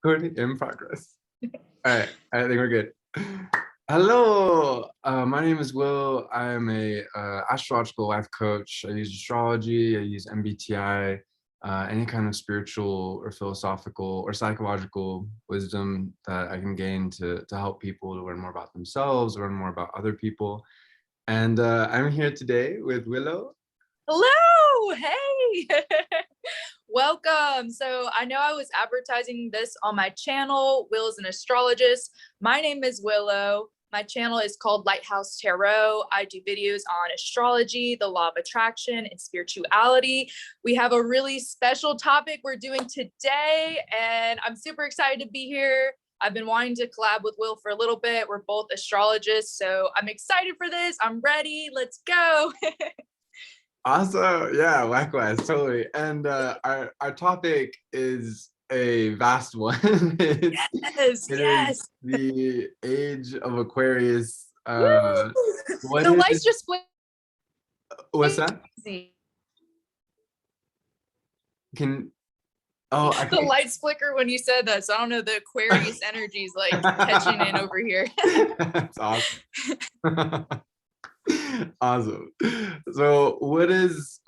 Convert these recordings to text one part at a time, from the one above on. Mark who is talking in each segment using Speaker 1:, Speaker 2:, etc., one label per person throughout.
Speaker 1: Recording in progress. All right, I think we're good. Hello, my name is Will. I am a astrological life coach. I use astrology. I use MBTI, any kind of spiritual or philosophical or psychological wisdom that I can gain to help people to learn more about themselves, learn more about other people. And I'm here today with Willow.
Speaker 2: Hello, hey. Welcome. So I know I was advertising this on my channel, Will is an astrologist. My name is Willow. My channel is called Lighthouse Tarot. I do videos on astrology, the law of attraction, and spirituality. We have a really special topic we're doing today, and I'm super excited to be here. I've been wanting to collab with Will for a little bit. We're both astrologists, so I'm excited for this. I'm ready. Let's go.
Speaker 1: Awesome. Yeah, likewise, totally. And our topic is a vast one. It
Speaker 2: Yes.
Speaker 1: is the Age of Aquarius. What
Speaker 2: The
Speaker 1: is
Speaker 2: lights just flicker.
Speaker 1: what's that? I
Speaker 2: The lights flicker when you said that, so I don't know, the Aquarius energy is like catching in over here.
Speaker 1: That's awesome. Awesome. So what is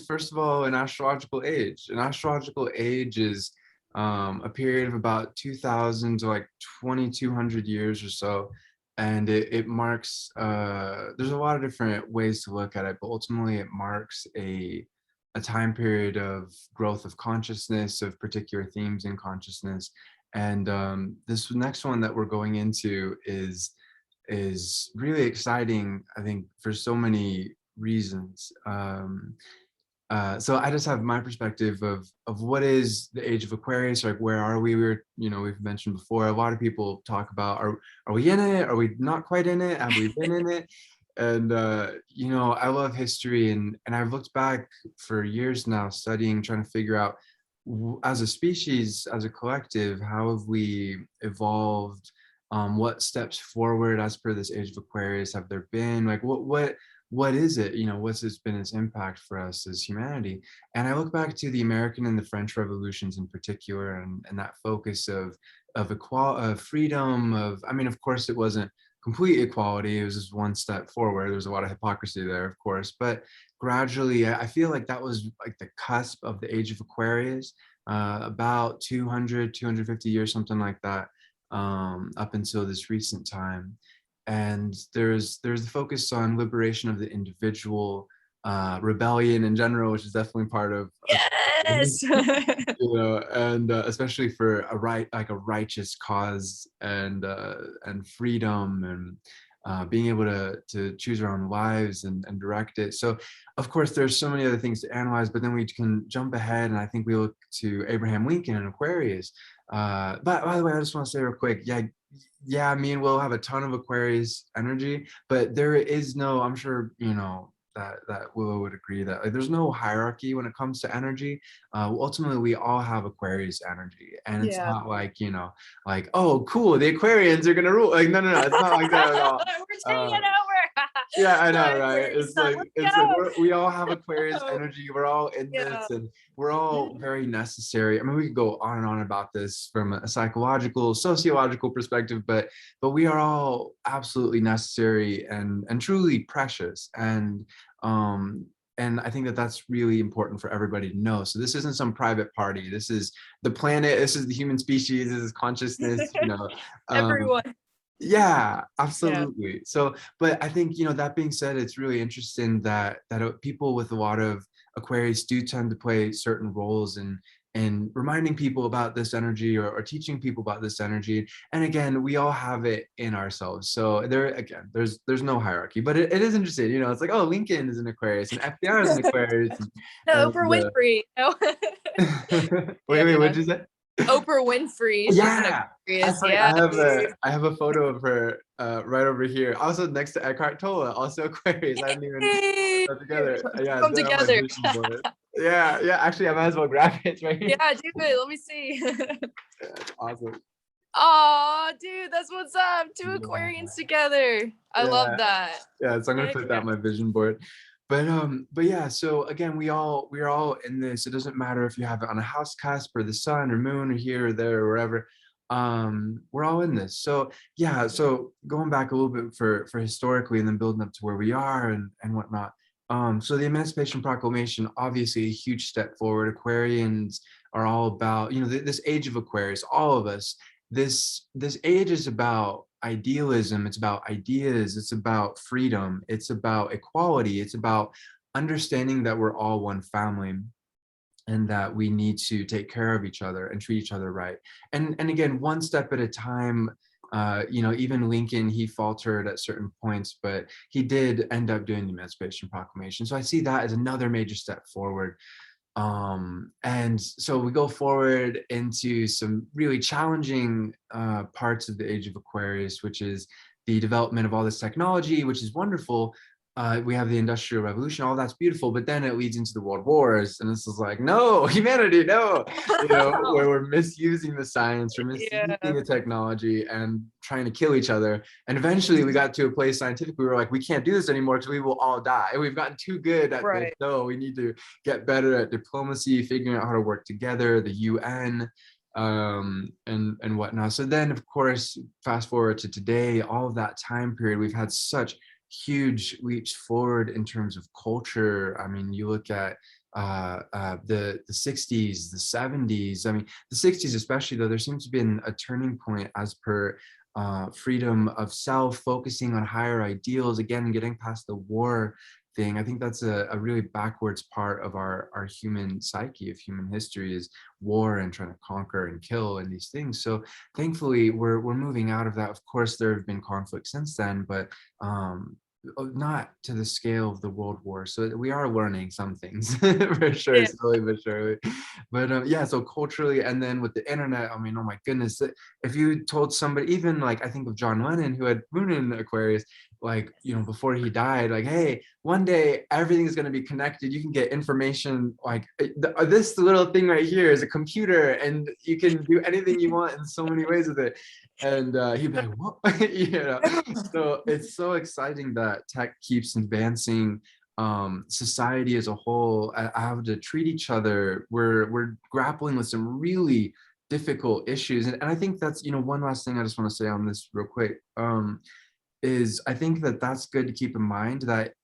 Speaker 1: first of all an astrological age? An astrological age is a period of about 2000 to like 2200 years or so, and it marks there's a lot of different ways to look at it, but ultimately it marks a time period of growth of consciousness, of particular themes in consciousness. And this next one that we're going into is really exciting, I think, for so many reasons. So I just have my perspective of what is the Age of Aquarius, like where are we? We've mentioned before, a lot of people talk about are we in it? Are we not quite in it? Have we been in it? And I love history, and I've looked back for years now studying, trying to figure out as a species, as a collective, how have we evolved? What steps forward as per this Age of Aquarius have there been? Like what is it? What's been its impact for us as humanity? And I look back to the American and the French revolutions in particular, and that focus of freedom, of course it wasn't complete equality, it was just one step forward. There was a lot of hypocrisy there, of course, but gradually I feel like that was like the cusp of the Age of Aquarius, about 250 years, something like that, up until this recent time. And there's the focus on liberation of the individual, rebellion in general, which is definitely part of
Speaker 2: Yes.
Speaker 1: and especially for a righteous cause, and freedom, and being able to choose our own lives and direct it. So of course there's so many other things to analyze, but then we can jump ahead, and I think we look to Abraham Lincoln and Aquarius. But by the way, I just want to say real quick, me and Will have a ton of Aquarius energy, but there is no, I'm sure that Willow would agree that, like, there's no hierarchy when it comes to energy. Ultimately we all have Aquarius energy, and it's not like, like, oh cool, the Aquarians are gonna rule. Like, no, it's not like that at all.
Speaker 2: We're taking it over.
Speaker 1: Yeah, I know, right? It's like we all have Aquarius energy. We're all in this, and we're all very necessary. I mean, we could go on and on about this from a psychological, sociological perspective, but we are all absolutely necessary and truly precious. And I think that that's really important for everybody to know. So this isn't some private party. This is the planet. This is the human species. This is consciousness.
Speaker 2: Everyone.
Speaker 1: Yeah, absolutely. So, but I think, that being said, it's really interesting that people with a lot of Aquarius do tend to play certain roles in reminding people about this energy, or teaching people about this energy. And again, we all have it in ourselves. So there's no hierarchy, but it is interesting. It's like, oh, Lincoln is an Aquarius and FDR is an Aquarius.
Speaker 2: No, Oprah Winfrey. No.
Speaker 1: Wait, what'd you say?
Speaker 2: Oprah Winfrey.
Speaker 1: Yeah, I have a photo of her right over here. Also next to Eckhart Tolle, also Aquarius. I didn't even put together. Yeah,
Speaker 2: come together.
Speaker 1: Yeah. Actually, I might as well grab it right here.
Speaker 2: Yeah, do it. Let me see.
Speaker 1: Yeah, awesome.
Speaker 2: Oh, dude, that's what's up. Two Aquarians together. I love that.
Speaker 1: Yeah, so I'm gonna put that on my vision board. but yeah, so again, we're all in this. It doesn't matter if you have it on a house cusp or the sun or moon or here or there or wherever. We're all in this. So yeah, so going back a little bit for historically and then building up to where we are and whatnot. So the Emancipation Proclamation, obviously a huge step forward. Aquarians are all about, this age of Aquarius, all of us, this age is about idealism, it's about ideas, it's about freedom, it's about equality, it's about understanding that we're all one family and that we need to take care of each other and treat each other right. And again, one step at a time. Even Lincoln, he faltered at certain points, but he did end up doing the Emancipation Proclamation. So I see that as another major step forward. And so we go forward into some really challenging parts of the Age of Aquarius, which is the development of all this technology, which is wonderful. We have the Industrial Revolution, all that's beautiful, but then it leads into the World Wars, and this is like, no, humanity, no, where we're misusing the science, we're misusing
Speaker 2: Yeah.
Speaker 1: the technology and trying to kill each other. And eventually we got to a place scientifically, we were like, we can't do this anymore because we will all die. And we've gotten too good at this.
Speaker 2: Right.
Speaker 1: So we need to get better at diplomacy, figuring out how to work together, the UN, and whatnot. So then, of course, fast forward to today, all of that time period, we've had such huge leaps forward in terms of culture. I mean, you look at the 60s, the 70s. I mean, the 60s especially, though, there seems to be a turning point as per freedom of self, focusing on higher ideals, again, getting past the war thing. I think that's a really backwards part of our human psyche, of human history, is war and trying to conquer and kill and these things. So thankfully we're moving out of that. Of course, there have been conflicts since then, but not to the scale of the World War. So we are learning some things for sure,
Speaker 2: Yeah.
Speaker 1: slowly but surely. But yeah, so culturally, and then with the internet, I mean, oh my goodness, if you told somebody, even like I think of John Lennon, who had Moon in Aquarius, like, before he died, like, hey, one day everything is going to be connected. You can get information, like this little thing right here is a computer, and you can do anything you want in so many ways with it. And he'd be like, what? So it's so exciting that tech keeps advancing society as a whole, how to treat each other. We're grappling with some really difficult issues. And I think that's, one last thing I just want to say on this real quick. Is I think that that's good to keep in mind, that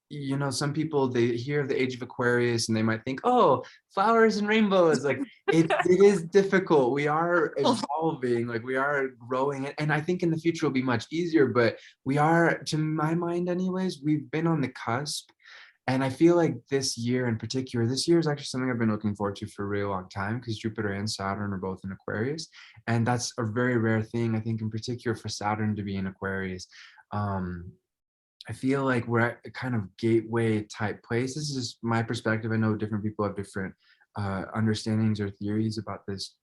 Speaker 1: some people, they hear of the Age of Aquarius and they might think, oh, flowers and rainbows, like it is difficult. We are evolving, like we are growing, and I think in the future will be much easier, but we are, to my mind anyways, we've been on the cusp. And I feel like this year in particular, this year is actually something I've been looking forward to for a really long time, because Jupiter and Saturn are both in Aquarius. And that's a very rare thing, I think, in particular for Saturn to be in Aquarius. um I feel like we're at a kind of gateway type place. This is just my perspective. I know different people have different understandings or theories about this.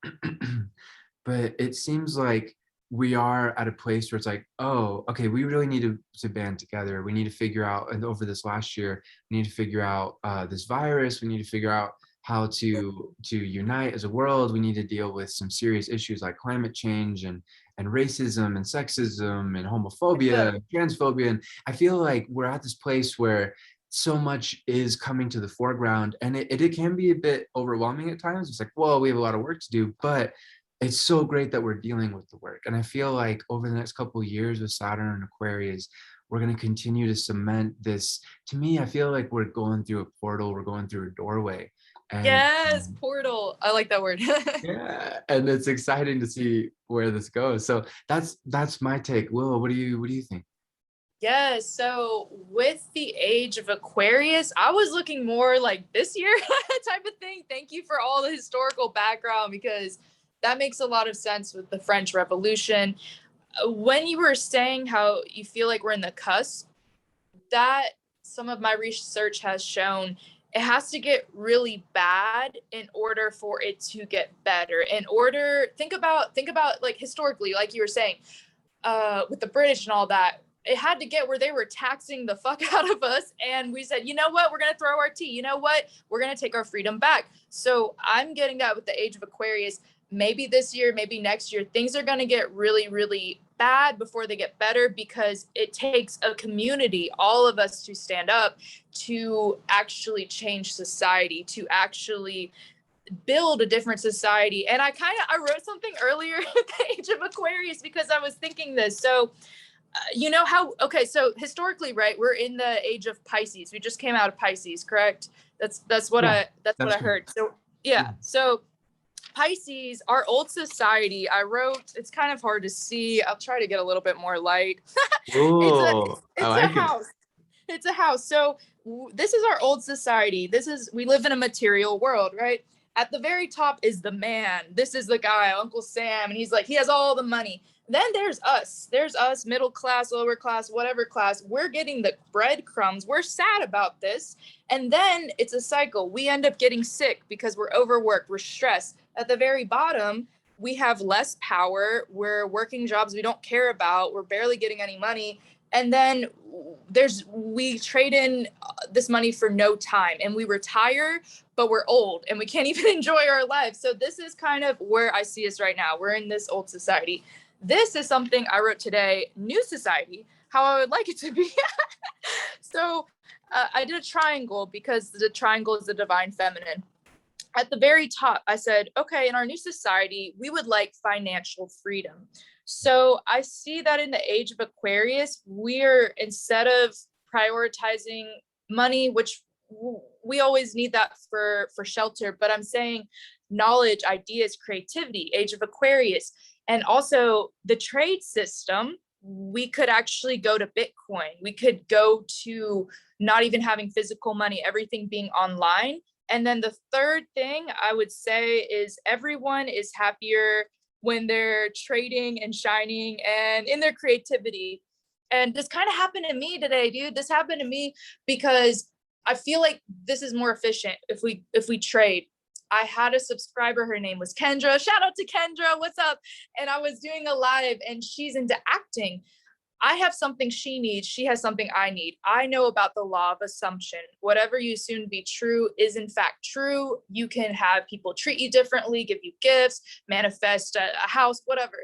Speaker 1: But it seems like we are at a place where it's like, oh, okay, we really need to band together. We need to figure out, and over this last year, we need to figure out this virus. We need to figure out how to unite as a world. We need to deal with some serious issues like climate change and racism and sexism and homophobia and transphobia. And I feel like we're at this place where so much is coming to the foreground, and it can be a bit overwhelming at times. It's like, whoa, we have a lot of work to do, but it's so great that we're dealing with the work. And I feel like over the next couple of years with Saturn and Aquarius, we're going to continue to cement this. To me, I feel like we're going through a portal, we're going through a doorway. And
Speaker 2: Yes, portal. I like that word.
Speaker 1: yeah, and it's exciting to see where this goes. So that's my take. Willow, what do you think?
Speaker 2: Yes. So with the Age of Aquarius, I was looking more like this year type of thing. Thank you for all the historical background, because that makes a lot of sense with the French Revolution. When you were saying how you feel like we're in the cusp, that some of my research has shown it has to get really bad in order for it to get better. Think about like historically, like you were saying, with the British and all that, it had to get where they were taxing the fuck out of us. And we said, you know what? We're going to throw our tea. You know what? We're going to take our freedom back. So I'm getting that with the Age of Aquarius. Maybe this year, maybe next year, things are going to get really, really bad before they get better, because it takes a community, all of us, to stand up to actually change society, to actually build a different society. And I wrote something earlier at the Age of Aquarius because I was thinking this. So you know how, okay, so historically, right, we're in the age of Pisces. We just came out of Pisces, correct? That's what
Speaker 1: Yeah,
Speaker 2: I
Speaker 1: that's
Speaker 2: heard.
Speaker 1: correct.
Speaker 2: So yeah,
Speaker 1: Yeah.
Speaker 2: so Pisces, our old society, I wrote, it's kind of hard to see. I'll try to get a little bit more light. it's a
Speaker 1: Oh, I
Speaker 2: it's a
Speaker 1: like it.
Speaker 2: house. It's a house. So this is our old society. We live in a material world, right? At the very top is the man. This is the guy, Uncle Sam, and he's like, he has all the money. Then there's us. There's us, middle class, lower class, whatever class. We're getting the breadcrumbs. We're sad about this. And then it's a cycle. We end up getting sick because we're overworked, we're stressed. At the very bottom, we have less power. We're working jobs we don't care about. We're barely getting any money. And then we trade in this money for no time, and we retire, but we're old and we can't even enjoy our lives. So this is kind of where I see us right now. We're in this old society. This is something I wrote today, new society, how I would like it to be. So I did a triangle because the triangle is the divine feminine. At the very top, I said, okay, in our new society, we would like financial freedom. So I see that in the Age of Aquarius, we're, instead of prioritizing money, which we always need that for shelter, but I'm saying knowledge, ideas, creativity, Age of Aquarius, and also the trade system. We could actually go to Bitcoin. We could go to not even having physical money, everything being online. And then the third thing I would say is everyone is happier when they're trading and shining and in their creativity. And this kind of happened to me today, dude. This happened to me because I feel like this is more efficient if we trade. I had a subscriber, her name was Kendra. Shout out to Kendra, what's up? And I was doing a live, and she's into acting. I have something she needs. She has something I need. I know about the law of assumption. Whatever you assume to be true is in fact true. You can have people treat you differently, give you gifts, manifest a house, whatever.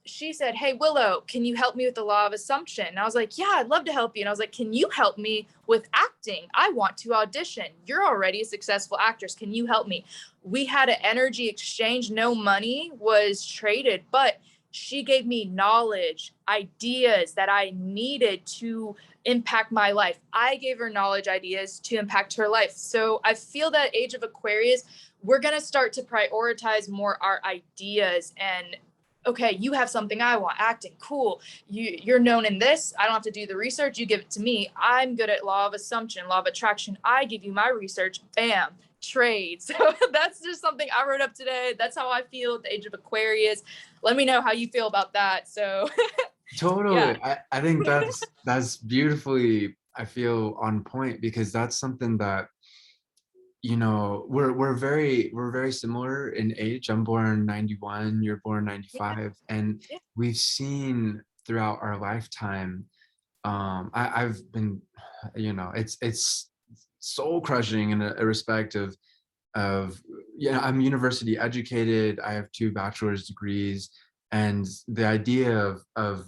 Speaker 2: She said, hey, Willow, can you help me with the law of assumption? And I was like, yeah, I'd love to help you. And I was like, can you help me with acting? I want to audition. You're already a successful actress. Can you help me? We had an energy exchange. No money was traded, but she gave me knowledge, ideas that I needed to impact my life. I gave her knowledge, ideas to impact her life. So I feel that Age of Aquarius, we're going to start to prioritize more our ideas. And okay, you have something I want, acting, cool. You're known in this. I don't have to do the research. You give it to me. I'm good at law of assumption, law of attraction. I give you my research. Bam, trade. So that's just something I wrote up today. That's how I feel at the Age of Aquarius. Let me know how you feel about that. So yeah.
Speaker 1: Totally. I think that's beautifully, I feel, on point, because that's something that, we're very similar in age. I'm born 91, you're born
Speaker 2: Yeah.
Speaker 1: 95, and
Speaker 2: Yeah.
Speaker 1: we've seen throughout our lifetime, I've been, it's soul crushing in a respect of I'm university educated. I have 2 bachelor's degrees, and the idea of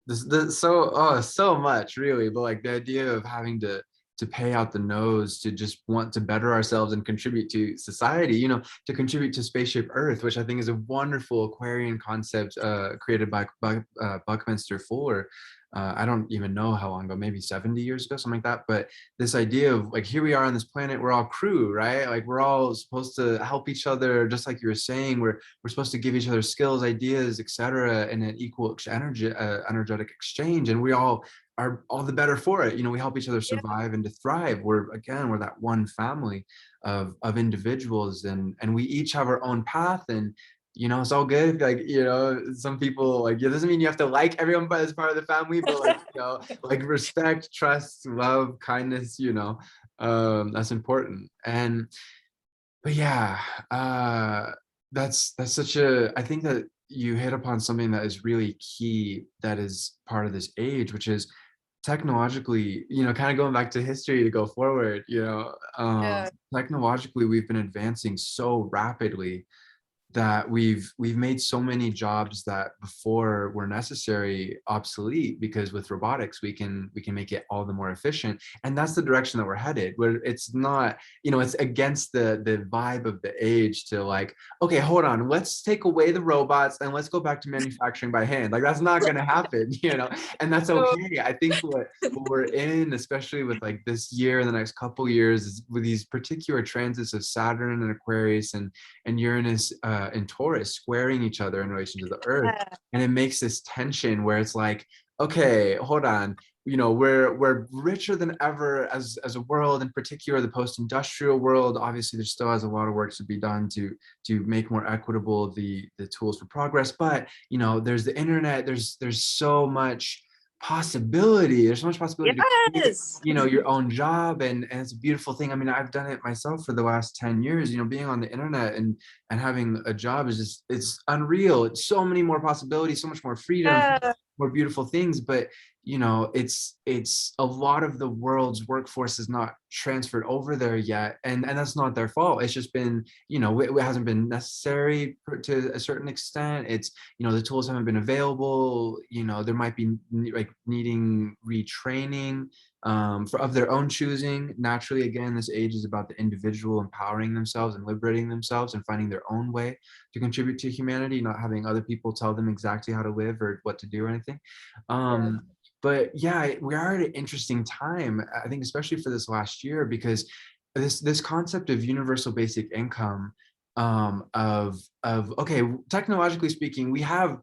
Speaker 1: this so much, really, but like the idea of having to pay out the nose to just want to better ourselves and contribute to society, to contribute to spaceship Earth, which I think is a wonderful Aquarian concept, created by Buckminster Fuller. I don't even know how long ago, maybe 70 years ago, something like that. But this idea of like, here we are on this planet, we're all crew, right? Like we're all supposed to help each other, just like you were saying. We're supposed to give each other skills, ideas, etc., in an equal energetic exchange, and we all are all the better for it. We help each other
Speaker 2: Yeah.
Speaker 1: survive and to thrive. We're that one family of individuals, and we each have our own path, and it's all good. Like, some people, like, it doesn't mean you have to like everyone but as part of the family, but like, like respect, trust, love, kindness, that's important. But yeah, that's such I think that you hit upon something that is really key, that is part of this age, which is technologically, kind of going back to history to go forward,
Speaker 2: Yeah.
Speaker 1: technologically, we've been advancing so rapidly that we've made so many jobs that before were necessary obsolete, because with robotics we can make it all the more efficient. And that's the direction that we're headed, where it's not, it's against the vibe of the age to like, okay, hold on, let's take away the robots and let's go back to manufacturing by hand. Like that's not going to happen. And that's
Speaker 2: So,
Speaker 1: okay. I think what we're in, especially with like this year and the next couple years, is with these particular transits of Saturn and Aquarius and Uranus and Taurus squaring each other in relation to the Earth.
Speaker 2: yeah,
Speaker 1: And it makes this tension where it's like, okay, hold on. We're richer than ever as a world, in particular the post-industrial world. Obviously, there still has a lot of work to be done to make more equitable the tools for progress. But there's the internet, there's so much possibility. There's so much possibility to create,
Speaker 2: yes,
Speaker 1: your own job, and it's a beautiful thing. I mean, I've done it myself for the last 10 years, being on the internet and having a job is just, it's unreal. It's so many more possibilities, so much more freedom,
Speaker 2: yeah,
Speaker 1: more beautiful things. But it's a lot of the world's workforce is not transferred over there yet, and that's not their fault. It's just been, it hasn't been necessary to a certain extent. It's, the tools haven't been available. There might be like needing retraining for of their own choosing. Naturally, again, this age is about the individual empowering themselves and liberating themselves and finding their own way to contribute to humanity, not having other people tell them exactly how to live or what to do or anything.
Speaker 2: yeah,
Speaker 1: But yeah, we are at an interesting time, I think, especially for this last year, because this concept of universal basic income, of okay, technologically speaking, we have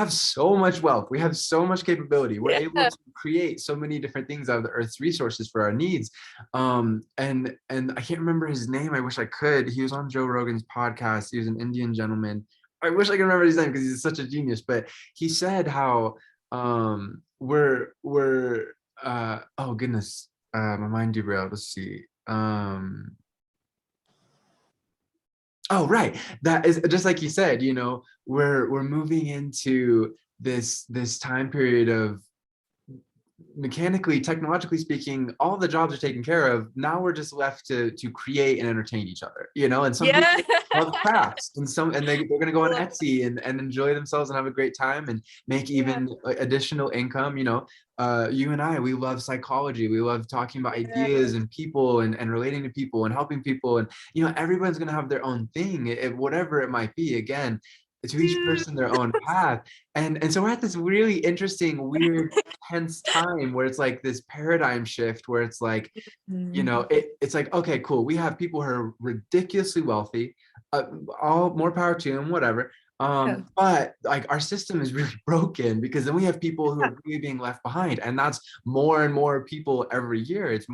Speaker 1: so much wealth, we have so much capability, we're able
Speaker 2: yeah.
Speaker 1: to create so many different things out of the Earth's resources for our needs. And I can't remember his name. I wish I could. He was on Joe Rogan's podcast. He was an Indian gentleman. I wish I could remember his name because he's such a genius. But he said how we're oh goodness, my mind derailed. Let's see. Oh, right. That is just like you said, we're moving into this time period of, mechanically, technologically speaking, all the jobs are taken care of. Now we're just left to create and entertain each other, and some
Speaker 2: Yeah.
Speaker 1: people love crafts, they're going to go on
Speaker 2: Love
Speaker 1: Etsy and enjoy themselves and have a great time and make
Speaker 2: yeah,
Speaker 1: even additional income. You and I, we love psychology. We love talking about
Speaker 2: yeah,
Speaker 1: ideas and people and relating to people and helping people. And, everyone's going to have their own thing, whatever it might be. Again, to each
Speaker 2: dude.
Speaker 1: person their own path. And so we're at this really interesting, weird, tense time where it's like this paradigm shift where it's like,
Speaker 2: Mhm.
Speaker 1: it's like, okay, cool, we have people who are ridiculously wealthy, uh, all more power to them, whatever.
Speaker 2: Yeah.
Speaker 1: But like our system is really broken, because then we have people who are really being left behind, and that's more and more people every year. It's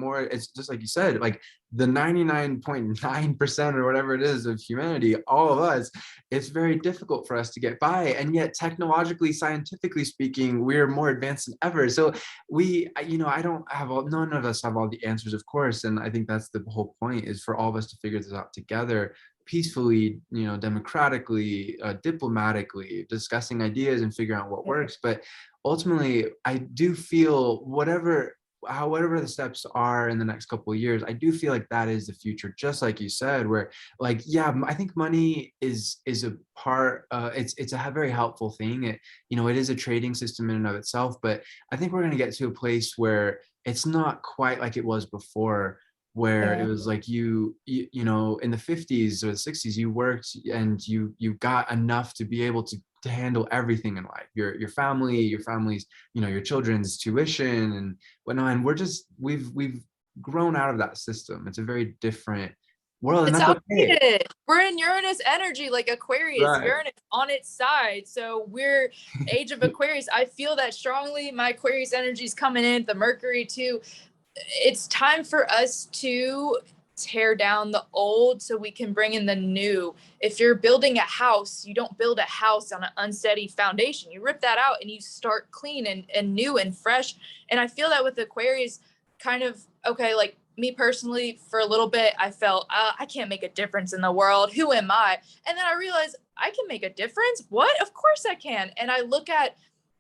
Speaker 1: just like you said, like the 99.9% or whatever it is of humanity, all of us, it's very difficult for us to get by. And yet technologically, scientifically speaking, we're more advanced than ever. So I don't have none of us have all the answers, of course. And I think that's the whole point, is for all of us to figure this out together, peacefully, democratically, diplomatically, discussing ideas and figuring out what works. But ultimately, I do feel however the steps are in the next couple of years, I do feel like that is the future, just like you said, where like, yeah, I think money is a part, it's a very helpful thing. It is a trading system in and of itself, but I think we're going to get to a place where it's not quite like it was before, where it
Speaker 2: Yeah.
Speaker 1: was like in the 50s or the 60s, you worked and you got enough to be able to handle everything in life, your family, your family's, your children's tuition and whatnot. And we've grown out of that system. It's a very different world, and
Speaker 2: It's
Speaker 1: that's okay.
Speaker 2: outdated. We're in Uranus energy, like Aquarius,
Speaker 1: Right.
Speaker 2: Uranus on its side. So we're Age of Aquarius. I feel that strongly. My Aquarius energy is coming in, the Mercury too. It's time for us to tear down the old so we can bring in the new. If you're building a house, you don't build a house on an unsteady foundation. You rip that out and you start clean and new and fresh. And I feel that with Aquarius, kind of, okay, like me personally, for a little bit, I felt, I can't make a difference in the world. Who am I? And then I realized I can make a difference. What? Of course I can. And I look at,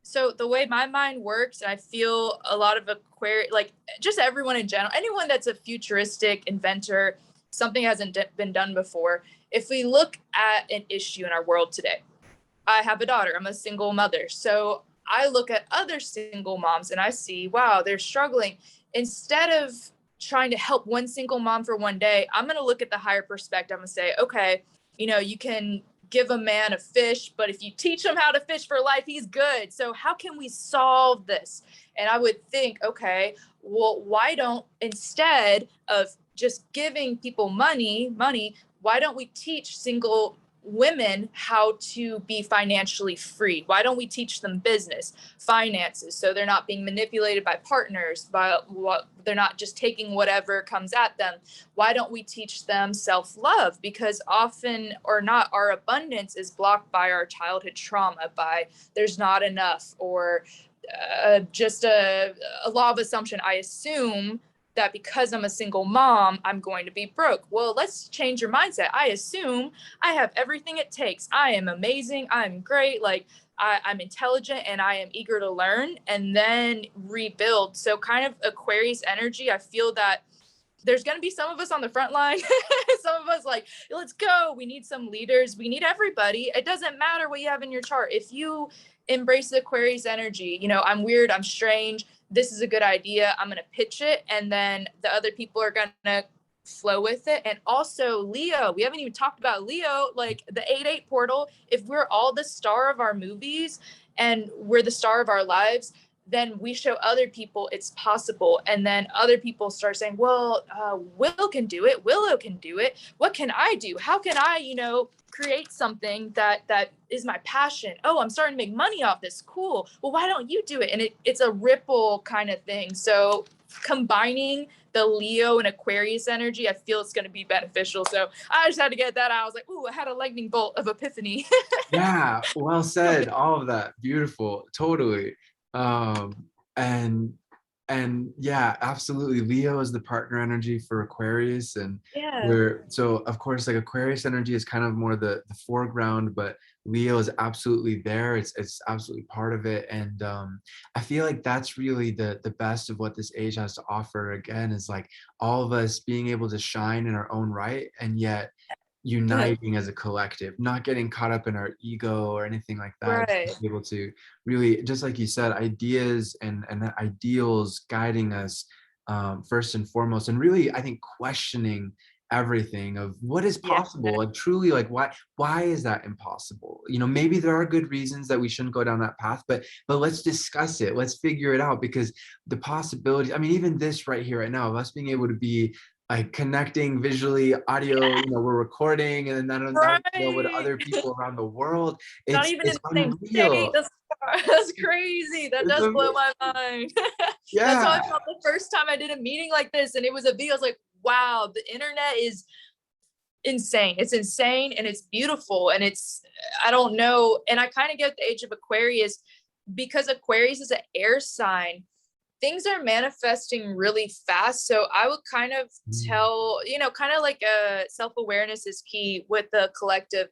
Speaker 2: so the way my mind works, and I feel a lot of Aquarius, like just everyone in general, anyone that's a futuristic inventor, something hasn't been done before. if we look at an issue in our world today, I have a daughter, I'm a single mother. So I look at other single moms and I see, wow, they're struggling. Instead of trying to help one single mom for one day, I'm going to look at the higher perspective. I'm going to say, okay, you know, you can give a man a fish, but if you teach him how to fish for life, he's good. So how can we solve this? And I would think, okay, well, why don't, instead of just giving people money, why don't we teach single women how to be financially free? Why don't we teach them business, finances, so they're not being manipulated by partners, by what they're not just taking whatever comes at them? Why don't we teach them self-love? Because often or not, our abundance is blocked by our childhood trauma, by there's not enough, or just a law of assumption. I assume that because I'm a single mom, I'm going to be broke. Well, let's change your mindset. I assume I have everything it takes. I am amazing. I'm great. Like I'm intelligent and I am eager to learn, and then rebuild. So kind of Aquarius energy, I feel that there's going to be some of us on the front line. Some of us like, let's go. We need some leaders. We need everybody. It doesn't matter what you have in your chart. If you embrace the Aquarius energy, you know, I'm weird, I'm strange, this is a good idea, I'm going to pitch it, and then the other people are going to flow with it. And also Leo, we haven't even talked about Leo, like the 8-8 portal. If we're all the star of our movies and we're the star of our lives, then we show other people it's possible. And then other people start saying, well, Will can do it, Willow can do it, what can I do? How can I, you know, create something that is my passion? Oh, I'm starting to make money off this, cool, well, why don't you do it? And it's a ripple kind of thing. So combining the Leo and Aquarius energy, I feel it's going to be beneficial. So I just had to get that out. I was like, ooh, I had a lightning bolt of epiphany.
Speaker 1: Yeah, well said. All of that. Beautiful. Totally. Um, and yeah, absolutely. Leo is the partner energy for Aquarius, and
Speaker 2: Yeah.
Speaker 1: we're so of course like Aquarius energy is kind of more the foreground, but Leo is absolutely there. It's absolutely part of it, and I feel like that's really the best of what this age has to offer. Again, is like all of us being able to shine in our own right, and yet uniting as a collective, not getting caught up in our ego or anything like that.
Speaker 2: Right.
Speaker 1: Just be able to really, just like you said, ideas and ideals guiding us, first and foremost, and really, I think, questioning everything of what is
Speaker 2: Yeah.
Speaker 1: possible, like truly, like why is that impossible? You know, maybe there are good reasons that we shouldn't go down that path, but let's discuss it, let's figure it out, because the possibilities, I mean, even this right here right now of us being able to be like connecting visually, audio, you know, we're recording, and then that with
Speaker 2: Right.
Speaker 1: other people around the world.
Speaker 2: Not
Speaker 1: It's
Speaker 2: even in the same state.
Speaker 1: unreal.
Speaker 2: That's crazy. That
Speaker 1: It's
Speaker 2: does
Speaker 1: a,
Speaker 2: blow my mind. That's how I
Speaker 1: yeah.
Speaker 2: felt the first time I did a meeting like this, and it was a video. I was like, wow, the internet is insane. It's insane and it's beautiful. And it's, I don't know. And I kind of get the age of Aquarius because Aquarius is an air sign. Things are manifesting really fast. So I would kind of tell, you know, kind of like self-awareness is key with the collective.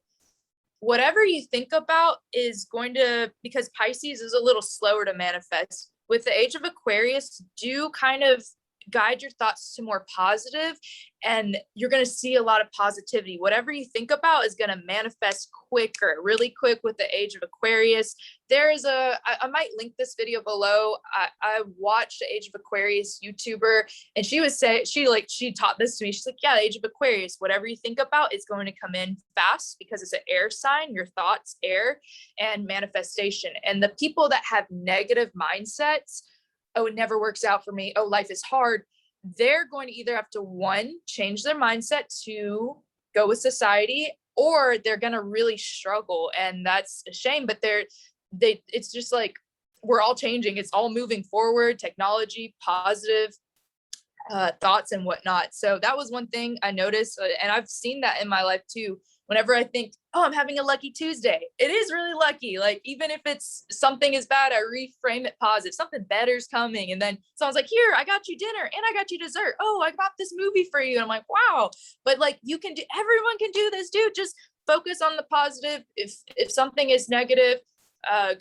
Speaker 2: Whatever you think about is going to, because Pisces is a little slower to manifest. With the age of Aquarius, do kind of guide your thoughts to more positive, and you're going to see a lot of positivity. Whatever you think about is going to manifest quicker, really quick with the age of Aquarius. There is I might link this video below. I watched the Age of Aquarius YouTuber, and she taught this to me. She's like, yeah, the Age of Aquarius, whatever you think about is going to come in fast because it's an air sign, your thoughts, air, and manifestation. And the people that have negative mindsets, oh, it never works out for me, oh, life is hard, they're going to either have to, one, change their mindset to go with society, or they're going to really struggle. And that's a shame, but it's just like, we're all changing. It's all moving forward, technology, positive thoughts and whatnot. So that was one thing I noticed. And I've seen that in my life too. Whenever I think, oh, I'm having a lucky Tuesday, it is really lucky. Like, even if it's something is bad, I reframe it positive. Something better's coming. And then someone's like, here, I got you dinner and I got you dessert. Oh, I got this movie for you. And I'm like, wow. But like, everyone can do this, dude. Just focus on the positive. If something is negative,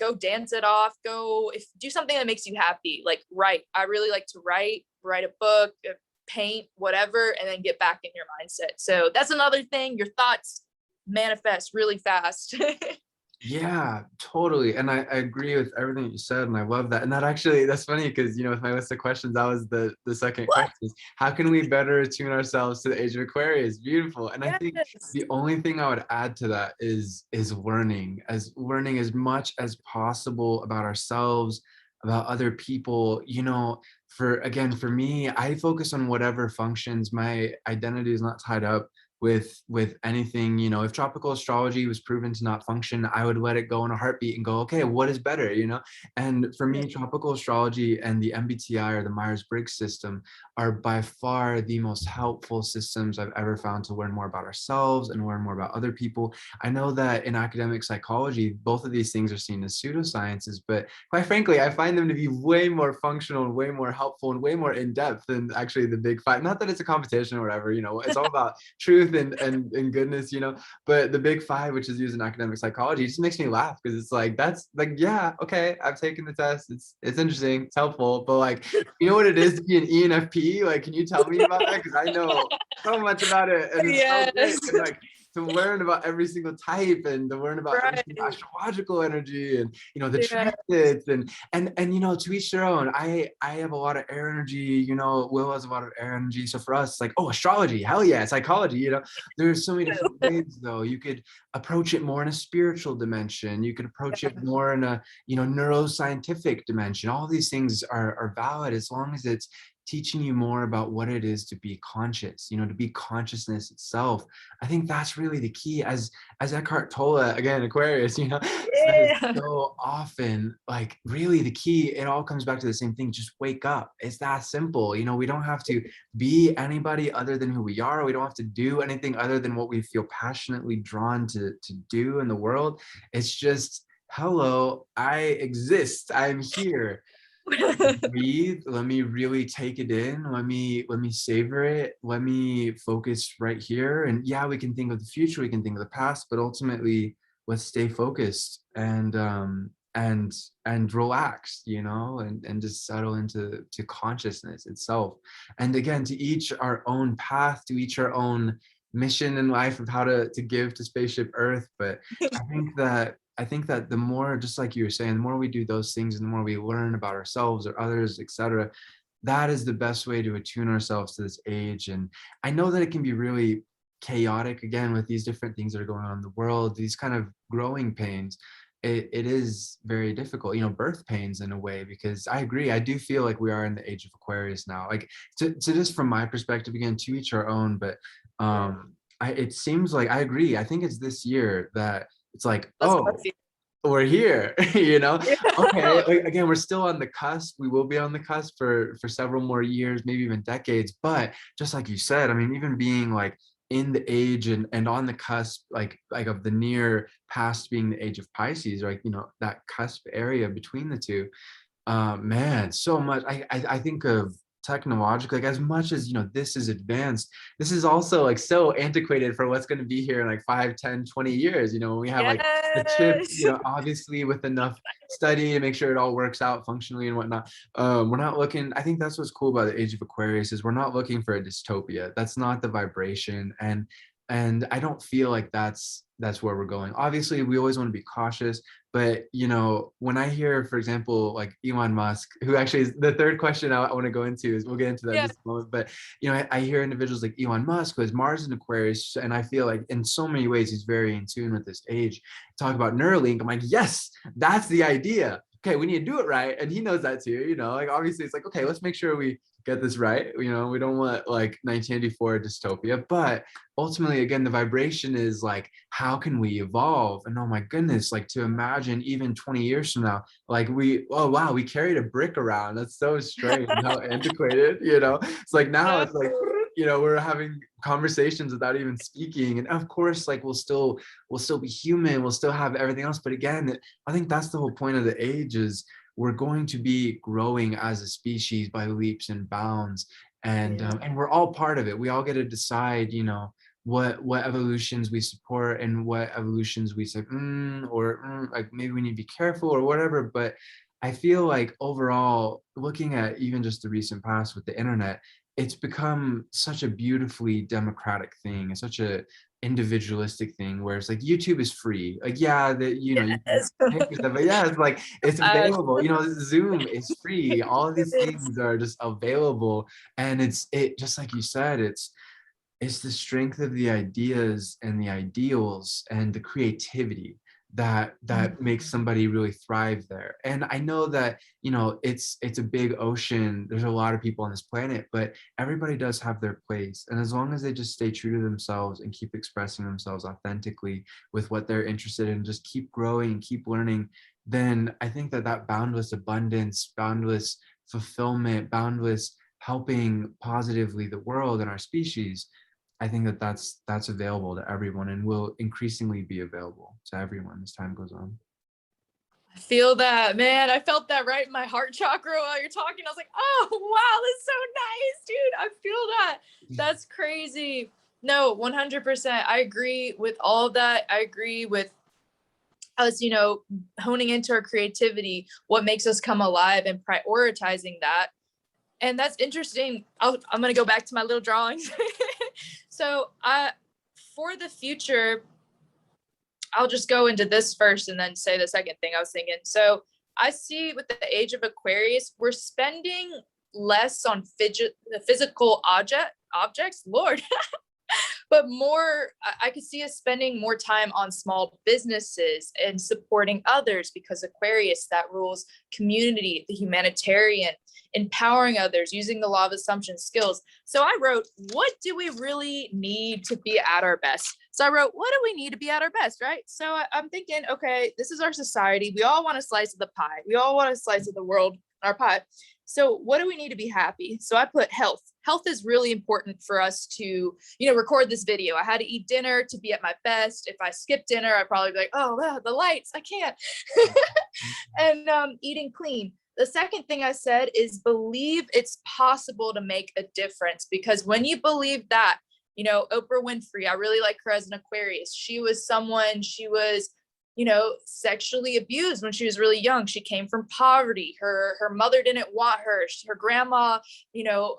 Speaker 2: go dance it off. Do something that makes you happy. Like write. I really like to write a book, paint, whatever, and then get back in your mindset. So that's another thing. Your thoughts manifest really fast.
Speaker 1: Yeah, totally. And I agree with everything you said, and I love that. And that actually, that's funny because with my list of questions, that was the second
Speaker 2: What?
Speaker 1: question is how can we better attune ourselves to the age of Aquarius? Beautiful. And I think
Speaker 2: Yes.
Speaker 1: the only thing I would add to that is learning as much as possible about ourselves, about other people. For me, I focus on whatever functions. My identity is not tied up with anything. If tropical astrology was proven to not function, I would let it go in a heartbeat and go, okay, what is better? And for me, tropical astrology and the MBTI, or the Myers-Briggs system, are by far the most helpful systems I've ever found to learn more about ourselves and learn more about other people. I know that in academic psychology, both of these things are seen as pseudosciences, but quite frankly, I find them to be way more functional and way more helpful and way more in-depth than actually the big five. Not that it's a competition or whatever, it's all about truth and goodness. But the big five, which is used in academic psychology, just makes me laugh because it's like, that's like, yeah, okay, I've taken the test, it's interesting, it's helpful, but like, you know what it is to be an ENFP? Like, can you tell me about that? Because I know so much about it, and it's so great.
Speaker 2: Yes.
Speaker 1: And like, to learn about every single type, and to learn about every
Speaker 2: Right.
Speaker 1: single astrological energy, and the
Speaker 2: Yeah.
Speaker 1: transits, and to each their own. I have a lot of air energy. Will has a lot of air energy. So for us, like, oh, astrology, hell yeah, psychology. There's so many different ways, though. You could approach it more in a spiritual dimension. You could approach it more in a neuroscientific dimension. All these things are valid as long as it's teaching you more about what it is to be conscious, to be consciousness itself. I think that's really the key. As Eckhart Tolle, again, Aquarius, says
Speaker 2: Yeah.
Speaker 1: so often, like, really the key, it all comes back to the same thing. Just wake up. It's that simple. We don't have to be anybody other than who we are. We don't have to do anything other than what we feel passionately drawn to do in the world. It's just, hello, I exist. I'm here. Breathe. Let me really take it in. Let me savor it. Let me focus right here. And yeah, we can think of the future, we can think of the past, but ultimately, let's stay focused and relaxed, and just settle into consciousness itself. And again, to each our own path, to each our own mission in life of how to give to spaceship Earth. But I think that the more, just like you were saying, the more we do those things and the more we learn about ourselves or others, etc., that is the best way to attune ourselves to this age. And I know that it can be really chaotic, again, with these different things that are going on in the world, these kind of growing pains. It is very difficult, birth pains in a way, because I agree. I do feel like we are in the age of Aquarius now. Like, to just from my perspective, again, to each our own, but it seems like, I agree. I think it's this year that it's like,
Speaker 2: That's
Speaker 1: oh,
Speaker 2: how I feel.
Speaker 1: we're here. Okay,
Speaker 2: Yeah.
Speaker 1: again, we're still on the cusp. We will be on the cusp for several more years, maybe even decades. But just like you said, I mean, even being like in the age and on the cusp, like of the near past being the age of Pisces, like, that cusp area between the two. Man, so much. I think of technologically, like, as much as this is advanced, this is also like so antiquated for what's going to be here in like 5, 10, 20 years. When we have like the chip,
Speaker 2: Yes.
Speaker 1: obviously with enough study to make sure it all works out functionally and whatnot. We're not looking. I think that's what's cool about the Age of Aquarius is we're not looking for a dystopia. That's not the vibration, and I don't feel like that's where we're going. Obviously, we always want to be cautious, but when I hear, for example, like Elon Musk, who actually is the third question I want to go into, is we'll get into that in
Speaker 2: Yeah.
Speaker 1: just a moment. But I hear individuals like Elon Musk, who has Mars in Aquarius, and I feel like in so many ways he's very in tune with this age. Talk about Neuralink. I'm like, yes, that's the idea. Okay, we need to do it right, and he knows that too. Like, obviously it's like, okay, let's make sure we get this right. We don't want like 1984 dystopia, but ultimately, again, the vibration is like, how can we evolve? And oh my goodness, like, to imagine even 20 years from now, like, oh wow, we carried a brick around. That's so strange, how antiquated. It's like now it's like, we're having conversations without even speaking. And of course, like, we'll still be human, we'll still have everything else. But again, I think that's the whole point of the age, is we're going to be growing as a species by leaps and bounds, and we're all part of it. We all get to decide, what evolutions we support and what evolutions we say, like, maybe we need to be careful or whatever. But I feel like overall, looking at even just the recent past with the internet, it's become such a beautifully democratic thing. It's such individualistic thing where it's like YouTube is free. Like, yeah, that you know, you can
Speaker 2: Yes.
Speaker 1: pay for stuff, but yeah, it's like it's available. You know, Zoom is free. All of these
Speaker 2: It is.
Speaker 1: things are just available. And it just like you said, it's the strength of the ideas and the ideals and the creativity that makes somebody really thrive there. And I know that, you know, it's a big ocean, there's a lot of people on this planet, but everybody does have their place, and as long as they just stay true to themselves and keep expressing themselves authentically with what they're interested in, just keep growing and keep learning, then I think that that boundless abundance, boundless fulfillment, boundless helping positively the world and our species, I think that that's available to everyone and will increasingly be available to everyone as time goes on.
Speaker 2: I feel that, man. I felt that right in my heart chakra while you're talking. I was like, oh, wow, that's so nice, dude. I feel that. That's crazy. No, 100%. I agree with all of that. I agree with us, you know, honing into our creativity, what makes us come alive and prioritizing that. And that's interesting. I'm going to go back to my little drawings. So for the future, I'll just go into this first and then say the second thing I was thinking. So I see with the Age of Aquarius, we're spending less on physical objects, Lord, but more, I could see us spending more time on small businesses and supporting others, because Aquarius, that rules community, the humanitarian, empowering others, using the law of assumption skills. So I wrote, what do we really need to be at our best? So I wrote, what do we need to be at our best, right? So I'm thinking, okay, this is our society. We all want a slice of the pie. We all want a slice of the world in our pie. So what do we need to be happy? So I put health. Health is really important for us to, you know, record this video. I had to eat dinner to be at my best. If I skip dinner, I'd probably be like, oh, wow, the lights, I can't. And eating clean. The second thing I said is believe it's possible to make a difference, because when you believe that, you know, Oprah Winfrey, I really like her as an Aquarius. She was, you know, sexually abused when she was really young. She came from poverty. Her mother didn't want her. Her grandma, you know,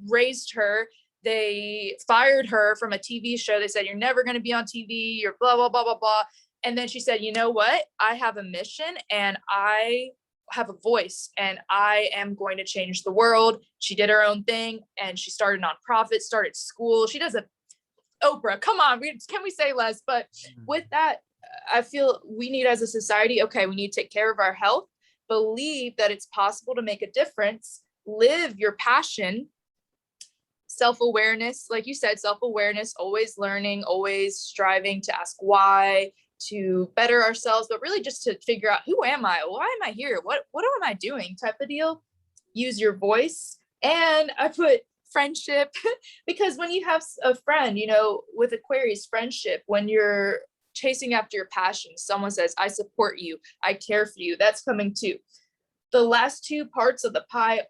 Speaker 2: raised her. They fired her from a TV show. They said, you're never going to be on TV. You're blah, blah, blah, blah, blah. And then she said, you know what? I have a mission and I have a voice and I am going to change the world. She did her own thing and she started nonprofits, started school. She does Oprah, come on, can we say less? But with that, I feel we need as a society, okay, we need to take care of our health, believe that it's possible to make a difference, live your passion, self-awareness, like you said, self-awareness, always learning, always striving to ask why, to better ourselves, but really just to figure out, who am I? Why am I here? What am I doing? Type of deal. Use your voice. And I put friendship, because when you have a friend, you know, with Aquarius, friendship, when you're chasing after your passion, someone says, I support you, I care for you, that's coming too. The last two parts of the pie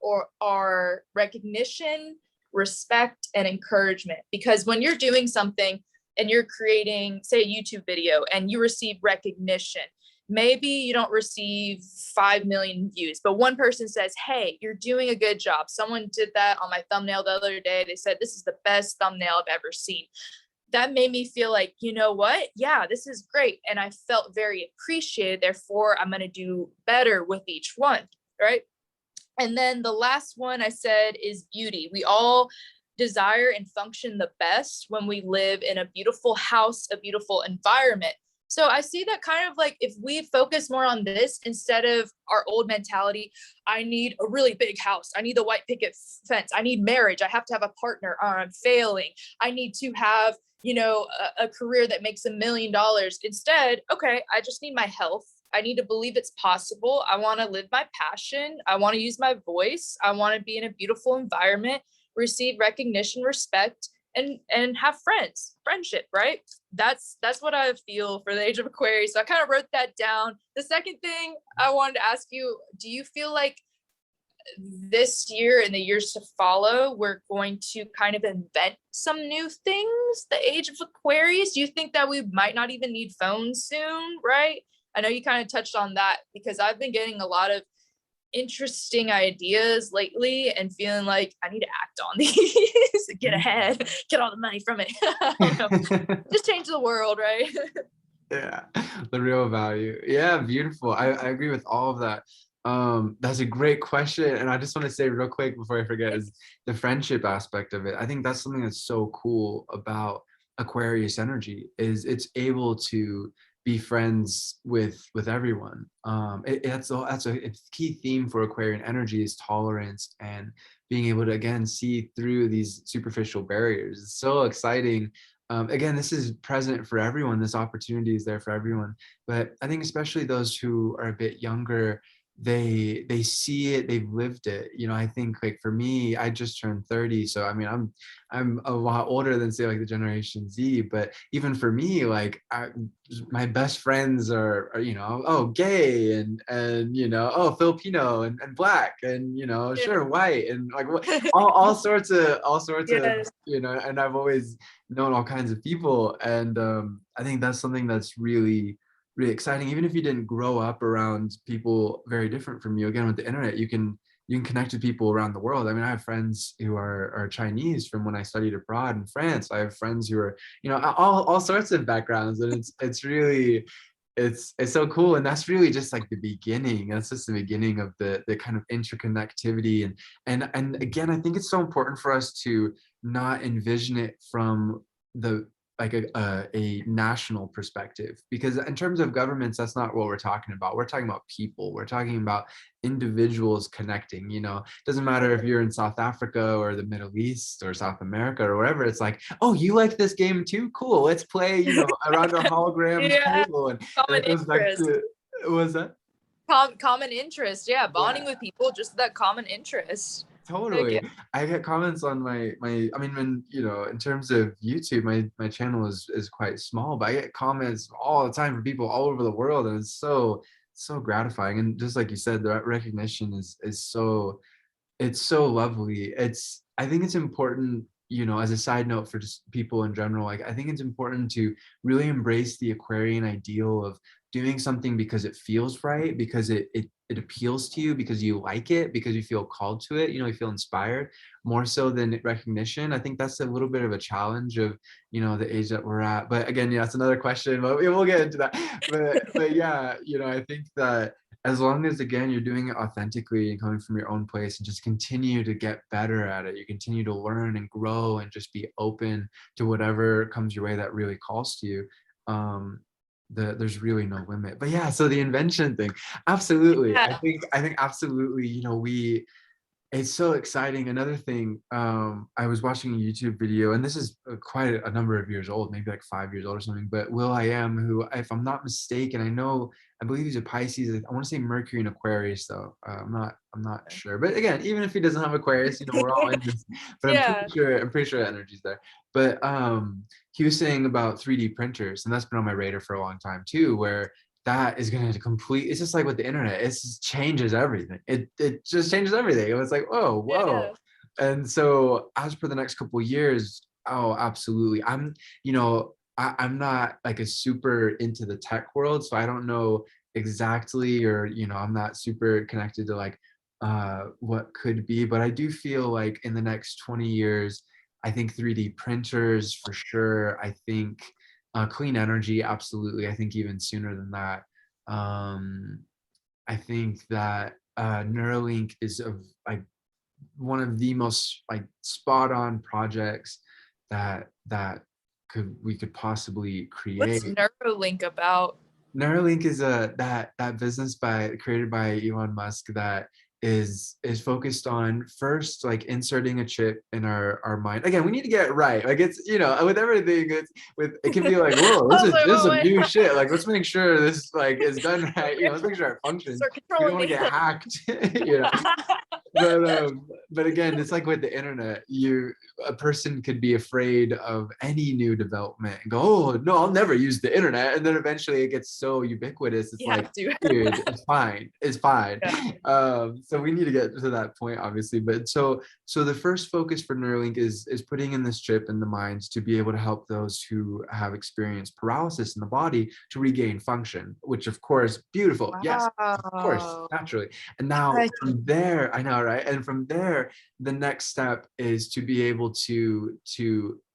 Speaker 2: are recognition, respect, and encouragement. Because when you're doing something and you're creating, say, a YouTube video and you receive recognition, maybe you don't receive 5 million views, but one person says, hey, you're doing a good job. Someone did that on my thumbnail the other day. They said, this is the best thumbnail I've ever seen. That made me feel like, you know what? Yeah, this is great. And I felt very appreciated. Therefore, I'm going to do better with each one, right? And then the last one I said is beauty. We all desire and function the best when we live in a beautiful house, a beautiful environment. So I see that kind of like, if we focus more on this instead of our old mentality, I need a really big house, I need the white picket fence, I need marriage, I have to have a partner or I'm failing, I need to have, you know, a career that makes $1 million. Instead, okay, I just need my health. I need to believe it's possible. I want to live my passion. I want to use my voice. I want to be in a beautiful environment, receive recognition, respect, and have friendship, right? That's what I feel for the Age of Aquarius. So I kind of wrote that down. The second thing I wanted to ask you, do you feel like this year and the years to follow, we're going to kind of invent some new things, the Age of Aquarius? Do you think that we might not even need phones soon, right? I know you kind of touched on that, because I've been getting a lot of interesting ideas lately and feeling like I need to act on these, get ahead, get all the money from it. I don't know. Just change the world, right?
Speaker 1: Yeah, the real value. Yeah, beautiful. I agree with all of that. That's a great question. And I just want to say real quick before I forget is the friendship aspect of it. I think that's something that's so cool about Aquarius energy is it's able to be friends with everyone. That's a key theme for Aquarian energy is tolerance and being able to again see through these superficial barriers. It's so exciting. Again, this is present for everyone. This opportunity is there for everyone. But I think especially those who are a bit younger, they see it, they've lived it. You know, I think like for me, I just turned 30. So I mean, I'm a lot older than say like the Generation Z. But even for me, like my best friends are you know, oh, gay and you know, oh, Filipino and black and you know, sure, white and like all sorts of
Speaker 2: Yes.
Speaker 1: you know, and I've always known all kinds of people. And I think that's something that's really exciting. Even if you didn't grow up around people very different from you, again, with the internet, you can connect with people around the world. I mean, I have friends who are Chinese from when I studied abroad in France. I have friends who are, you know, all sorts of backgrounds. And it's really, it's so cool. And that's really just like the beginning. That's just the beginning of the kind of interconnectivity. And again, I think it's so important for us to not envision it from the like a national perspective, because in terms of governments, that's not what we're talking about. We're talking about people. We're talking about individuals connecting. You know, doesn't matter if you're in South Africa or the Middle East or South America or wherever. It's like, oh, you like this game too? Cool, let's play, you know, around a hologram
Speaker 2: Yeah.
Speaker 1: table. And
Speaker 2: Common
Speaker 1: it goes back
Speaker 2: interest.
Speaker 1: to, what was that?
Speaker 2: Common interest. Yeah. Bonding
Speaker 1: Yeah.
Speaker 2: with people, just that common interest. Heck
Speaker 1: Totally.
Speaker 2: yeah.
Speaker 1: I get comments on my I mean, when you know, in terms of YouTube, my channel is quite small, but I get comments all the time from people all over the world, and it's so gratifying. And just like you said, the recognition is so, it's so lovely. It's, I think it's important, you know, as a side note for just people in general, like I think it's important to really embrace the Aquarian ideal of doing something because it feels right, because it appeals to you, because you like it, because you feel called to it, you know, you feel inspired more so than recognition. I think that's a little bit of a challenge of, you know, the age that we're at. But again, yeah, it's another question, but we'll get into that. But yeah, you know, I think that as long as again you're doing it authentically and coming from your own place and just continue to get better at it, you continue to learn and grow and just be open to whatever comes your way that really calls to you. um there's really no limit. But yeah, so the invention thing, absolutely.
Speaker 2: Yeah.
Speaker 1: I think absolutely, you know, we, it's so exciting. Another thing, I was watching a YouTube video, and this is quite a number of years old, maybe like 5 years old or something. But Will I Am, who, if I'm not mistaken, I believe he's a Pisces. I want to say Mercury in Aquarius, though. I'm not sure. But again, even if he doesn't have Aquarius, you know, we're all in this. But
Speaker 2: Yeah.
Speaker 1: I'm pretty sure the energy's there. But he was saying about 3D printers, and that's been on my radar for a long time too, where that is going to complete, it's just like with the internet, it just changes everything. It just changes everything. It was like, whoa.
Speaker 2: Yeah.
Speaker 1: And so as for the next couple of years, oh, absolutely. I'm, you know, I'm not like a super into the tech world, so I don't know exactly, or you know, I'm not super connected to like what could be. But I do feel like in the next 20 years, I think 3D printers for sure. I think clean energy, absolutely. I think even sooner than that. Um, I think that Neuralink is like one of the most like spot on projects that we could possibly
Speaker 2: What's
Speaker 1: create.
Speaker 2: Neuralink about?
Speaker 1: Neuralink is that business created by Elon Musk that is focused on first like inserting a chip in our mind. Again, we need to get it right. Like it's, you know, with everything, it's with, it can be like, whoa,
Speaker 2: I was like,
Speaker 1: this is some
Speaker 2: wait,
Speaker 1: new shit. Like let's make sure this like is done right. You know, let's make sure it functions.
Speaker 2: start
Speaker 1: We don't
Speaker 2: controlling
Speaker 1: want to
Speaker 2: me.
Speaker 1: get hacked. You know. but again, it's like with the internet, a person could be afraid of any new development and go, oh no, I'll never use the internet, and then eventually it gets so ubiquitous, it's
Speaker 2: You
Speaker 1: like,
Speaker 2: have to.
Speaker 1: dude, it's fine.
Speaker 2: Yeah.
Speaker 1: So we need to get to that point, obviously. But so the first focus for Neuralink is putting in this chip in the minds to be able to help those who have experienced paralysis in the body to regain function, which of course, beautiful, yes, of course,
Speaker 2: Wow.
Speaker 1: naturally. And now from there, I know, right? And from there, the next step is to be able to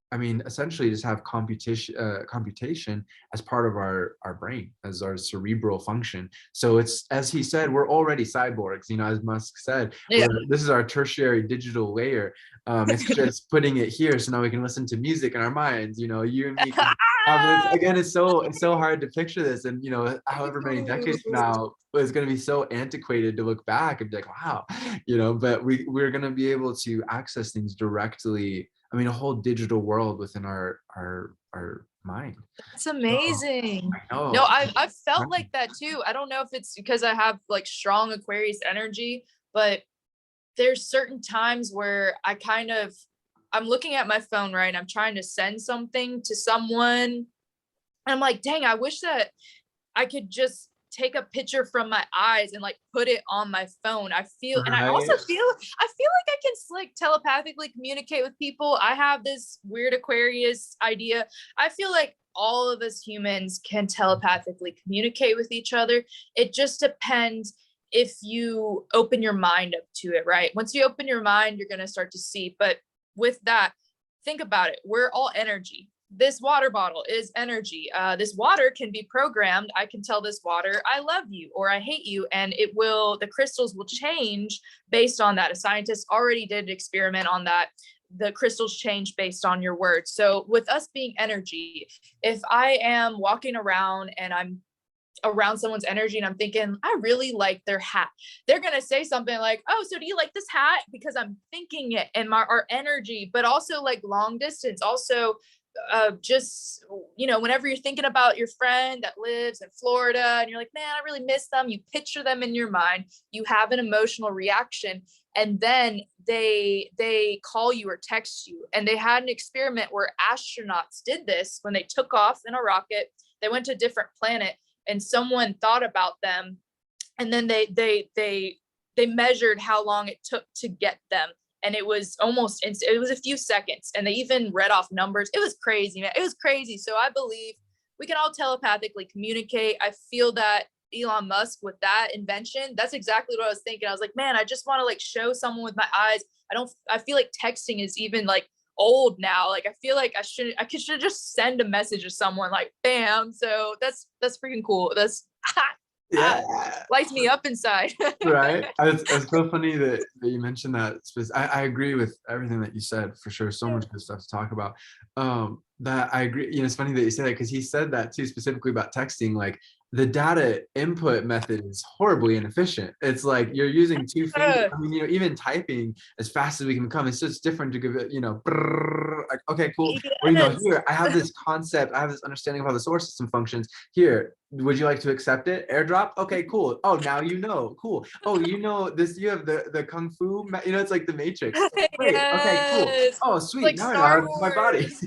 Speaker 1: I mean, essentially just have computation as part of our brain, as our cerebral function. So it's, as he said, we're already cyborgs, you know, as Musk said,
Speaker 2: Yeah.
Speaker 1: this is our tertiary digital layer. It's just putting it here so now we can listen to music in our minds, you know, you and me can have this. Again, it's so hard to picture this, and you know, however many decades from now, it's going to be so antiquated to look back and be like, wow, you know, but we're going to be able to access things directly. I mean, a whole digital world within our mind.
Speaker 2: It's
Speaker 1: So,
Speaker 2: amazing.
Speaker 1: I
Speaker 2: No,
Speaker 1: know.
Speaker 2: I've felt like that too. I don't know if it's because I have like strong Aquarius energy, but there's certain times where I'm looking at my phone, right? I'm trying to send something to someone. And I'm like, dang, I wish that I could just take a picture from my eyes and like put it on my phone. And I also
Speaker 1: Right.
Speaker 2: feel like I can like telepathically communicate with people. I have this weird Aquarius idea. I feel like all of us humans can telepathically communicate with each other. It just depends if you open your mind up to it, right? Once you open your mind, you're going to start to see. But with that, think about it. We're all energy. This water bottle is energy. This water can be programmed. I can tell this water, I love you or I hate you. And the crystals will change based on that. A scientist already did an experiment on that. The crystals change based on your words. So with us being energy, if I am walking around and I'm around someone's energy and I'm thinking, I really like their hat, they're going to say something like, oh, so do you like this hat? Because I'm thinking it and our energy, but also like long distance. Also, just, you know, whenever you're thinking about your friend that lives in Florida and you're like, man, I really miss them. You picture them in your mind, you have an emotional reaction. And then they call you or text you. And they had an experiment where astronauts did this when they took off in a rocket. They went to a different planet and someone thought about them, and then they measured how long it took to get them, and it was almost instant. It was a few seconds, and they even read off numbers. It was crazy, man. It was crazy. So I believe we can all telepathically communicate. I feel that Elon Musk, with that invention, that's exactly what I was thinking. I was like, man, I just want to like show someone with my eyes. I feel like texting is even like old now. Like I feel like I should just send a message to someone like bam. So that's freaking cool. That's
Speaker 1: Yeah.
Speaker 2: lights me up inside.
Speaker 1: Right. It's so funny that you mentioned that. I agree with everything that you said, for sure. So much good stuff to talk about. That I agree. You know, it's funny that you say that, because he said that too, specifically about texting. Like, the data input method is horribly inefficient. It's like you're using two fingers. I mean, you know, even typing as fast as we can become, it's just different to give it, you know, like, okay, cool. Or, you know,
Speaker 2: Yes.
Speaker 1: here, I have this concept, I have this understanding of how the solar system functions. Here, would you like to accept it? Airdrop? Okay, cool. Oh, now you know. Cool. Oh, you know this, you have the kung fu, you know, it's like the Matrix. Great. Okay, cool.
Speaker 2: Yes.
Speaker 1: Oh, sweet.
Speaker 2: Like
Speaker 1: Now I know how
Speaker 2: Star
Speaker 1: to use my body.
Speaker 2: Wars.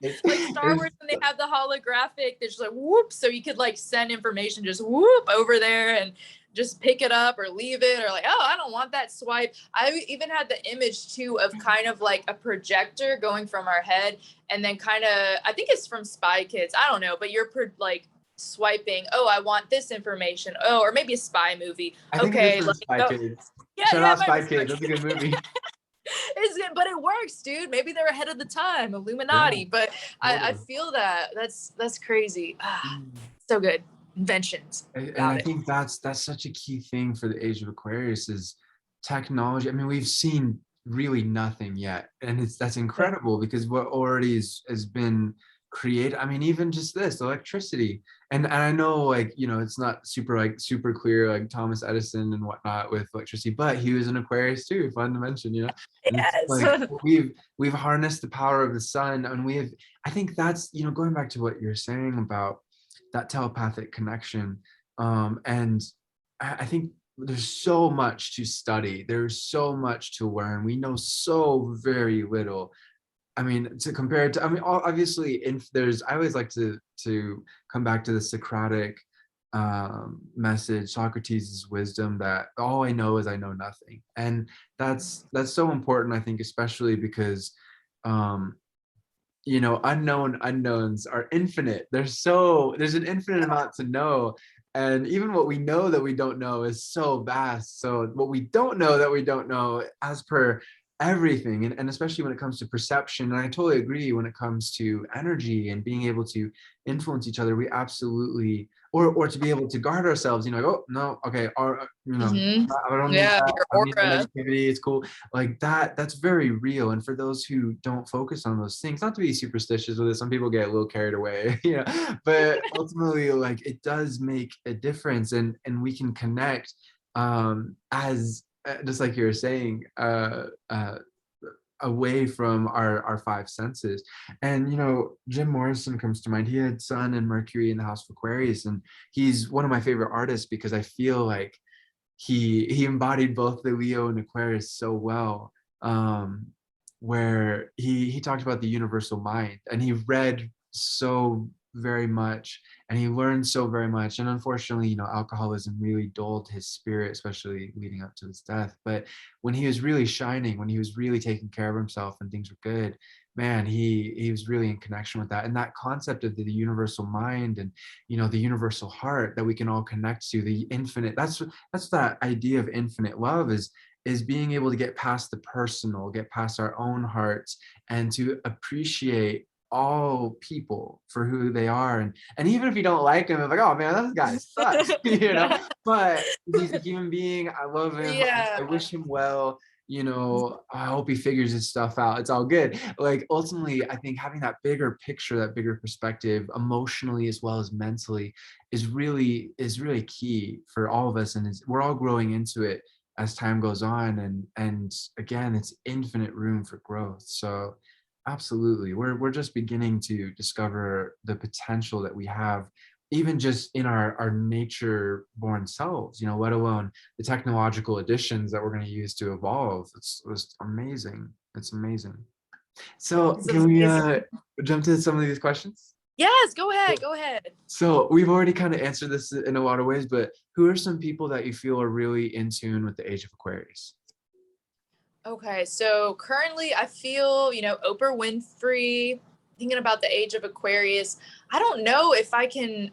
Speaker 1: it's,
Speaker 2: Like Star
Speaker 1: it's
Speaker 2: Wars when they have the holographic, they're just like whoop, so you could like send information just whoop over there and just pick it up or leave it, or like, oh, I don't want that swipe. I even had the image too of kind of like a projector going from our head, and then kind of, I think it's from Spy Kids, I don't know, but you're like swiping, oh, I want this information, oh, or maybe a spy movie,
Speaker 1: I think it is
Speaker 2: okay,
Speaker 1: from
Speaker 2: like,
Speaker 1: Spy
Speaker 2: oh,
Speaker 1: Kids.
Speaker 2: yeah,
Speaker 1: Shout
Speaker 2: yeah, it
Speaker 1: out
Speaker 2: might be
Speaker 1: Spy
Speaker 2: Spy
Speaker 1: Kids. That's a
Speaker 2: Kids.
Speaker 1: good movie.
Speaker 2: But it works, dude. Maybe they're ahead of the time,
Speaker 1: Yeah,
Speaker 2: Illuminati. But I
Speaker 1: totally.
Speaker 2: feel that's crazy. So good. Inventions.
Speaker 1: And
Speaker 2: Got
Speaker 1: I
Speaker 2: it.
Speaker 1: think that's such a key thing for the Age of Aquarius is technology. I mean, we've seen really nothing yet, and that's incredible, because what already has been created. I mean, even just this electricity, and I know, like, you know, it's not super clear, like Thomas Edison and whatnot with electricity, but he was an Aquarius too. Fun to mention, you know. And it's
Speaker 2: Yes.
Speaker 1: like we've harnessed the power of the sun, and we have. I think that's, you know, going back to what you're saying about that telepathic connection. And I think there's so much to study. There's so much to learn. We know so very little. I mean, to compare it to, I mean, obviously, if there's, I always like to come back to the Socratic message, Socrates' wisdom, that all I know is I know nothing, and that's so important, I think, especially because um, unknown unknowns are infinite. There's an infinite amount to know. And even what we know that we don't know is so vast. So what we don't know that we don't know, as per everything, and especially when it comes to perception, and I totally agree when it comes to energy and being able to influence each other, we absolutely, or to be able to guard ourselves, like, oh no, okay, or
Speaker 2: Hmm.
Speaker 1: I don't need
Speaker 2: Yeah,
Speaker 1: that,
Speaker 2: your
Speaker 1: I don't need that
Speaker 2: aura.
Speaker 1: negativity, it's cool, like that's very real. And for those who don't focus on those things, not to be superstitious with it, some people get a little carried away, but ultimately, like, it does make a difference, and we can connect, as just like you were saying, away from our five senses. And Jim Morrison comes to mind. He had Sun and Mercury in the house of Aquarius, and he's one of my favorite artists because I feel like he embodied both the Leo and Aquarius so well. Where he talked about the universal mind, and he read so very much, and he learned so very much. And unfortunately, alcoholism really dulled his spirit, especially leading up to his death. But when he was really shining, when he was really taking care of himself and things were good, man, he was really in connection with that. And that concept of the universal mind, and the universal heart that we can all connect to, the infinite, that's that idea of infinite love, is being able to get past the personal, get past our own hearts, and to appreciate all people for who they are. And even if you don't like him, it's like, oh man, this guy sucks, but he's a human being. I love him. I
Speaker 2: Yeah.
Speaker 1: wish him well. I hope he figures his stuff out. It's all good. Like, ultimately, I think having that bigger picture, that bigger perspective, emotionally as well as mentally, is really key for all of us. And we're all growing into it as time goes on. And again, it's infinite room for growth. So absolutely, we're just beginning to discover the potential that we have, even just in our nature born selves, let alone the technological additions that we're going to use to evolve. It's amazing. It's amazing. So
Speaker 2: It's
Speaker 1: can we
Speaker 2: amazing.
Speaker 1: jump to some of these questions?
Speaker 2: Yes, go ahead. Go ahead.
Speaker 1: So we've already kind of answered this in a lot of ways, but who are some people that you feel are really in tune with the age of Aquarius?
Speaker 2: Okay, so currently I feel, Oprah Winfrey, thinking about the age of Aquarius. I don't know if I can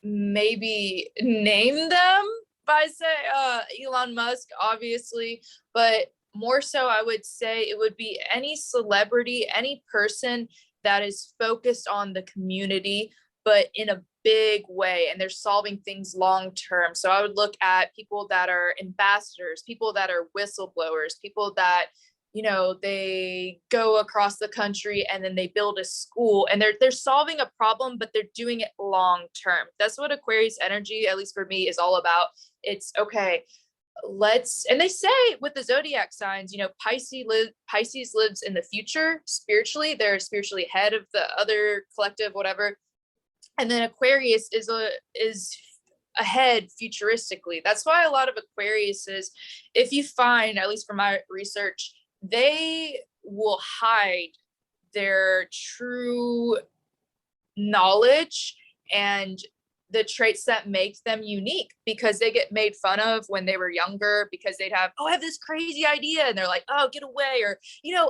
Speaker 2: maybe name them by say Elon Musk, obviously, but more so I would say it would be any celebrity, any person that is focused on the community, but in a big way, and they're solving things long term. So I would look at people that are ambassadors, people that are whistleblowers, people that they go across the country and then they build a school, and they're solving a problem, but they're doing it long term. That's what Aquarius energy, at least for me, is all about. It's okay, and they say with the zodiac signs, Pisces lives in the future spiritually. They're spiritually ahead of the other collective, whatever. And then Aquarius is ahead futuristically. That's why a lot of Aquariuses, if you find, at least from my research, they will hide their true knowledge and the traits that make them unique, because they get made fun of when they were younger because they'd have, oh, I have this crazy idea, and they're like, oh, get away. Or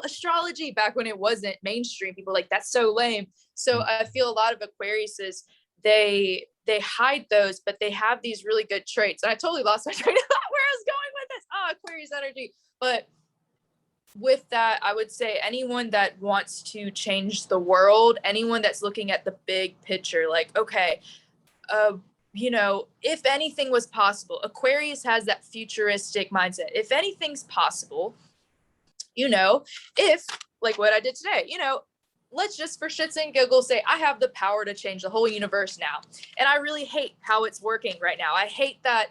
Speaker 2: astrology, back when it wasn't mainstream, people were like, that's so lame. So I feel a lot of Aquariuses, they hide those, but they have these really good traits. And I totally lost my train of thought where I was going with this. Aquarius energy. But with that, I would say anyone that wants to change the world, anyone that's looking at the big picture, like, okay, uh, if anything was possible, Aquarius has that futuristic mindset. If anything's possible, if, like what I did today, let's just for shits and giggles say I have the power to change the whole universe now. And I really hate how it's working right now. I hate that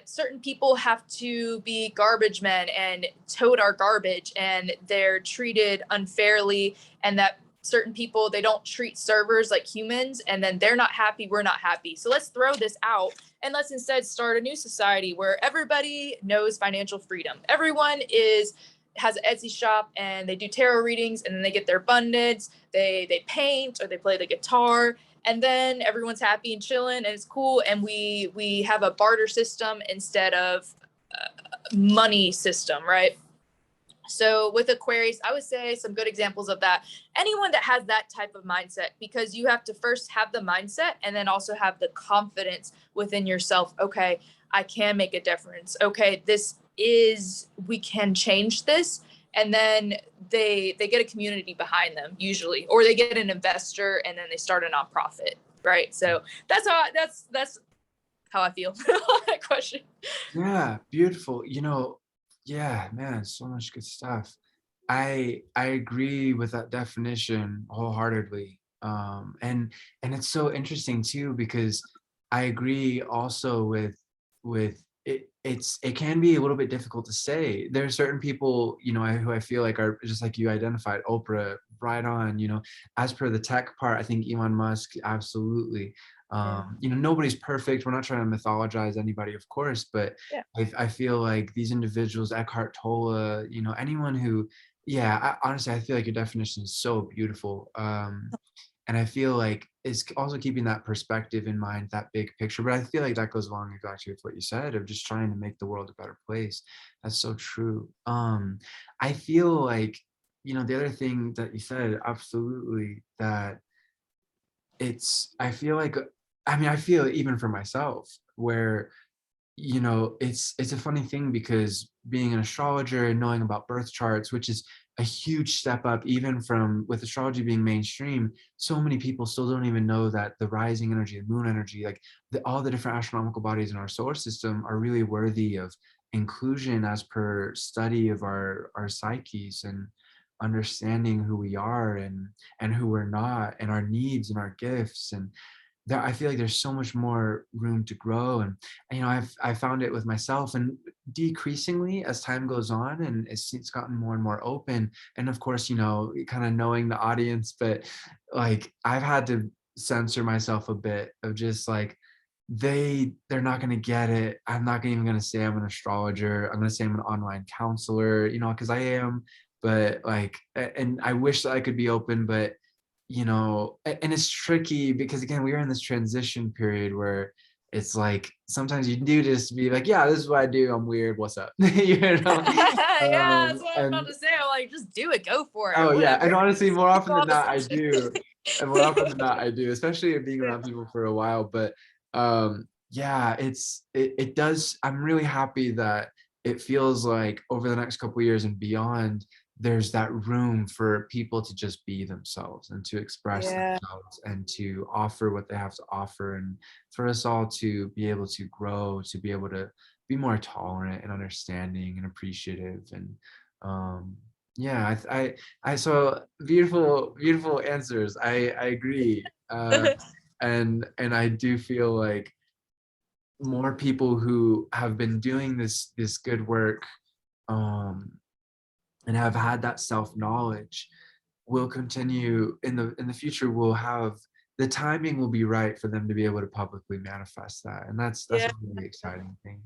Speaker 2: certain people have to be garbage men and tote our garbage, and they're treated unfairly, and that certain people, they don't treat servers like humans, and then they're not happy, we're not happy. So let's throw this out and let's instead start a new society where everybody knows financial freedom. Everyone has an Etsy shop and they do tarot readings, and then they get their abundance, they paint or they play the guitar, and then everyone's happy and chilling and it's cool, and we have a barter system instead of money system, right? So with Aquarius, I would say some good examples of that. Anyone that has that type of mindset, because you have to first have the mindset and then also have the confidence within yourself. Okay, I can make a difference. Okay, we can change this. And then they get a community behind them usually, or they get an investor and then they start a nonprofit, right? So that's how I feel on that question.
Speaker 1: Yeah, beautiful. Yeah, man, so much good stuff. I agree with that definition wholeheartedly. And it's so interesting too, because I agree also with it. It can be a little bit difficult to say. There are certain people, who I feel like are just like you identified, Oprah, right on. As per the tech part, I think Elon Musk, absolutely.
Speaker 2: Yeah.
Speaker 1: Nobody's perfect. We're not trying to mythologize anybody, of course, but
Speaker 2: Yeah.
Speaker 1: I feel like these individuals, Eckhart Tolle, anyone who, yeah, honestly, I feel like your definition is so beautiful. And I feel like it's also keeping that perspective in mind, that big picture. But I feel like that goes along exactly with what you said of just trying to make the world a better place. That's so true. I feel like, the other thing that you said, absolutely, that I feel like, I feel it even for myself, where it's a funny thing, because being an astrologer and knowing about birth charts, which is a huge step up even from with astrology being mainstream, so many people still don't even know that the rising energy, the moon energy, like all the different astronomical bodies in our solar system are really worthy of inclusion as per study of our psyches, and understanding who we are and who we're not, and our needs and our gifts. And I feel like there's so much more room to grow. And I found it with myself, and decreasingly as time goes on, and it's gotten more and more open. And of course, kind of knowing the audience, but like I've had to censor myself a bit of just like, they're not going to get it. I'm not even going to say I'm an astrologer. I'm going to say I'm an online counselor, because I am. But like, and I wish that I could be open, but and it's tricky because again, we are in this transition period where it's like sometimes you do just be like, yeah, this is what I do, I'm weird, what's up?
Speaker 2: Yeah, that's what I was about
Speaker 1: And
Speaker 2: to say. I'm like, just do it, go for it,
Speaker 1: oh yeah,
Speaker 2: whatever.
Speaker 1: and honestly, more
Speaker 2: Keep
Speaker 1: often
Speaker 2: all
Speaker 1: than
Speaker 2: the
Speaker 1: not I
Speaker 2: assumptions.
Speaker 1: do. And more often than not I do, especially being around people for a while. But yeah, it does. I'm really happy that it feels like over the next couple of years and beyond, there's that room for people to just be themselves and to express
Speaker 2: Yeah.
Speaker 1: themselves and to offer what they have to offer, and for us all to be able to grow, to be able to be more tolerant and understanding and appreciative. And yeah, I so beautiful answers. I agree. And I do feel like more people who have been doing this good work, um and have had that self-knowledge, will continue in the future. Will have the timing will be right for them to be able to publicly manifest that, and that's
Speaker 2: Yeah.
Speaker 1: a really exciting thing.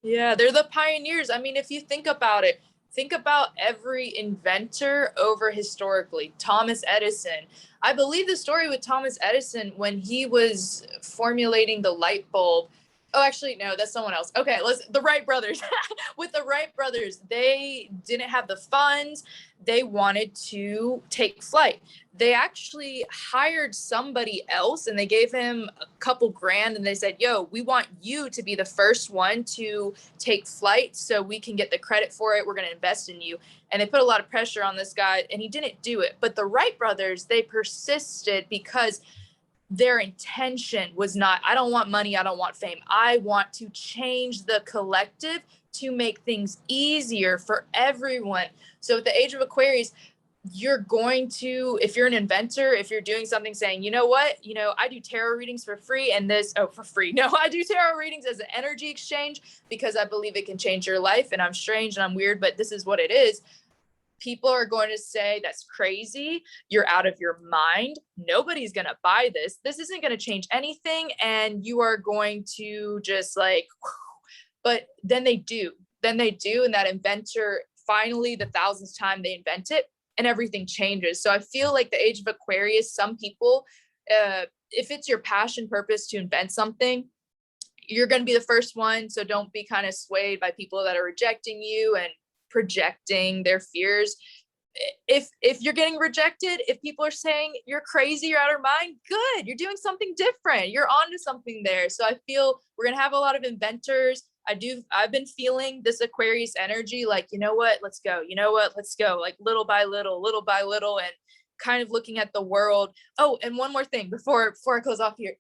Speaker 2: Yeah, they're the pioneers. I mean, if you think about it, think about every inventor over historically. Thomas Edison. I believe the story with Thomas Edison when he was formulating the light bulb. Oh, actually, no, that's someone else. Okay, the Wright brothers. With the Wright brothers, they didn't have the funds. They wanted to take flight. They actually hired somebody else and they gave him a couple grand and they said, yo, we want you to be the first one to take flight so we can get the credit for it. We're going to invest in you. And they put a lot of pressure on this guy and he didn't do it. But the Wright brothers, they persisted because their intention was not, I don't want money, I don't want fame. I want to change the collective to make things easier for everyone. So at the Age of Aquarius, you're going to, if you're an inventor, if you're doing something saying, you know what, I do tarot readings for free and for free. No, I do tarot readings as an energy exchange because I believe it can change your life. And I'm strange and I'm weird, but this is what it is. people are going to say that's crazy, you're out of your mind, nobody's going to buy this, this isn't going to change anything, and you are going to just like, but then they do, and that inventor, finally the thousandth time they invent it, and everything changes. So I feel like the age of Aquarius, some people, if it's your passion purpose to invent something, you're going to be the first one. So don't be kind of swayed by people that are rejecting you and projecting their fears. If you're getting rejected, if people are saying you're crazy, you're out of your mind, good, you're doing something different, you're onto something there. So I feel we're going to have a lot of inventors. I've been feeling this Aquarius energy, like, you know what, let's go, you know what, let's go, like little by little, and kind of looking at the world. Oh, and one more thing before I close off here.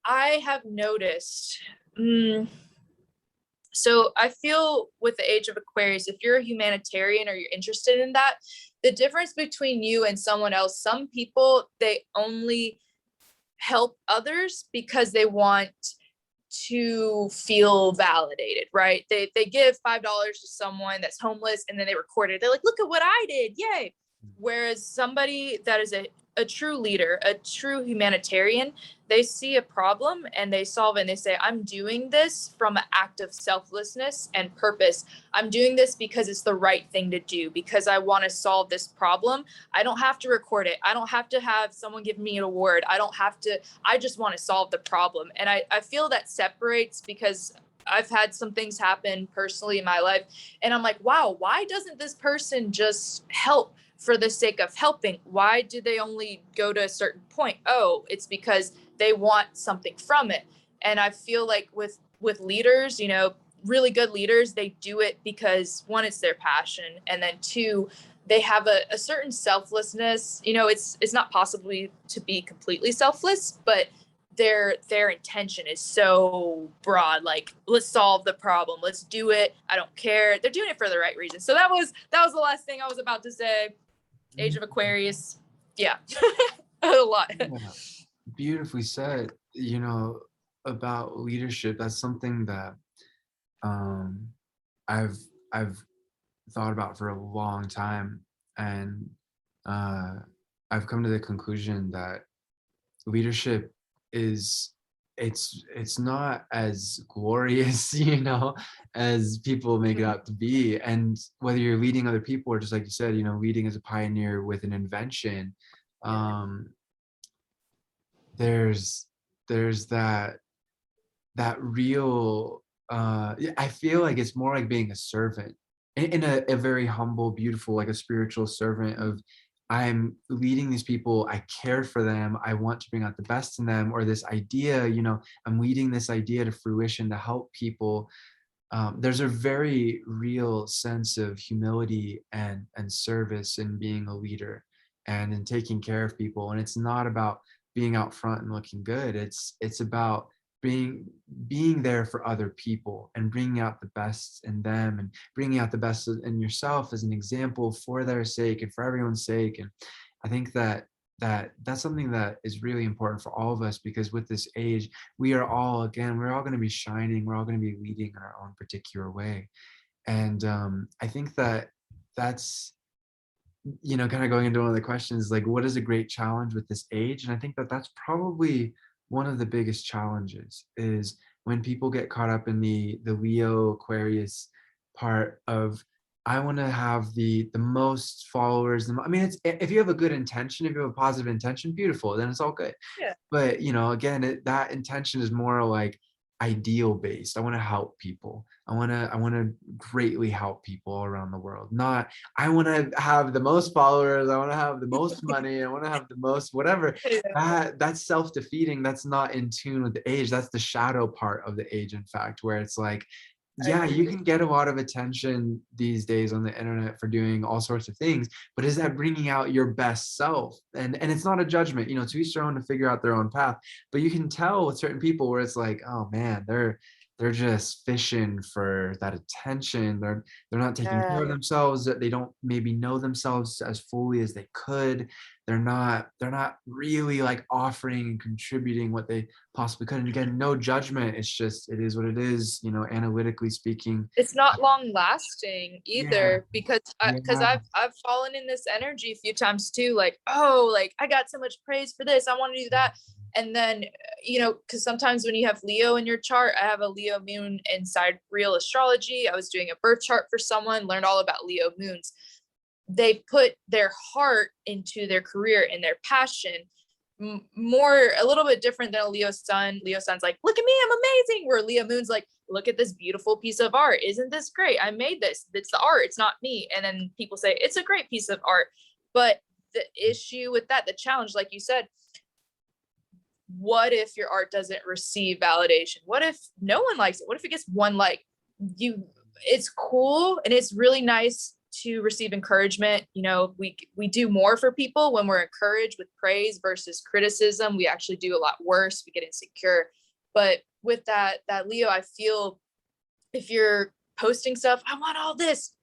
Speaker 2: I have noticed, so I feel with the age of Aquarius, if you're a humanitarian or you're interested in that, the difference between you and someone else, some people, they only help others because they want to feel validated, right? They give $5 to someone that's homeless, and then they record it. They're like, look at what I did, yay. Whereas somebody that is a true leader, a true humanitarian, they see a problem and they solve it, and they say, I'm doing this from an act of selflessness and purpose. I'm doing this because it's the right thing to do, because I want to solve this problem. I don't have to record it. I don't have to have someone give me an award. I just want to solve the problem. And I feel that separates, because I've had some things happen personally in my life, and I'm like, wow, why doesn't this person just help for the sake of helping? Why do they only go to a certain point? Oh, it's because they want something from it. And I feel like with leaders, really good leaders, they do it because, one, it's their passion, and then two, they have a certain selflessness. It's not possible to be completely selfless, but their intention is so broad, like, let's solve the problem, let's do it, I don't care, they're doing it for the right reason. So that was the last thing I was about to say. Age of Aquarius, yeah. A lot.
Speaker 1: Yeah, beautifully said. About leadership, that's something that I've thought about for a long time, and I've come to the conclusion that leadership it's not as glorious, as people make it out to be. And whether you're leading other people, or just like you said, leading as a pioneer with an invention, there's that real I feel like it's more like being a servant in a very humble, beautiful, like a spiritual servant of, I'm leading these people, I care for them, I want to bring out the best in them, or this idea, I'm leading this idea to fruition to help people. There's a very real sense of humility and service in being a leader and in taking care of people. And it's not about being out front and looking good. It's about being there for other people and bringing out the best in them and bringing out the best in yourself as an example for their sake and for everyone's sake. And I think that's something that is really important for all of us, because with this age, we're all going to be shining, we're all going to be leading in our own particular way. And I think that's kind of going into one of the questions, like, what is a great challenge with this age? And I think that's probably one of the biggest challenges, is when people get caught up in the Leo Aquarius part of, I want to have the most followers. I mean, it's, if you have a good intention, if you have a positive intention, beautiful, then it's all good.
Speaker 2: Yeah.
Speaker 1: But again, that intention is more like ideal based. I want to help people. I want to greatly help people around the world. Not, I want to have the most followers, I want to have the most money, I want to have the most whatever. That's self-defeating. That's not in tune with the age. That's the shadow part of the age, in fact, where it's like, yeah, you can get a lot of attention these days on the internet for doing all sorts of things, but is that bringing out your best self? And it's not a judgment, to each their own, to figure out their own path. But you can tell with certain people where it's like, oh man, they're they're just fishing for that attention. They're not taking care
Speaker 2: Yeah.
Speaker 1: of themselves. They don't maybe know themselves as fully as they could. They're not really like offering and contributing what they possibly could. And again, no judgment. It's just it is what it is. Analytically speaking.
Speaker 2: It's not long lasting
Speaker 1: Yeah,
Speaker 2: either, because
Speaker 1: yeah.
Speaker 2: I've fallen in this energy a few times too, like, oh, like I got so much praise for this, I want to do that. And then, because sometimes when you have Leo in your chart, I have a Leo moon inside Real Astrology. I was doing a birth chart for someone, learned all about Leo moons. They put their heart into their career and their passion, more a little bit different than a Leo sun. Leo sun's like, look at me, I'm amazing. Where Leo moon's like, look at this beautiful piece of art. Isn't this great? I made this. It's the art. It's not me. And then people say it's a great piece of art. But the issue with that, the challenge, like you said, what if your art doesn't receive validation? What if no one likes it? What if it gets one like? It's cool and it's really nice to receive encouragement. We do more for people when we're encouraged with praise versus criticism. We actually do a lot worse. We get insecure. But with that Leo, I feel if you're posting stuff, I want all this,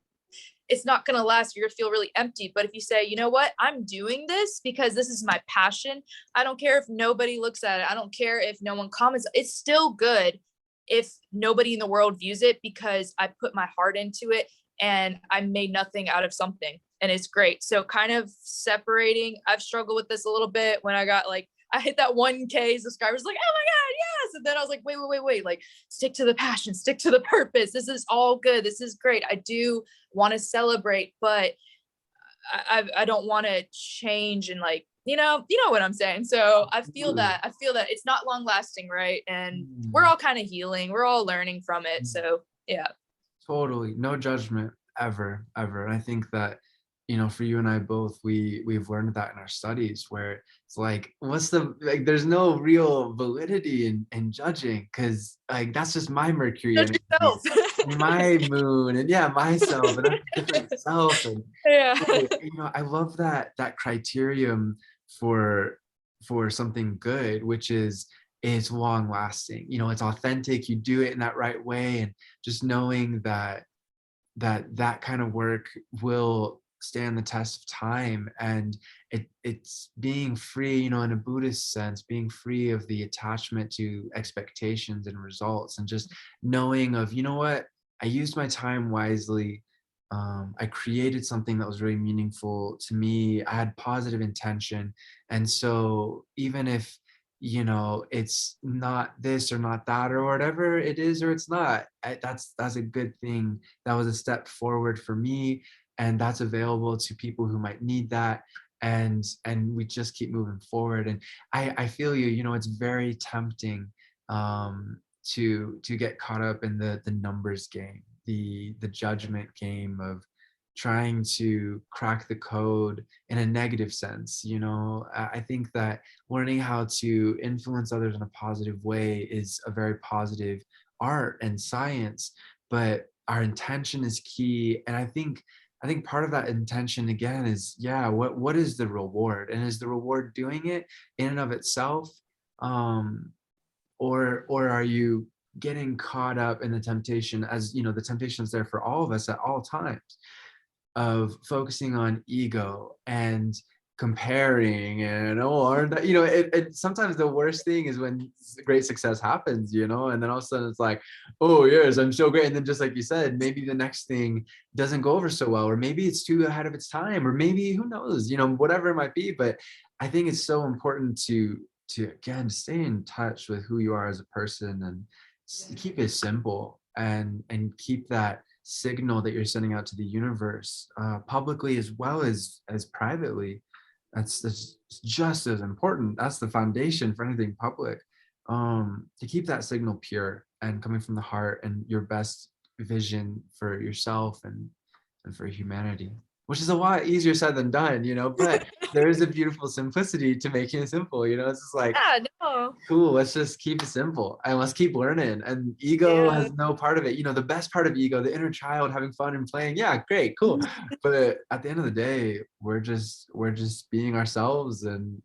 Speaker 2: it's not going to last. You're going to feel really empty. But if you say, you know what, I'm doing this because this is my passion. I don't care if nobody looks at it. I don't care if no one comments. It's still good if nobody in the world views it, because I put my heart into it and I made nothing out of something. And it's great. So kind of separating, I've struggled with this a little bit when I got like, I hit that 1K subscribers, like, oh my God, yes. And then I was like, wait, like stick to the passion, stick to the purpose. This is all good. This is great. I do want to celebrate, but I don't want to change and like, you know what I'm saying? So I feel that it's not long lasting, right? And we're all kind of healing. We're all learning from it. So yeah.
Speaker 1: Totally. No judgment ever, ever. And I think that, for you and I both, we've learned that in our studies where it's like, there's no real validity in judging, because like that's just my Mercury
Speaker 2: Judge
Speaker 1: energy,
Speaker 2: yourself.
Speaker 1: my moon, and yeah, myself, and that's a different self. And
Speaker 2: Yeah.
Speaker 1: so, I love that criterion for something good, which is it's long lasting. It's authentic. You do it in that right way, and just knowing that kind of work will stand the test of time. And it's being free, in a Buddhist sense, being free of the attachment to expectations and results, and just knowing of, what, I used my time wisely. I created something that was really meaningful to me. I had positive intention. And so even if, it's not this or not that or whatever it is, or it's not, that's a good thing. That was a step forward for me, and that's available to people who might need that. And we just keep moving forward. And I feel you, it's very tempting to get caught up in the numbers game, the judgment game of trying to crack the code in a negative sense. I think that learning how to influence others in a positive way is a very positive art and science, but our intention is key. And I think part of that intention again is, what is the reward, and is the reward doing it in and of itself, or are you getting caught up in the temptation, as the temptation is there for all of us at all times, of focusing on ego and comparing, and aren't that, sometimes the worst thing is when great success happens, and then all of a sudden it's like, oh yes, I'm so great. And then just like you said, maybe the next thing doesn't go over so well, or maybe it's too ahead of its time, or maybe who knows, whatever it might be. But I think it's so important to again stay in touch with who you are as a person, and keep it simple, and keep that signal that you're sending out to the universe, publicly as well as privately. That's just as important. That's the foundation for anything public, to keep that signal pure and coming from the heart, and your best vision for yourself and for humanity, which is a lot easier said than done, but there is a beautiful simplicity to making it simple. It's just like,
Speaker 2: Yeah, no.
Speaker 1: cool, let's just keep it simple and let's keep learning. And ego
Speaker 2: Yeah.
Speaker 1: has no part of it. The best part of ego, the inner child having fun and playing. Yeah, great, cool. But at the end of the day, we're just being ourselves, and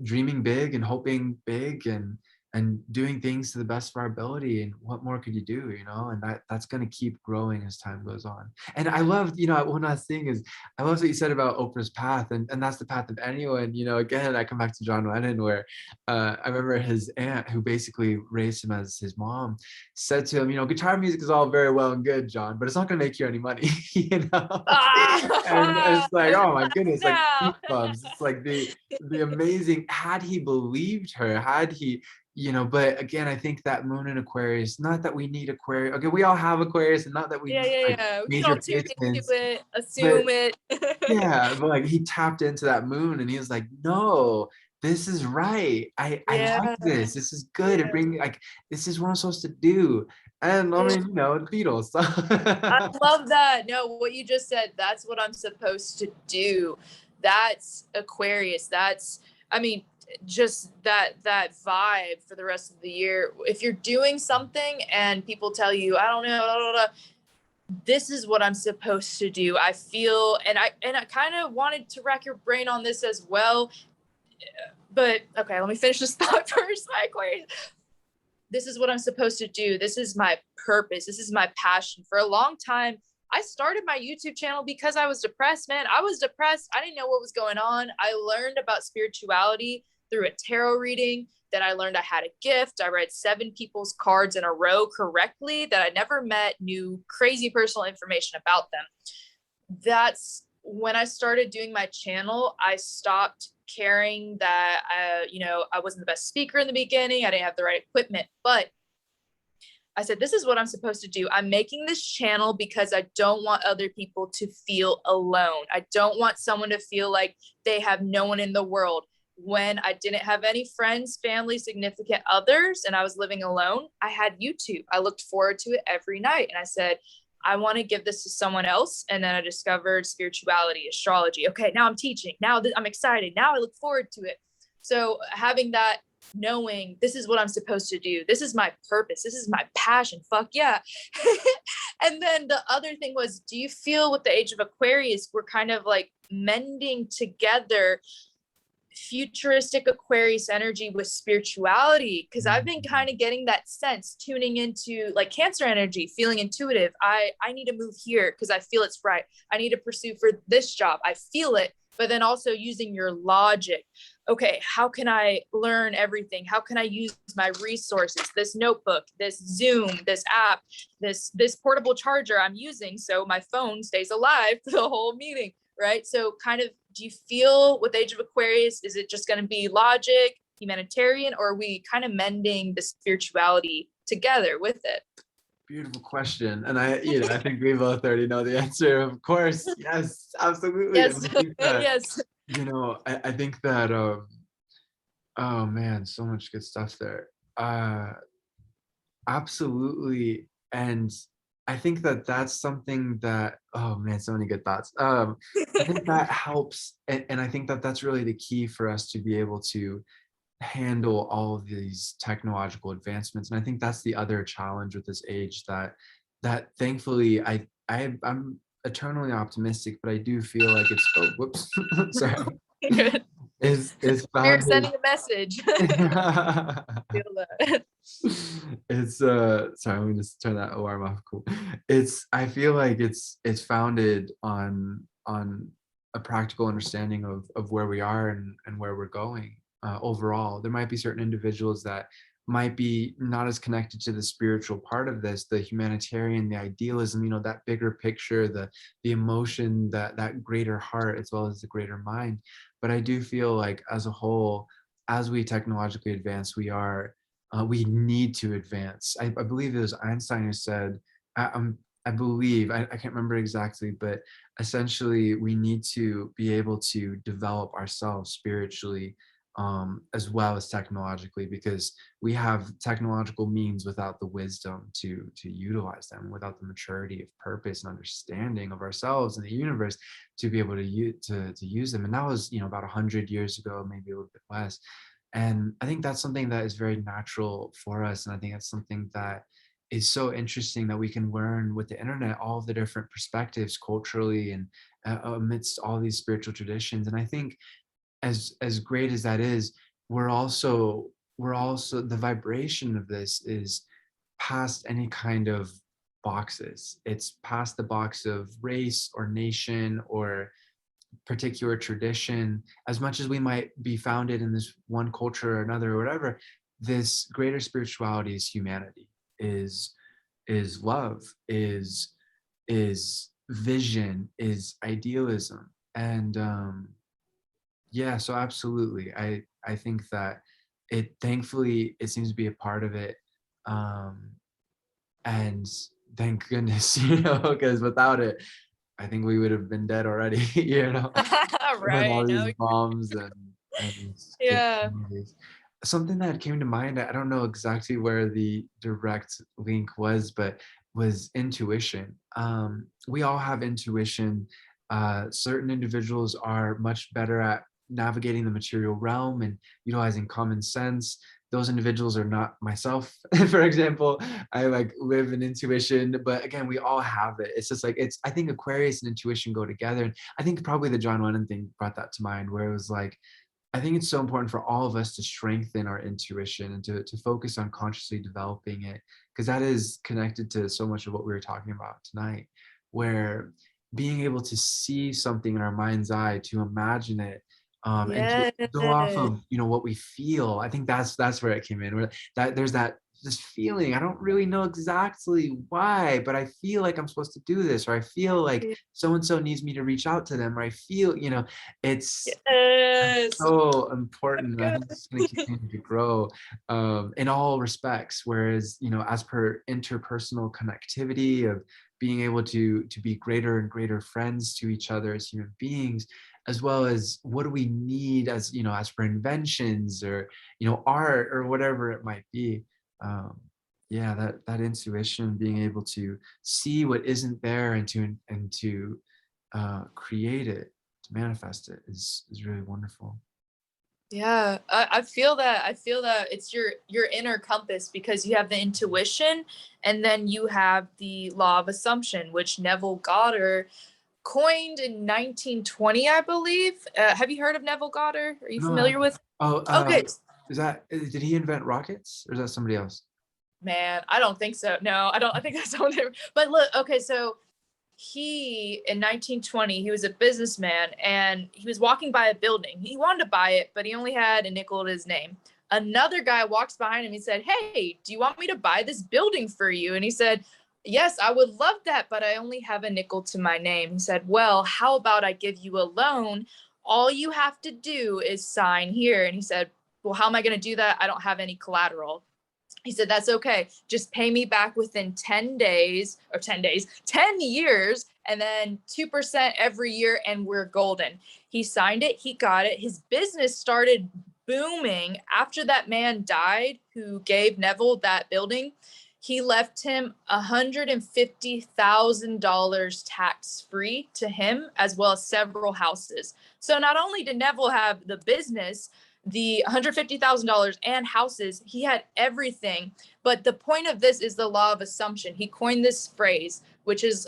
Speaker 1: dreaming big and hoping big, and and doing things to the best of our ability. And what more could you do, you know? And that's going to keep growing as time goes on. And I love, you know, one last thing is, I love what you said about Oprah's path, and that's the path of anyone. You know, again, I come back to John Lennon, where I remember his aunt, who basically raised him as his mom, said to him, you know, guitar music is all very well and good, John, but it's not going to make you any money, you know? And
Speaker 2: Ah,
Speaker 1: it's like, oh my goodness, like
Speaker 2: no.
Speaker 1: goosebumps. It's like the amazing, had he believed her, had he, you know. But again, I think that moon in Aquarius, not that we need Aquarius. Okay, we all have Aquarius, and not that we
Speaker 2: Yeah,
Speaker 1: need
Speaker 2: yeah,
Speaker 1: like
Speaker 2: yeah. We can
Speaker 1: major
Speaker 2: all tune into
Speaker 1: placements,
Speaker 2: it,
Speaker 1: but
Speaker 2: assume it.
Speaker 1: yeah, but like he tapped into that moon and he was like, no, this is right. I like
Speaker 2: Yeah,
Speaker 1: this. This is good. It
Speaker 2: yeah,
Speaker 1: brings like, this is what I'm supposed to do. And I
Speaker 2: yeah.
Speaker 1: mean, you know, it's Beatles. So.
Speaker 2: I love that. No, what you just said, that's what I'm supposed to do. That's Aquarius. That's, I mean, just that vibe for the rest of the year. If you're doing something and people tell you, I don't know, blah, blah, blah, this is what I'm supposed to do. I feel, and I kind of wanted to rack your brain on this as well. But okay, let me finish this thought first. My Aquarius. This is what I'm supposed to do. This is my purpose. This is my passion. For a long time, I started my YouTube channel because I was depressed, man. I was depressed. I didn't know what was going on. I learned about spirituality through a tarot reading. Then I learned I had a gift. I read 7 people's cards in a row correctly that I never met, knew crazy personal information about them. That's when I started doing my channel. I stopped caring that I wasn't the best speaker in the beginning. I didn't have the right equipment, but I said, this is what I'm supposed to do. I'm making this channel because I don't want other people to feel alone. I don't want someone to feel like they have no one in the world. When I didn't have any friends, family, significant others, and I was living alone, I had YouTube. I looked forward to it every night. And I said, I want to give this to someone else. And then I discovered spirituality, astrology. Okay, now I'm teaching. Now I'm excited. Now I look forward to it. So having that, knowing this is what I'm supposed to do. This is my purpose. This is my passion. Fuck yeah. And then the other thing was, do you feel with the Age of Aquarius, we're kind of like mending together futuristic Aquarius energy with spirituality? Because I've been kind of getting that sense, tuning into like Cancer energy, feeling intuitive. I need to move here because I feel it's right. I need to pursue for this job. I feel it. But then also using your logic. Okay, how can I learn everything? How can I use my resources? This notebook, this Zoom, this app, this portable charger I'm using so my phone stays alive for the whole meeting, right? So kind of, do you feel with Age of Aquarius, is it just going to be logic, humanitarian, or are we kind of mending the spirituality together with it?
Speaker 1: Beautiful question. And I think we both already know the answer. Of course. Yes, absolutely.
Speaker 2: Yes.
Speaker 1: And I think that,
Speaker 2: Yes.
Speaker 1: I think that, oh man, so much good stuff there. Absolutely. And I think that that's something that, oh man, so many good thoughts. I think that helps. And I think that that's really the key for us to be able to handle all of these technological advancements. And I think that's the other challenge with this age, that thankfully I'm eternally optimistic, but I do feel like it's, oh whoops, sorry,
Speaker 2: Good.
Speaker 1: is
Speaker 2: We're
Speaker 1: founded.
Speaker 2: sending a message. Feel that.
Speaker 1: It's sorry, let me just turn that alarm off. Cool. It's, I feel like it's founded on a practical understanding of where we are and where we're going. Overall, there might be certain individuals that might be not as connected to the spiritual part of this, the humanitarian, the idealism, that bigger picture, the emotion, that greater heart, as well as the greater mind. But I do feel like as a whole, as we technologically advance, we need to advance. I believe it was Einstein who said, I believe, I can't remember exactly, but essentially we need to be able to develop ourselves spiritually, as well as technologically, because we have technological means without the wisdom to utilize them, without the maturity of purpose and understanding of ourselves and the universe to be able to use them. And that was, about 100 years ago, maybe a little bit less. And I think that's something that is very natural for us. And I think that's something that is so interesting, that we can learn with the internet all of the different perspectives culturally and amidst all these spiritual traditions. And I think as great as that is, we're also we're also, the vibration of this is past any kind of boxes. It's past the box of race or nation or particular tradition. As much as we might be founded in this one culture or another or whatever, this greater spirituality is humanity, is love, is vision, is idealism. And yeah, so absolutely, I think that it, thankfully, it seems to be a part of it. um and thank goodness, because without it, I think we would have been dead already, with all
Speaker 2: Right.
Speaker 1: these
Speaker 2: No.
Speaker 1: bombs and these
Speaker 2: Yeah.
Speaker 1: capabilities. Something that came to mind, I don't know exactly where the direct link was, but was intuition. We all have intuition. Certain individuals are much better at navigating the material realm and utilizing common sense. Those individuals are not myself. For example, I like live in intuition, but again, we all have it. It's just like, it's, I think Aquarius and intuition go together. And I think probably the John Lennon thing brought that to mind, where it was like, I think it's so important for all of us to strengthen our intuition and to focus on consciously developing it, because that is connected to so much of what we were talking about tonight, where being able to see something in our mind's eye, to imagine it, and to
Speaker 2: Yes.
Speaker 1: go off of what we feel. I think that's where it came in. Where that there's that this feeling. I don't really know exactly why, but I feel like I'm supposed to do this, or I feel like so and so needs me to reach out to them, or I feel, it's
Speaker 2: Yes.
Speaker 1: so important. And I
Speaker 2: Good.
Speaker 1: think it's going to continue to grow in all respects. Whereas, as per interpersonal connectivity of being able to be greater and greater friends to each other as human beings, as well as what do we need as for inventions or art or whatever it might be. Yeah, that intuition, being able to see what isn't there and to create it, to manifest it, is really wonderful.
Speaker 2: Yeah, I feel that. I feel that it's your inner compass, because you have the intuition, and then you have the law of assumption, which Neville Goddard coined in 1920, I believe. Have you heard of Neville Goddard? Are you
Speaker 1: No.
Speaker 2: familiar with?
Speaker 1: Oh,
Speaker 2: Okay,
Speaker 1: did he invent rockets, or is that somebody else?
Speaker 2: man, I don't think so. No, I don't. I think that's someone different. But look, okay, so he in 1920 he was a businessman, and he was walking by a building. He wanted to buy it, but he only had a nickel to his name. Another guy walks behind him. He said, "Hey, do you want me to buy this building for you?" And he said, "Yes, I would love that, but I only have a nickel to my name." He said, "Well, how about I give you a loan? All you have to do is sign here." And he said, "Well, how am I going to do that? I don't have any collateral." He said, "That's okay. Just pay me back within 10 days, or 10 days, 10 years, and then 2% every year, and we're golden." He signed it. He got it. His business started booming after that man died who gave Neville that building. He left him $150,000 tax free to him, as well as several houses. So not only did Neville have the business, the $150,000 and houses, he had everything. But the point of this is the law of assumption. He coined this phrase, which is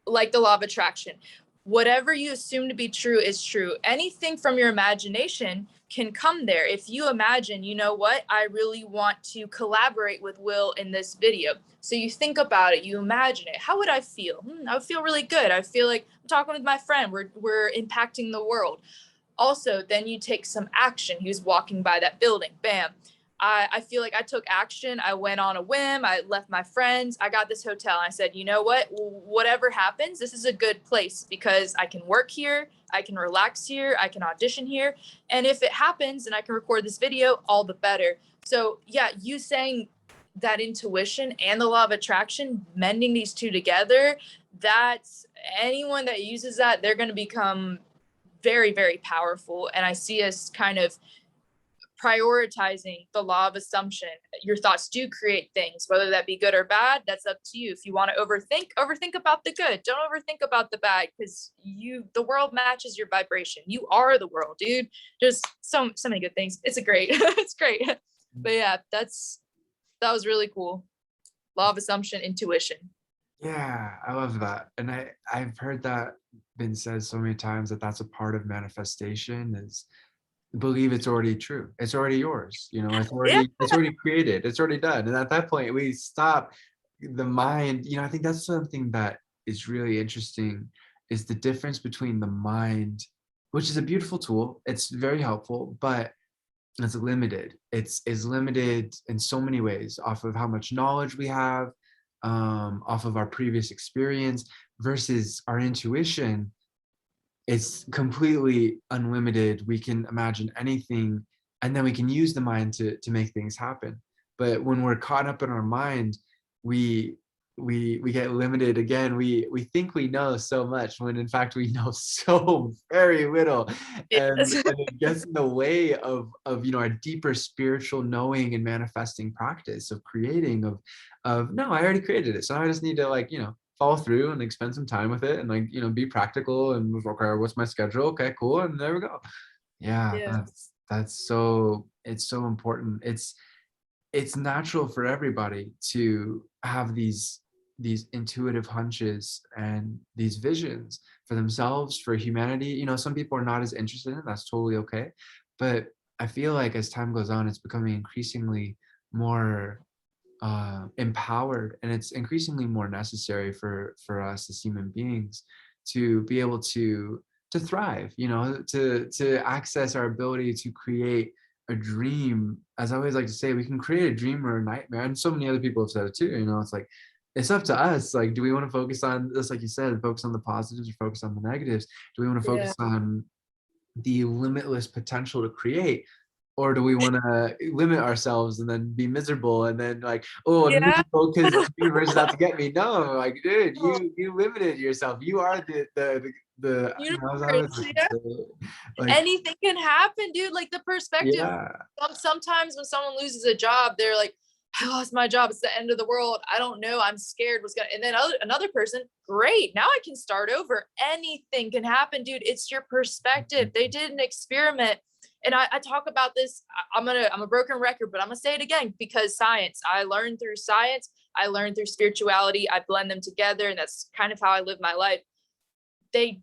Speaker 2: like the law of attraction. Whatever you assume to be true is true. Anything from your imagination can come there. If you imagine, you know what, I really want to collaborate with Will in this video. So you think about it, you imagine it. How would I feel? I would feel really good. I feel like I'm talking with my friend. We're impacting the world. Also, then you take some action. He was walking by that building. Bam. I feel like I took action. I went on a whim. I left my friends. I got this hotel. I said, you know what? Whatever happens, this is a good place because I can work here. I can relax here. I can audition here. And if it happens and I can record this video, all the better. So, yeah, you saying that intuition and the law of attraction, mending these two together, that's anyone that uses that, they're going to become very, very powerful. And I see us kind of prioritizing the law of assumption. Your thoughts do create things, whether that be good or bad. That's up to you. If you want to overthink about the good. Don't overthink about the bad, because the world matches your vibration. You are the world, dude. Just so many good things. It's it's great. But yeah, that was really cool. Law of assumption, intuition.
Speaker 1: Yeah, I love that. And I've heard that been said so many times, that that's a part of manifestation, is believe it's already true. It's already yours.
Speaker 2: Yeah.
Speaker 1: It's already created. It's already done. And at that point, we stop the mind. I think that's something that is really interesting, is the difference between the mind, which is a beautiful tool. It's very helpful, but it's limited. It's limited in so many ways, off of how much knowledge we have, off of our previous experience, versus our intuition. It's completely unlimited. We can imagine anything, and then we can use the mind to make things happen. But when we're caught up in our mind, we we get limited again. We think we know so much when in fact we know so very little, and
Speaker 2: Yes.
Speaker 1: it gets in the way of our deeper spiritual knowing and manifesting practice of creating, of no, I already created it, so I just need to, like, follow through and, like, spend some time with it, and, like, be practical and okay, what's my schedule? Okay, cool, and there we go. Yeah,
Speaker 2: Yeah.
Speaker 1: that's so, it's so important. It's natural for everybody to have these intuitive hunches and these visions for themselves, for humanity. Some people are not as interested in it. That's totally okay. But I feel like as time goes on, it's becoming increasingly more empowered, and it's increasingly more necessary for us as human beings to be able to thrive, to access our ability to create a dream. As I always like to say, we can create a dream or a nightmare, and so many other people have said it too. It's like, it's up to us. Like, do we want to focus on this, like you said, focus on the positives or focus on the negatives? Do we want to
Speaker 2: Yeah.
Speaker 1: focus on the limitless potential to create, or do we want to limit ourselves and then be miserable and then, like, oh, I'm
Speaker 2: Yeah.
Speaker 1: miserable because the universe is out to get me? No, like, dude, you limited yourself. You are the as I
Speaker 2: Universe.
Speaker 1: always like to
Speaker 2: Yeah.
Speaker 1: say, like,
Speaker 2: Anything can happen, dude. Like the perspective.
Speaker 1: yeah,
Speaker 2: Sometimes when someone loses a job, they're like, I lost my job. It's the end of the world. I don't know. I'm scared what's gonna. And then another person, great. Now I can start over. Anything can happen, dude. It's your perspective. They did an experiment, and I talk about this. I'm a broken record, but I'm gonna say it again because science. I learned through science. I learned through spirituality. I blend them together, and that's kind of how I live my life. They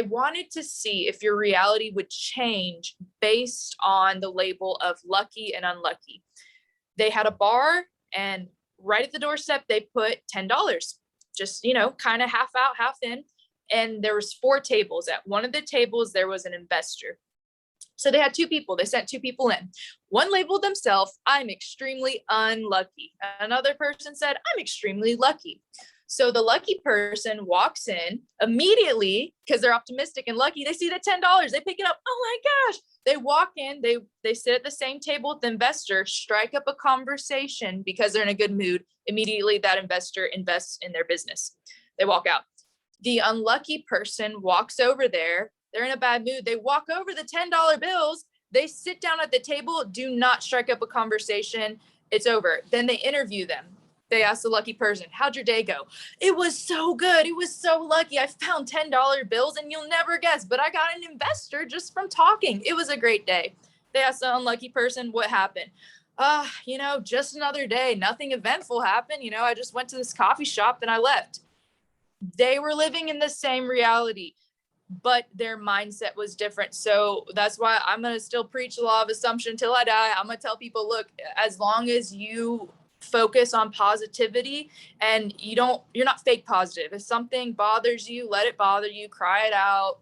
Speaker 2: wanted to see if your reality would change based on the label of lucky and unlucky. They had a bar, and right at the doorstep they put $10, just kind of half out half in, and there was 4 tables. At one of the tables there was an investor. So they had 2 people. They sent 2 people in. One labeled themselves, I'm extremely unlucky. Another person said, I'm extremely lucky. So the lucky person walks in immediately because they're optimistic and lucky. They see the $10. They pick it up. Oh my gosh. They walk in, they sit at the same table with the investor, strike up a conversation because they're in a good mood. Immediately that investor invests in their business. They walk out. The unlucky person walks over there. They're in a bad mood. They walk over the $10 bills. They sit down at the table, do not strike up a conversation. It's over. Then they interview them. They ask the lucky person, how'd your day go? It was so good. It was so lucky. I found $10 bills, and you'll never guess, but I got an investor just from talking. It was a great day. They asked the unlucky person, what happened? Just another day. Nothing eventful happened. I just went to this coffee shop and I left. They were living in the same reality, but their mindset was different. So that's why I'm going to still preach the law of assumption till I die. I'm going to tell people, look, as long as you focus on positivity and you're not fake positive. If something bothers you, let it bother you, cry it out,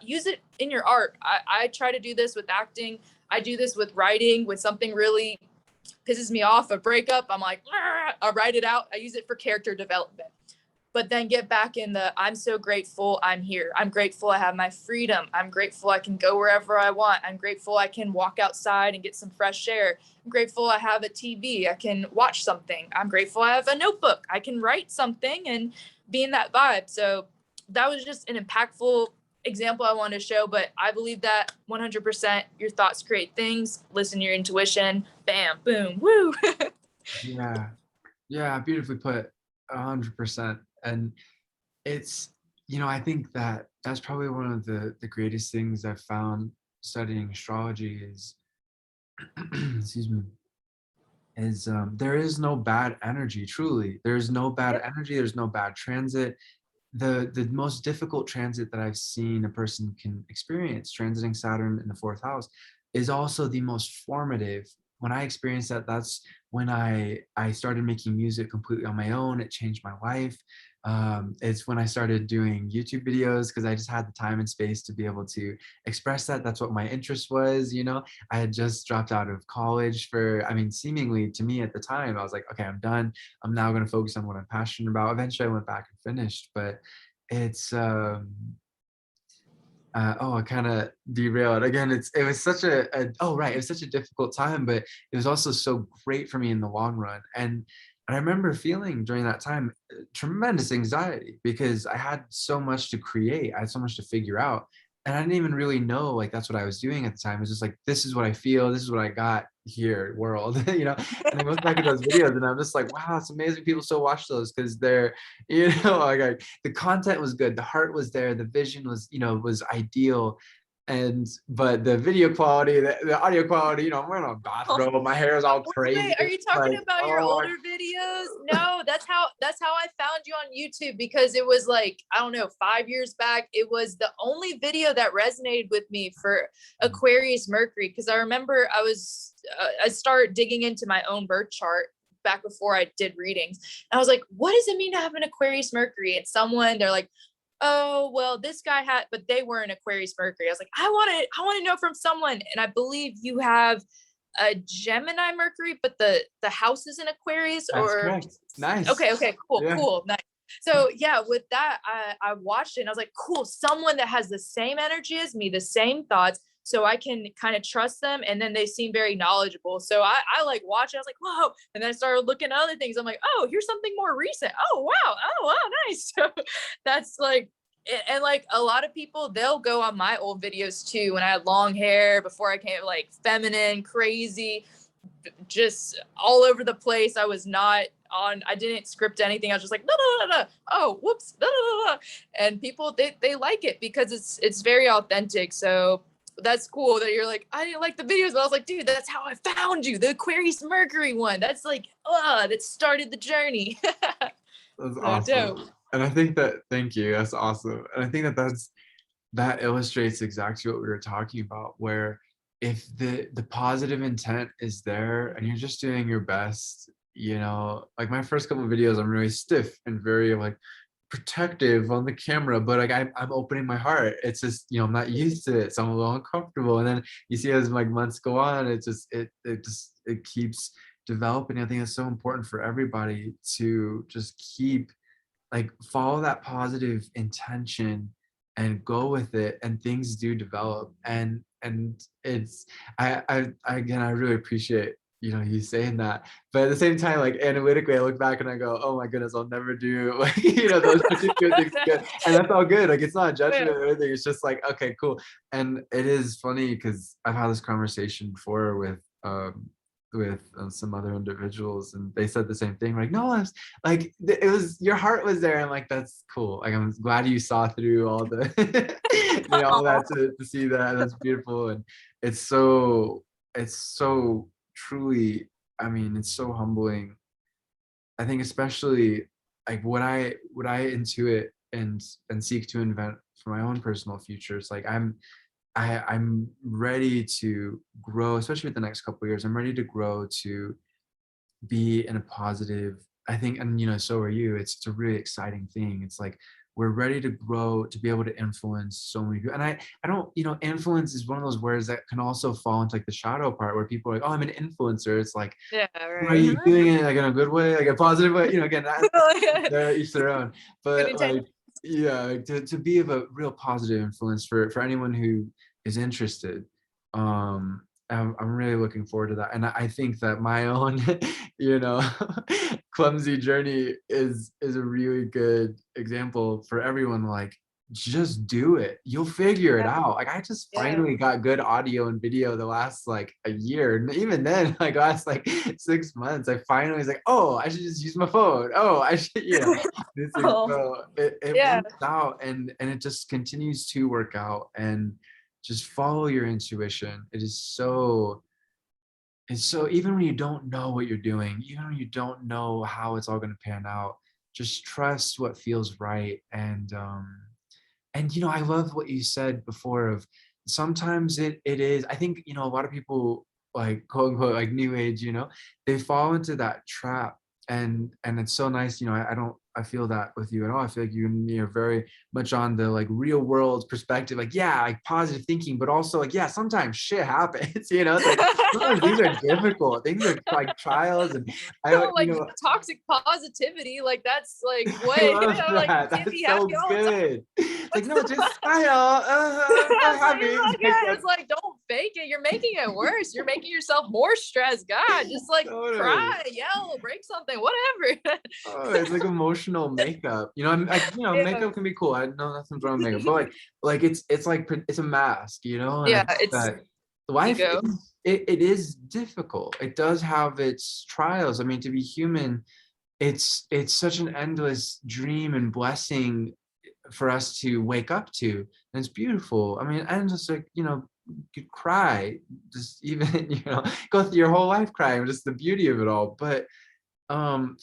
Speaker 2: use it in your art. I try to do this with acting. I do this with writing. When something really pisses me off, a breakup, I'm like, I write it out. I use it for character development. But then get back in I'm so grateful I'm here. I'm grateful I have my freedom. I'm grateful I can go wherever I want. I'm grateful I can walk outside and get some fresh air. I'm grateful I have a TV. I can watch something. I'm grateful I have a notebook. I can write something and be in that vibe. So that was just an impactful example I wanted to show, but I believe that 100% your thoughts create things. Listen to your intuition. Bam, boom, woo.
Speaker 1: yeah, yeah, beautifully put. 100%. And it's, I think that that's probably one of the greatest things I've found studying astrology is excuse me, is there is no bad energy. Truly, there's no bad energy. There's no bad transit. The most difficult transit that I've seen a person can experience, transiting Saturn in the 4th house, is also the most formative. When I experienced that, that's when I started making music completely on my own. It changed my life. It's when I started doing YouTube videos because I just had the time and space to be able to express that. That's what my interest was, you know. I had just dropped out of college for, I mean, seemingly to me at the time, I was like, okay, I'm done. I'm now going to focus on what I'm passionate about. Eventually, I went back and finished, but it's oh, I kind of derailed again. It was such oh right, it was such a difficult time, but it was also so great for me in the long run. And I remember feeling during that time tremendous anxiety because I had so much to create, I had so much to figure out, and I didn't even really know like that's what I was doing at the time. It was just like this is what I feel, this is what I got here, world, you know. And I look back at those videos, and I'm just like, wow, it's amazing people still watch those because they're, you know, like the content was good, the heart was there, the vision was, you know, was ideal. And but the video quality, the audio quality, you know, I'm wearing a bathrobe, my hair is all crazy.
Speaker 2: Wait, are you talking
Speaker 1: Like,
Speaker 2: about your
Speaker 1: oh my,
Speaker 2: older videos? No, that's how I found you on YouTube, because it was like, I don't know, 5 years back. It was the only video that resonated with me for Aquarius Mercury, because I remember I started digging into my own birth chart back before I did readings. And I was like, what does it mean to have an Aquarius Mercury? And they're like, oh, well, this guy had, but they were an Aquarius Mercury. I was like, I want to know from someone. And I believe you have a Gemini Mercury, but the house is in Aquarius,
Speaker 1: that's
Speaker 2: or
Speaker 1: correct. Nice.
Speaker 2: okay, cool,
Speaker 1: Yeah.
Speaker 2: nice. So yeah, with that, I watched it and I was like, cool, someone that has the same energy as me, the same thoughts, so I can kind of trust them. And then they seem very knowledgeable. So I like watch it. I was like, whoa. And then I started looking at other things. I'm like, oh, here's something more recent. Oh, wow. Oh, wow. Nice. So that's like, and like a lot of people, they'll go on my old videos too, when I had long hair, before I came, like feminine, crazy, just all over the place. I didn't script anything. I was just like, oh, whoops, and people, they like it because it's very authentic. So that's cool that you're like, I didn't like the videos, but I was like, dude, that's how I found you, the Aquarius Mercury one. That's like, that started the journey.
Speaker 1: That's
Speaker 2: So dope.
Speaker 1: awesome. And I think that, thank you, that's awesome. And I think that that illustrates exactly what we were talking about, where if the positive intent is there and you're just doing your best, you know, like my first couple of videos, I'm really stiff and very like protective on the camera, but like I'm opening my heart. It's just, you know, I'm not used to it, so I'm a little uncomfortable. And then you see as like months go on, it keeps developing. I think it's so important for everybody to just keep like follow that positive intention and go with it, and things do develop. And it's again, I really appreciate, you know, you saying that, but at the same time, like analytically, I look back and I go, oh my goodness, I'll never do like, you know, those particular things good. And that's all good, like it's not a judgment or anything, it's just like, okay, cool. And it is funny because I've had this conversation before with some other individuals, and they said the same thing, like, no, it's like it was, your heart was there. And like, that's cool, like I'm glad you saw through all the you know, all that to see that. That's beautiful. And it's so truly, I mean, it's so humbling. I think especially like what I intuit and seek to invent for my own personal future. It's like I'm ready to grow, especially with the next couple of years. I'm ready to grow to be in a positive, I think, and you know, so are you. It's a really exciting thing. It's like we're ready to grow to be able to influence so many people. And I don't, you know, influence is one of those words that can also fall into like the shadow part where people are like, oh, I'm an influencer. It's like,
Speaker 2: Yeah,
Speaker 1: are
Speaker 2: right.
Speaker 1: you doing it like in a good way, like a positive way? You know, again, they're each their own.
Speaker 2: Good
Speaker 1: But
Speaker 2: intention.
Speaker 1: like, yeah, like, to be of a real positive influence for anyone who is interested. I'm really looking forward to that. And I think that my own, you know, clumsy journey is a really good example for everyone. Like, just do it. You'll figure it
Speaker 2: Yeah,
Speaker 1: out. Like I just
Speaker 2: yeah.
Speaker 1: finally got good audio and video the last like a year. And even then, like last like 6 months, I finally was like, oh, I should just use my phone. Oh, I should, you know, this is
Speaker 2: Oh,
Speaker 1: so it
Speaker 2: yeah.
Speaker 1: works out, and it just continues to work out. And just follow your intuition. It's so, even when you don't know what you're doing, even when you don't know how it's all going to pan out, just trust what feels right. And you know, I love what you said before of sometimes it is, I think, a lot of people, like, quote unquote, like new age, they fall into that trap. And it's so nice, I don't, I feel that with you at all. I feel like you're very much on the like real world perspective, like, yeah, like positive thinking, but also like, yeah, sometimes shit happens. It's like sometimes things are difficult, things are like trials. And I,
Speaker 2: Oh, like toxic positivity, like that's like
Speaker 1: I
Speaker 2: what
Speaker 1: love
Speaker 2: I'm like, you
Speaker 1: that.
Speaker 2: can't be
Speaker 1: That's
Speaker 2: happy
Speaker 1: so
Speaker 2: all the time.
Speaker 1: good. It's like,
Speaker 2: What's
Speaker 1: no,
Speaker 2: the
Speaker 1: just smile. Not
Speaker 2: It's like,
Speaker 1: happy.
Speaker 2: oh
Speaker 1: It's
Speaker 2: my
Speaker 1: like
Speaker 2: God,
Speaker 1: that.
Speaker 2: it's like, don't fake it. You're making it worse. You're making yourself more stressed. God, just like
Speaker 1: Totally.
Speaker 2: cry, yell, break something, whatever.
Speaker 1: Oh, it's like emotional makeup. I'm like,
Speaker 2: Yeah.
Speaker 1: makeup can be cool. I know nothing's wrong with makeup, but like it's like it's a mask, and I
Speaker 2: Yeah,
Speaker 1: think
Speaker 2: it's
Speaker 1: that life
Speaker 2: ego.
Speaker 1: it is difficult. It does have its trials. I mean, to be human, it's such an endless dream and blessing for us to wake up to. And it's beautiful. I mean, and just like, you could cry, just even, go through your whole life crying, just the beauty of it all. But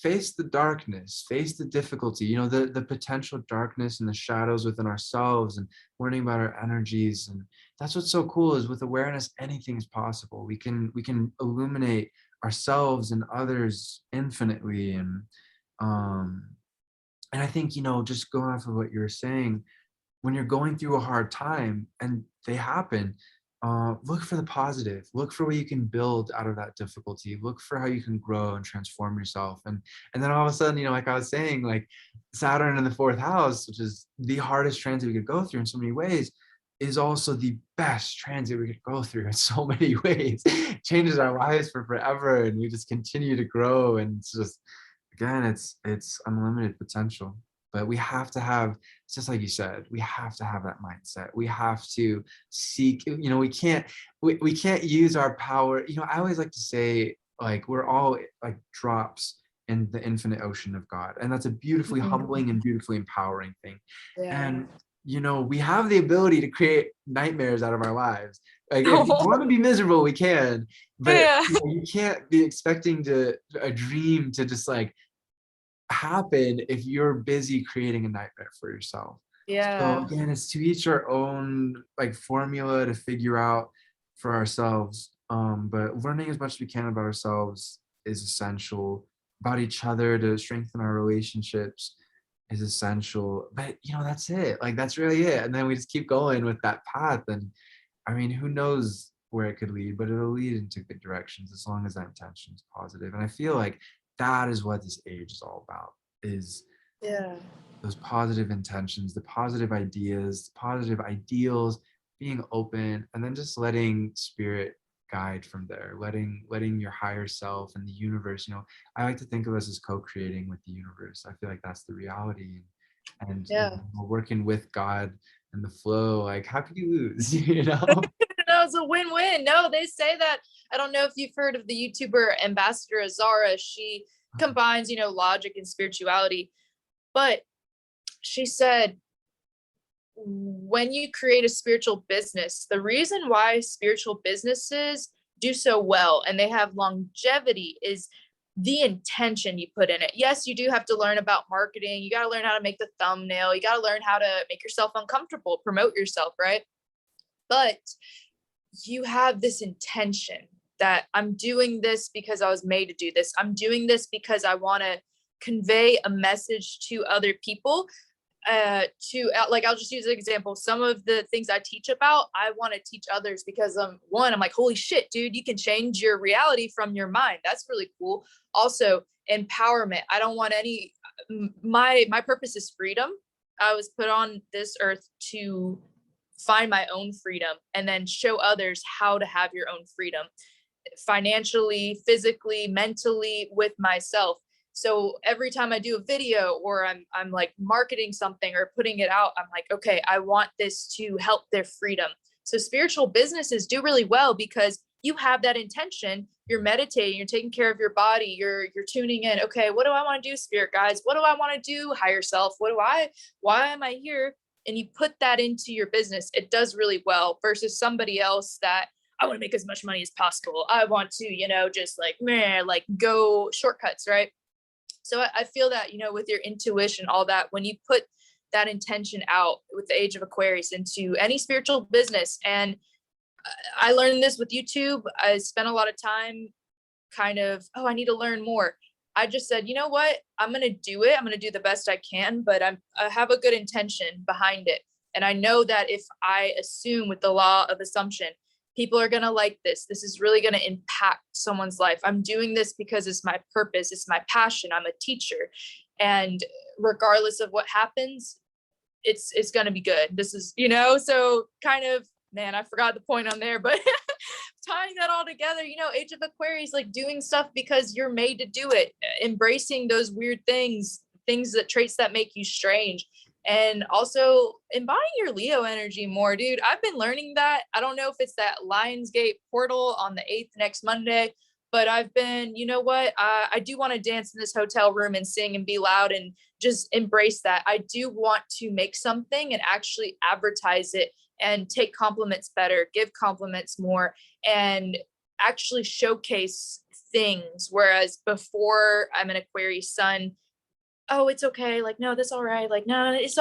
Speaker 1: face the darkness, face the difficulty, the potential darkness and the shadows within ourselves, and learning about our energies. And that's what's so cool, is with awareness anything is possible. We can illuminate ourselves and others infinitely. Um and I think, just going off of what you were saying, when you're going through a hard time and they happen, look for the positive. Look for what you can build out of that difficulty. Look for how you can grow and transform yourself. And then all of a sudden, like I was saying, like Saturn in the fourth house, which is the hardest transit we could go through in so many ways, is also the best transit we could go through in so many ways. It changes our lives for forever, and we just continue to grow. And it's just, again, it's unlimited potential. But we have to have, it's just like you said, we have to have that mindset. We have to seek, we can't use our power. I always like to say, like, we're all like drops in the infinite ocean of God. And that's a beautifully humbling and beautifully empowering thing.
Speaker 2: Yeah.
Speaker 1: And we have the ability to create nightmares out of our lives. Like, if you want to be miserable, we can, but
Speaker 2: Yeah.
Speaker 1: you can't be expecting a dream to just like happen if you're busy creating a nightmare for yourself. So
Speaker 2: Yeah.
Speaker 1: again, it's to each our own, like, formula to figure out for ourselves. But learning as much as we can about ourselves is essential. About each other, to strengthen our relationships, is essential. But that's it. Like, that's really it. And then we just keep going with that path. And I mean, who knows where it could lead, but it'll lead into good directions as long as that intention is positive. And I feel like that is what this age is all about, is
Speaker 2: Yeah.
Speaker 1: those positive intentions, the positive ideas, positive ideals, being open, and then just letting spirit guide from there, letting your higher self and the universe, I like to think of us as co-creating with the universe. I feel like that's the reality. And
Speaker 2: Yeah.
Speaker 1: working with God and the flow, like, how could you lose?
Speaker 2: No, it's a win-win. No, they say that. I don't know if you've heard of the YouTuber Ambassador Azara. She combines, logic and spirituality. But she said, when you create a spiritual business, the reason why spiritual businesses do so well and they have longevity is the intention you put in it. Yes, you do have to learn about marketing. You got to learn how to make the thumbnail. You got to learn how to make yourself uncomfortable, promote yourself, right? But you have this intention that I'm doing this because I was made to do this. I'm doing this because I want to convey a message to other people. Like, I'll just use an example. Some of the things I teach about, I want to teach others because I'm like, holy shit, dude, you can change your reality from your mind. That's really cool. Also, empowerment. I don't want any, my purpose is freedom. I was put on this earth to find my own freedom and then show others how to have your own freedom, financially, physically, mentally, with myself. So every time I do a video or I'm like marketing something or putting it out, I'm like, okay, I want this to help their freedom. So spiritual businesses do really well because you have that intention. You're meditating, you're taking care of your body, you're tuning in. Okay, what do I want to do, spirit guides? What do I want to do, higher self? Why am I here? And you put that into your business. It does really well versus somebody else that, I want to make as much money as possible. I want to, just like, like go shortcuts, right? So I feel that, with your intuition, all that, when you put that intention out with the Age of Aquarius into any spiritual business. And I learned this with YouTube. I spent a lot of time kind of, oh, I need to learn more. I just said, you know what? I'm going to do it. I'm going to do the best I can, but I have a good intention behind it. And I know that if I assume with the law of assumption, people are going to like this. This is really going to impact someone's life. I'm doing this because it's my purpose. It's my passion. I'm a teacher. And regardless of what happens, it's going to be good. This is, so kind of, man, I forgot the point on there, but tying that all together, Age of Aquarius, like doing stuff because you're made to do it, embracing those weird things that traits that make you strange, and also embodying your Leo energy more, dude. I've been learning that. I don't know if it's that Lionsgate portal on the 8th next Monday, but I've been, you know what? I do want to dance in this hotel room and sing and be loud and just embrace that. I do want to make something and actually advertise it and take compliments better, give compliments more, and actually showcase things. Whereas before, I'm an Aquarius sun, oh, it's okay, like, no, that's all right, like, no, it's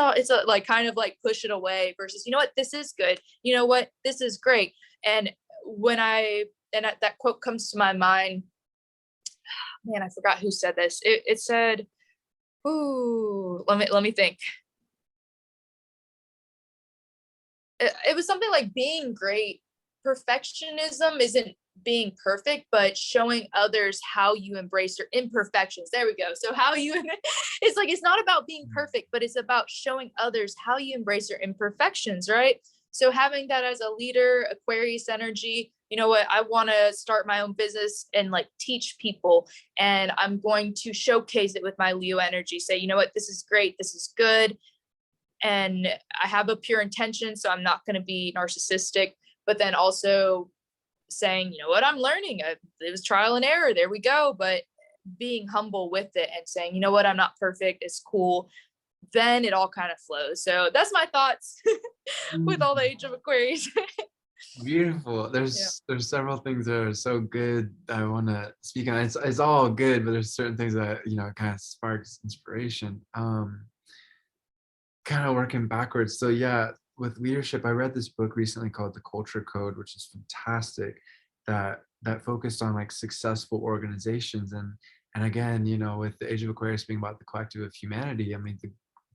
Speaker 2: like kind of like push it away, versus, you know what, this is good, you know what, this is great. And that quote comes to my mind, man, I forgot who said this. It said, ooh, let me think. It was something like, being great, perfectionism isn't being perfect, but showing others how you embrace your imperfections. There we go. So how you, it's like, it's not about being perfect, but it's about showing others how you embrace your imperfections, right? So having that as a leader, Aquarius energy, you know what, I want to start my own business and like teach people, and I'm going to showcase it with my Leo energy, say, you know what, this is great, this is good. And I have a pure intention, so I'm not going to be narcissistic, but then also saying, you know what, I'm learning. It was trial and error. There we go. But being humble with it and saying, you know what, I'm not perfect. It's cool. Then it all kind of flows. So that's my thoughts with all the Age of Aquarius.
Speaker 1: Beautiful. There's several things that are so good that I want to speak on. It's all good, but there's certain things that kind of sparks inspiration. Kind of working backwards. So yeah, with leadership, I read this book recently called The Culture Code, which is fantastic, that focused on like successful organizations. And again, with the Age of Aquarius being about the collective of humanity, I mean,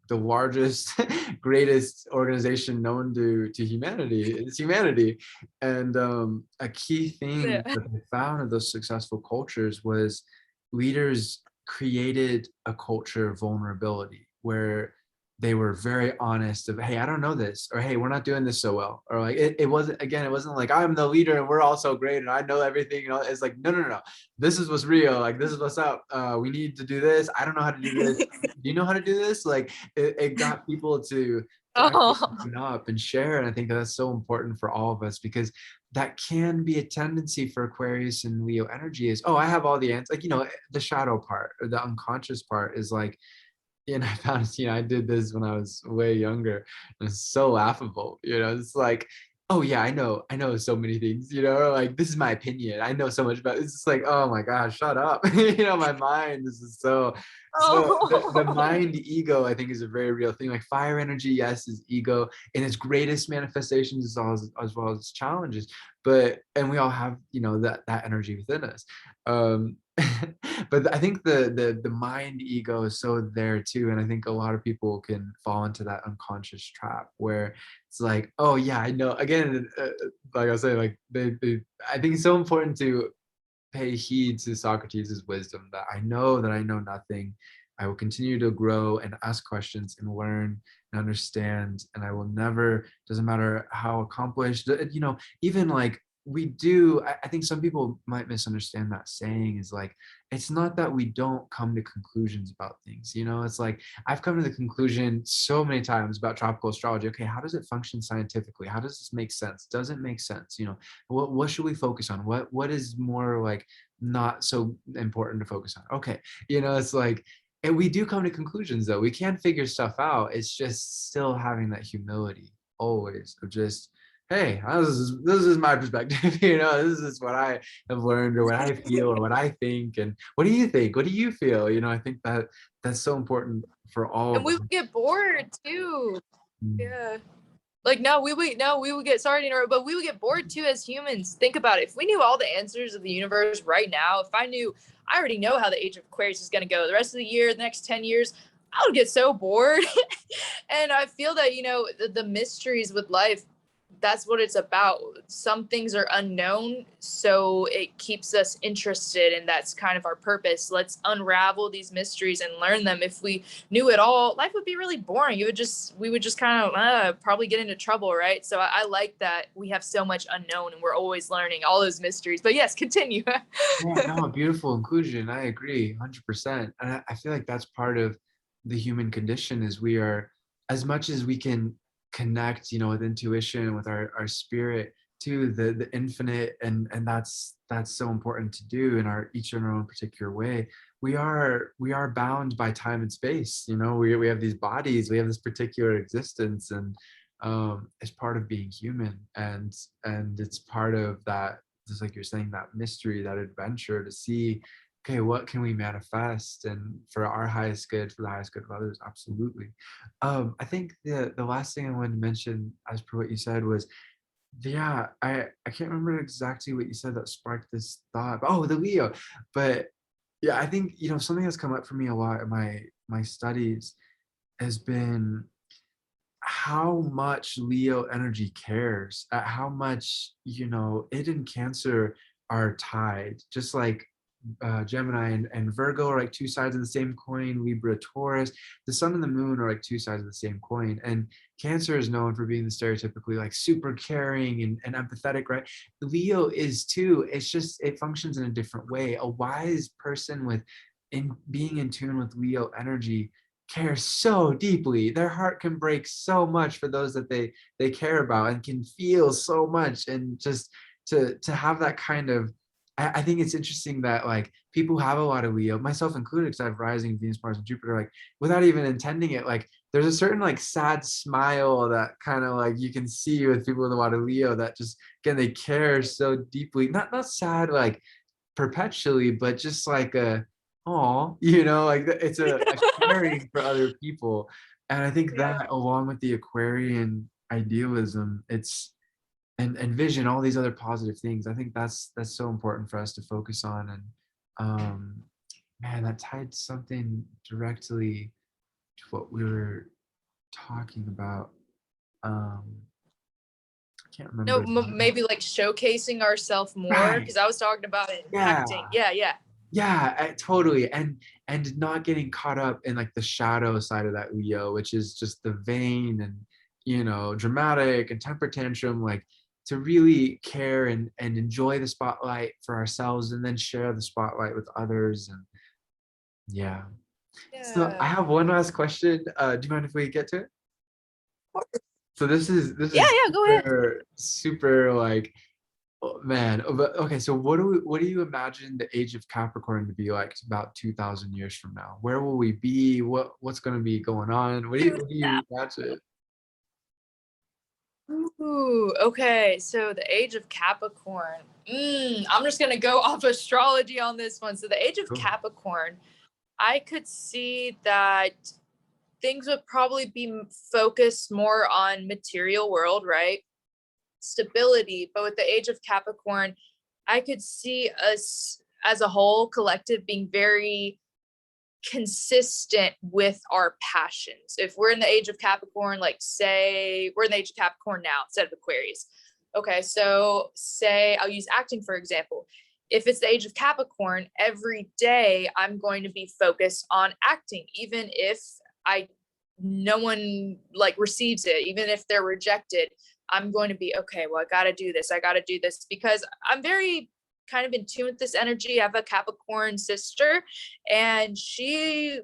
Speaker 1: the largest, greatest organization known to humanity is humanity. And a key thing
Speaker 2: Yeah.
Speaker 1: that I found of those successful cultures was leaders created a culture of vulnerability, where they were very honest of, hey, I don't know this, or hey, we're not doing this so well, or like it wasn't like, I'm the leader and we're all so great and I know everything. It's like, no, this is what's real, like this is what's up. We need to do this. I don't know how to do this. Do you know how to do this? Like it got people to actually open up and share. And I think that's so important for all of us, because that can be a tendency for Aquarius and Leo energy is, oh, I have all the answers. Like, the shadow part or the unconscious part is like, and I found, I did this when I was way younger. And it's so laughable, it's like, oh yeah, I know so many things, like this is my opinion. I know so much about it. It's just like, oh my gosh, shut up. My mind is so the mind ego, I think, is a very real thing. Like fire energy, yes, is ego in its greatest manifestations as well as challenges. And we all have, that energy within us. But I think the mind ego is so there too, and I think a lot of people can fall into that unconscious trap where it's like, oh yeah, I know. Again, like I was saying, like I think it's so important to pay heed to Socrates' wisdom, that I know nothing. I will continue to grow and ask questions and learn and understand, and I will never, doesn't matter how accomplished, even like we do. I think some people might misunderstand that saying is like, it's not that we don't come to conclusions about things. It's like, I've come to the conclusion so many times about tropical astrology. Okay, how does it function scientifically? How does this make sense? Does it make sense? What should we focus on? What is more like not so important to focus on? Okay, it's like, and we do come to conclusions though. We can figure stuff out. It's just still having that humility always of just, hey, this is my perspective. This is what I have learned, or what I feel, or what I think. And what do you think? What do you feel? I think that's so important for all
Speaker 2: And
Speaker 1: of
Speaker 2: we
Speaker 1: us.
Speaker 2: would get bored too.
Speaker 1: Mm.
Speaker 2: Yeah. Like, no, we would get, sorry to interrupt, but we would get bored too as humans. Think about it. If we knew all the answers of the universe right now, if I already know how the Age of Aquarius is going to go the rest of the year, the next 10 years, I would get so bored. And I feel that, the mysteries with life, that's what it's about. Some things are unknown, so it keeps us interested, and that's kind of our purpose. Let's unravel these mysteries and learn them. If we knew it all, life would be really boring. We would just kind of probably get into trouble, right? So I like that we have so much unknown and we're always learning all those mysteries. But yes, continue.
Speaker 1: Yeah, no, beautiful inclusion. I agree 100%. And I feel like that's part of the human condition is we are, as much as we can connect, with intuition, with our spirit to the infinite, and that's so important to do in our each in our own particular way. We are bound by time and space. We have these bodies, we have this particular existence, and it's part of being human, and it's part of that, just like you're saying, that mystery, that adventure to see, okay, what can we manifest, and for our highest good, for the highest good of others. Absolutely. I think the last thing I wanted to mention, as per what you said, was, yeah, I can't remember exactly what you said that sparked this thought. Oh, the Leo. But yeah, I think something that's come up for me a lot in my studies has been how much Leo energy cares, at how much, it and Cancer are tied, just like Gemini and Virgo are like two sides of the same coin, Libra, Taurus, the sun and the moon are like two sides of the same coin. And Cancer is known for being the stereotypically like super caring and empathetic, right? Leo is too. It's just, it functions in a different way. A wise person in being in tune with Leo energy care so deeply. Their heart can break so much for those that they care about, and can feel so much. And just to have that kind of, I think it's interesting that like people who have a lot of Leo, myself included, because I have rising Venus, Mars, and Jupiter, like without even intending it, like there's a certain like sad smile that kind of like you can see with people with a lot of Leo, that just, again, they care so deeply. Not sad like perpetually, but just like oh, like it's a caring for other people. And I think
Speaker 2: Yeah.
Speaker 1: that, along with the Aquarian idealism, and vision, all these other positive things, I think that's so important for us to focus on. And man, that tied something directly to what we were talking about. I can't
Speaker 2: No,
Speaker 1: remember.
Speaker 2: maybe like showcasing ourselves more,
Speaker 1: Right.
Speaker 2: because I was talking about it
Speaker 1: Yeah.
Speaker 2: impacting. Yeah, yeah.
Speaker 1: Yeah, totally. And not getting caught up in like the shadow side of that Leo, which is just the vain and dramatic and temper tantrum, like to really care and enjoy the spotlight for ourselves, and then share the spotlight with others. And yeah. So I
Speaker 2: Yeah.
Speaker 1: have one last question. Do you mind if we get to it? So this
Speaker 2: Yeah,
Speaker 1: is
Speaker 2: yeah, go ahead.
Speaker 1: super, super like, oh, man. But okay, so what do you imagine the age of Capricorn to be like about 2,000 years from now? Where will we be? What's going to be going on? What do you imagine?
Speaker 2: Ooh, okay. So the age of Capricorn. I'm just gonna go off astrology on this one. So the age of
Speaker 1: Cool.
Speaker 2: Capricorn, I could see that things would probably be focused more on material world, right? Stability. But with the age of Capricorn, I could see us as a whole collective being very consistent with our passions. If we're in the age of Capricorn, like say we're in the age of Capricorn now instead of Aquarius. Okay, so say I'll use acting for example. If it's the age of Capricorn, every day I'm going to be focused on acting, even if I no one like receives it, even if they're rejected. I'm going to be okay. Well, I got to do this. I got to do this because I'm very kind of in tune with this energy. I have a Capricorn sister, and she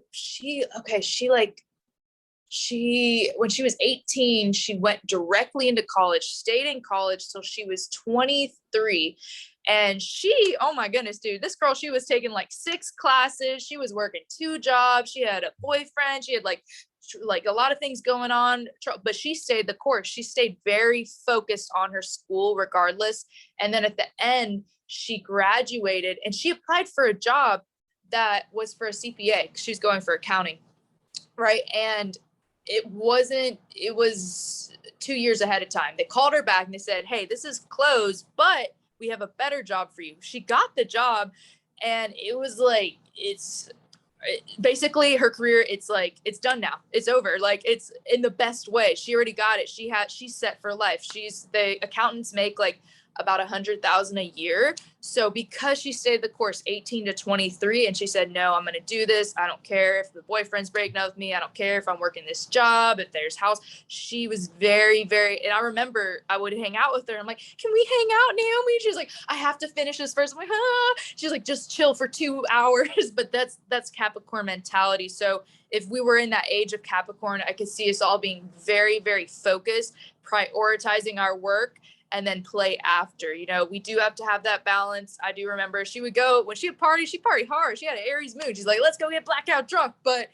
Speaker 2: when she was 18, she went directly into college, stayed in college till she was 23. And she, oh my goodness, dude, this girl, she was taking like 6 classes, she was working 2 jobs, she had a boyfriend, she had like a lot of things going on, but she stayed the course. She stayed very focused on her school regardless. And then at the end, she graduated and she applied for a job that was for a CPA. She's going for accounting. right? And it was 2 years ahead of time. They called her back and they said, hey, this is closed, but we have a better job for you. She got the job, and it was like, basically her career, it's like, it's done now, it's over, like, it's in the best way. She already got it. She's set for life. She's The accountants make like about 100,000 a year. So because she stayed the course 18 to 23, and she said, no, I'm going to do this. I don't care if the boyfriend's breaking up with me. I don't care if I'm working this job, if there's house. She was very, very, and I remember I would hang out with her. I'm like, can we hang out, Naomi? She's like, I have to finish this first. I'm like, ah. She's like, just chill for 2 hours. But that's Capricorn mentality. So if we were in that age of Capricorn, I could see us all being very, very focused, prioritizing our work, and then play after. We do have to have that balance. I do remember she would go, when she would party, she partied hard. She had an Aries moon. She's like, let's go get blackout drunk. But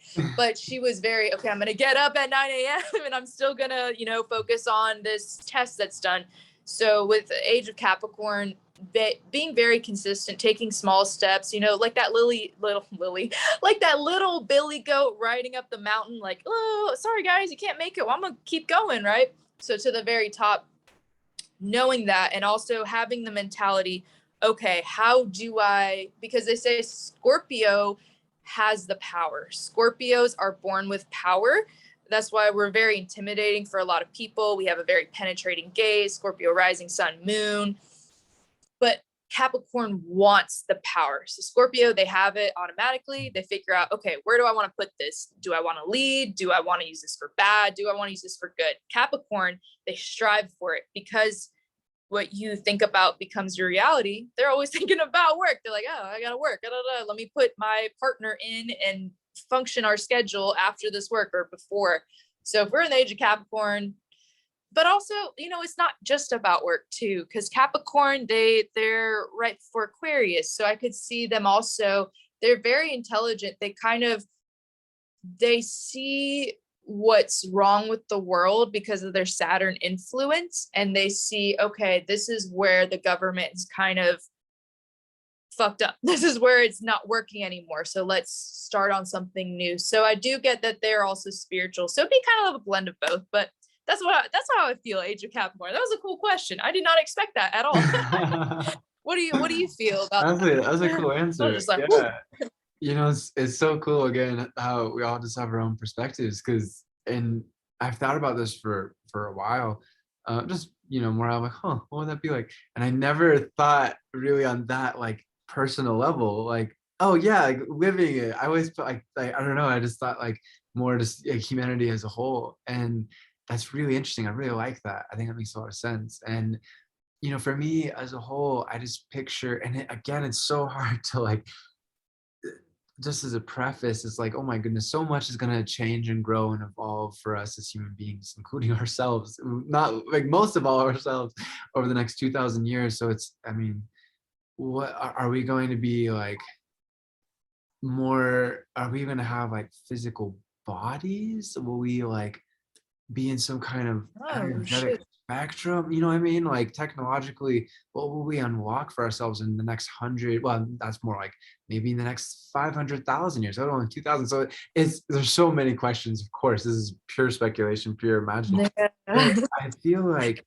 Speaker 2: she was very, okay, I'm going to get up at 9 a.m. and I'm still going to, focus on this test that's done. So with the age of Capricorn, being very consistent, taking small steps, like that little Lily, like that little Billy goat riding up the mountain, like, oh, sorry guys, you can't make it. Well, I'm going to keep going, right? So to the very top, knowing that, and also having the mentality, okay, how do I, because they say Scorpio has the power. Scorpios are born with power. That's why we're very intimidating for a lot of people. We have a very penetrating gaze, Scorpio rising, sun, moon. But Capricorn wants the power. So Scorpio, they have it automatically. They figure out, okay, where do I want to put this? Do I want to lead? Do I want to use this for bad? Do I want to use this for good? Capricorn, they strive for it, because what you think about becomes your reality. They're always thinking about work. They're like, oh, I gotta work. Let me put my partner in and function our schedule after this work or before. So if we're in the age of Capricorn, but also, it's not just about work too, because Capricorn, they're right for Aquarius. So I could see them also, they're very intelligent. They see what's wrong with the world because of their Saturn influence. And they see, okay, this is where the government is kind of fucked up. This is where it's not working anymore. So let's start on something new. So I do get that they're also spiritual. So it'd be kind of a blend of both, but that's how I feel, Age of Capricorn. That was a cool question. I did not expect that at all. What do you feel about that?
Speaker 1: That's a cool
Speaker 2: I was
Speaker 1: answer.
Speaker 2: just like,
Speaker 1: Yeah. It's so cool again how we all just have our own perspectives, and I've thought about this for a while, just more I'm like, huh, what would that be like? And I never thought really on that like personal level, like, oh yeah, like living it. I always felt like I don't know, I just thought like more just like humanity as a whole, and that's really interesting. I really like that. I think that makes a lot of sense. And for me as a whole, I just picture, and again, it's so hard to like, just as a preface, it's like, oh my goodness, so much is going to change and grow and evolve for us as human beings, including ourselves, not like most of all ourselves, over the next 2,000 years. So it's, I mean, what are we going to be like more, are we going to have like physical bodies? Will we like be in some kind of
Speaker 2: oh
Speaker 1: energetic
Speaker 2: shit.
Speaker 1: spectrum? You know what I mean? Like technologically, what will we unlock for ourselves in the next 100? Well, that's more like maybe in the next 500,000 years. I don't know, 2,000. So there's so many questions. Of course, this is pure speculation, pure imagining.
Speaker 2: Yeah.
Speaker 1: But I feel like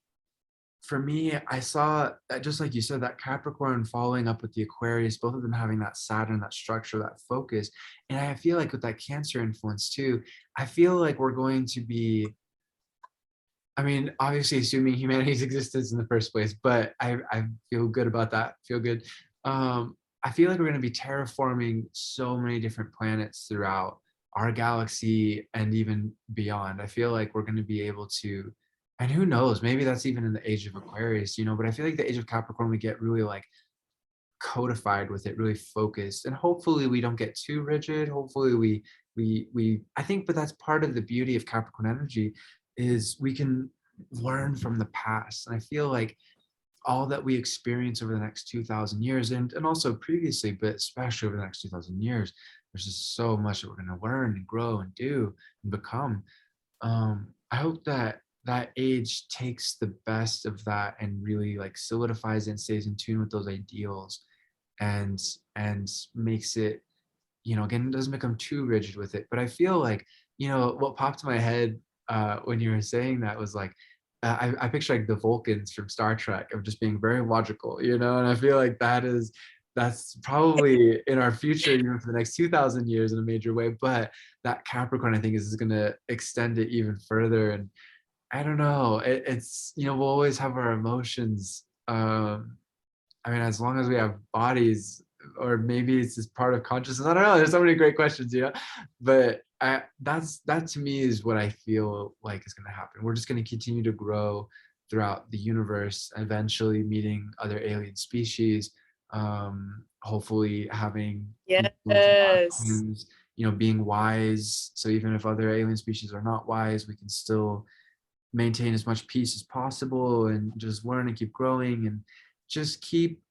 Speaker 1: for me, I saw just like you said, that Capricorn following up with the Aquarius, both of them having that Saturn, that structure, that focus. And I feel like with that Cancer influence too, I feel like we're going to be, I mean, obviously assuming humanity's existence in the first place, but I feel good about that. Feel good. I feel like we're going to be terraforming so many different planets throughout our galaxy and even beyond. I feel like we're going to be able to, and who knows, maybe that's even in the age of Aquarius, but I feel like the age of Capricorn, we get really like codified with it, really focused, and hopefully we don't get too rigid. Hopefully I think, but that's part of the beauty of Capricorn energy, is we can learn from the past. And I feel like all that we experience over the next 2,000 years, and also previously, but especially over the next 2,000 years, there's just so much that we're going to learn and grow and do and become. I hope that that age takes the best of that and really like solidifies it and stays in tune with those ideals, and makes it, again, it doesn't become too rigid with it. But I feel like you know, what popped in my head when you were saying that was like, I picture like the Vulcans from Star Trek of just being very logical, you know, and I feel like that's probably in our future, you know, for the next 2,000 years in a major way. But that Capricorn, I think, is going to extend it even further. And I don't know, it's, you know, we'll always have our emotions. I mean, as long as we have bodies, or maybe it's just part of consciousness. I don't know. There's so many great questions, you know. But that to me is what I feel like is going to happen. We're just going to continue to grow throughout the universe, eventually meeting other alien species, hopefully having
Speaker 2: Yes.
Speaker 1: vacuums, you know, being wise. So even if other alien species are not wise, we can still maintain as much peace as possible and just learn and keep growing and just keep.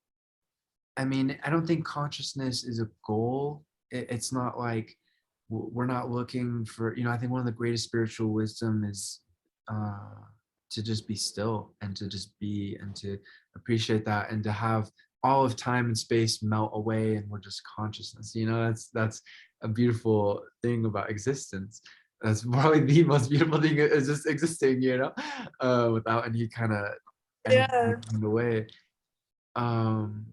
Speaker 1: I mean, I don't think consciousness is a goal. It's not like we're not looking for, you know, I think one of the greatest spiritual wisdom is uh, to just be still and to just be and to appreciate that and to have all of time and space melt away and we're just consciousness. You know, that's a beautiful thing about existence. That's probably the most beautiful thing is just existing, you know, without any kind of
Speaker 2: Yeah.
Speaker 1: anything in the way. Um,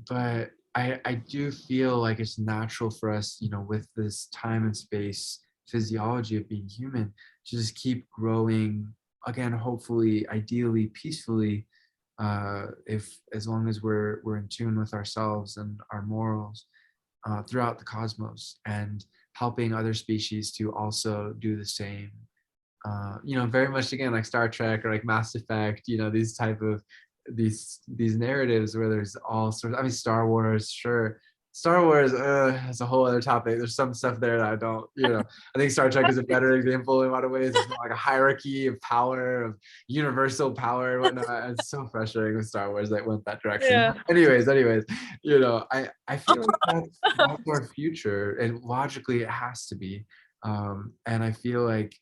Speaker 1: but I do feel like it's natural for us, you know, with this time and space physiology of being human, to just keep growing again, hopefully, ideally, peacefully, if as long as we're in tune with ourselves and our morals throughout the cosmos, and helping other species to also do the same. You know, very much again like Star Trek or like Mass Effect, you know, these type of these narratives where there's all sorts. I mean, Star Wars, sure. Star Wars, that's a whole other topic. There's some stuff there that I don't, you know. I think Star Trek is a better example in a lot of ways. It's not like a hierarchy of power, of universal power and whatnot. It's so frustrating with Star Wars that went that direction.
Speaker 2: Yeah.
Speaker 1: Anyways, you know, I feel like that's our future, and logically it has to be. And I feel like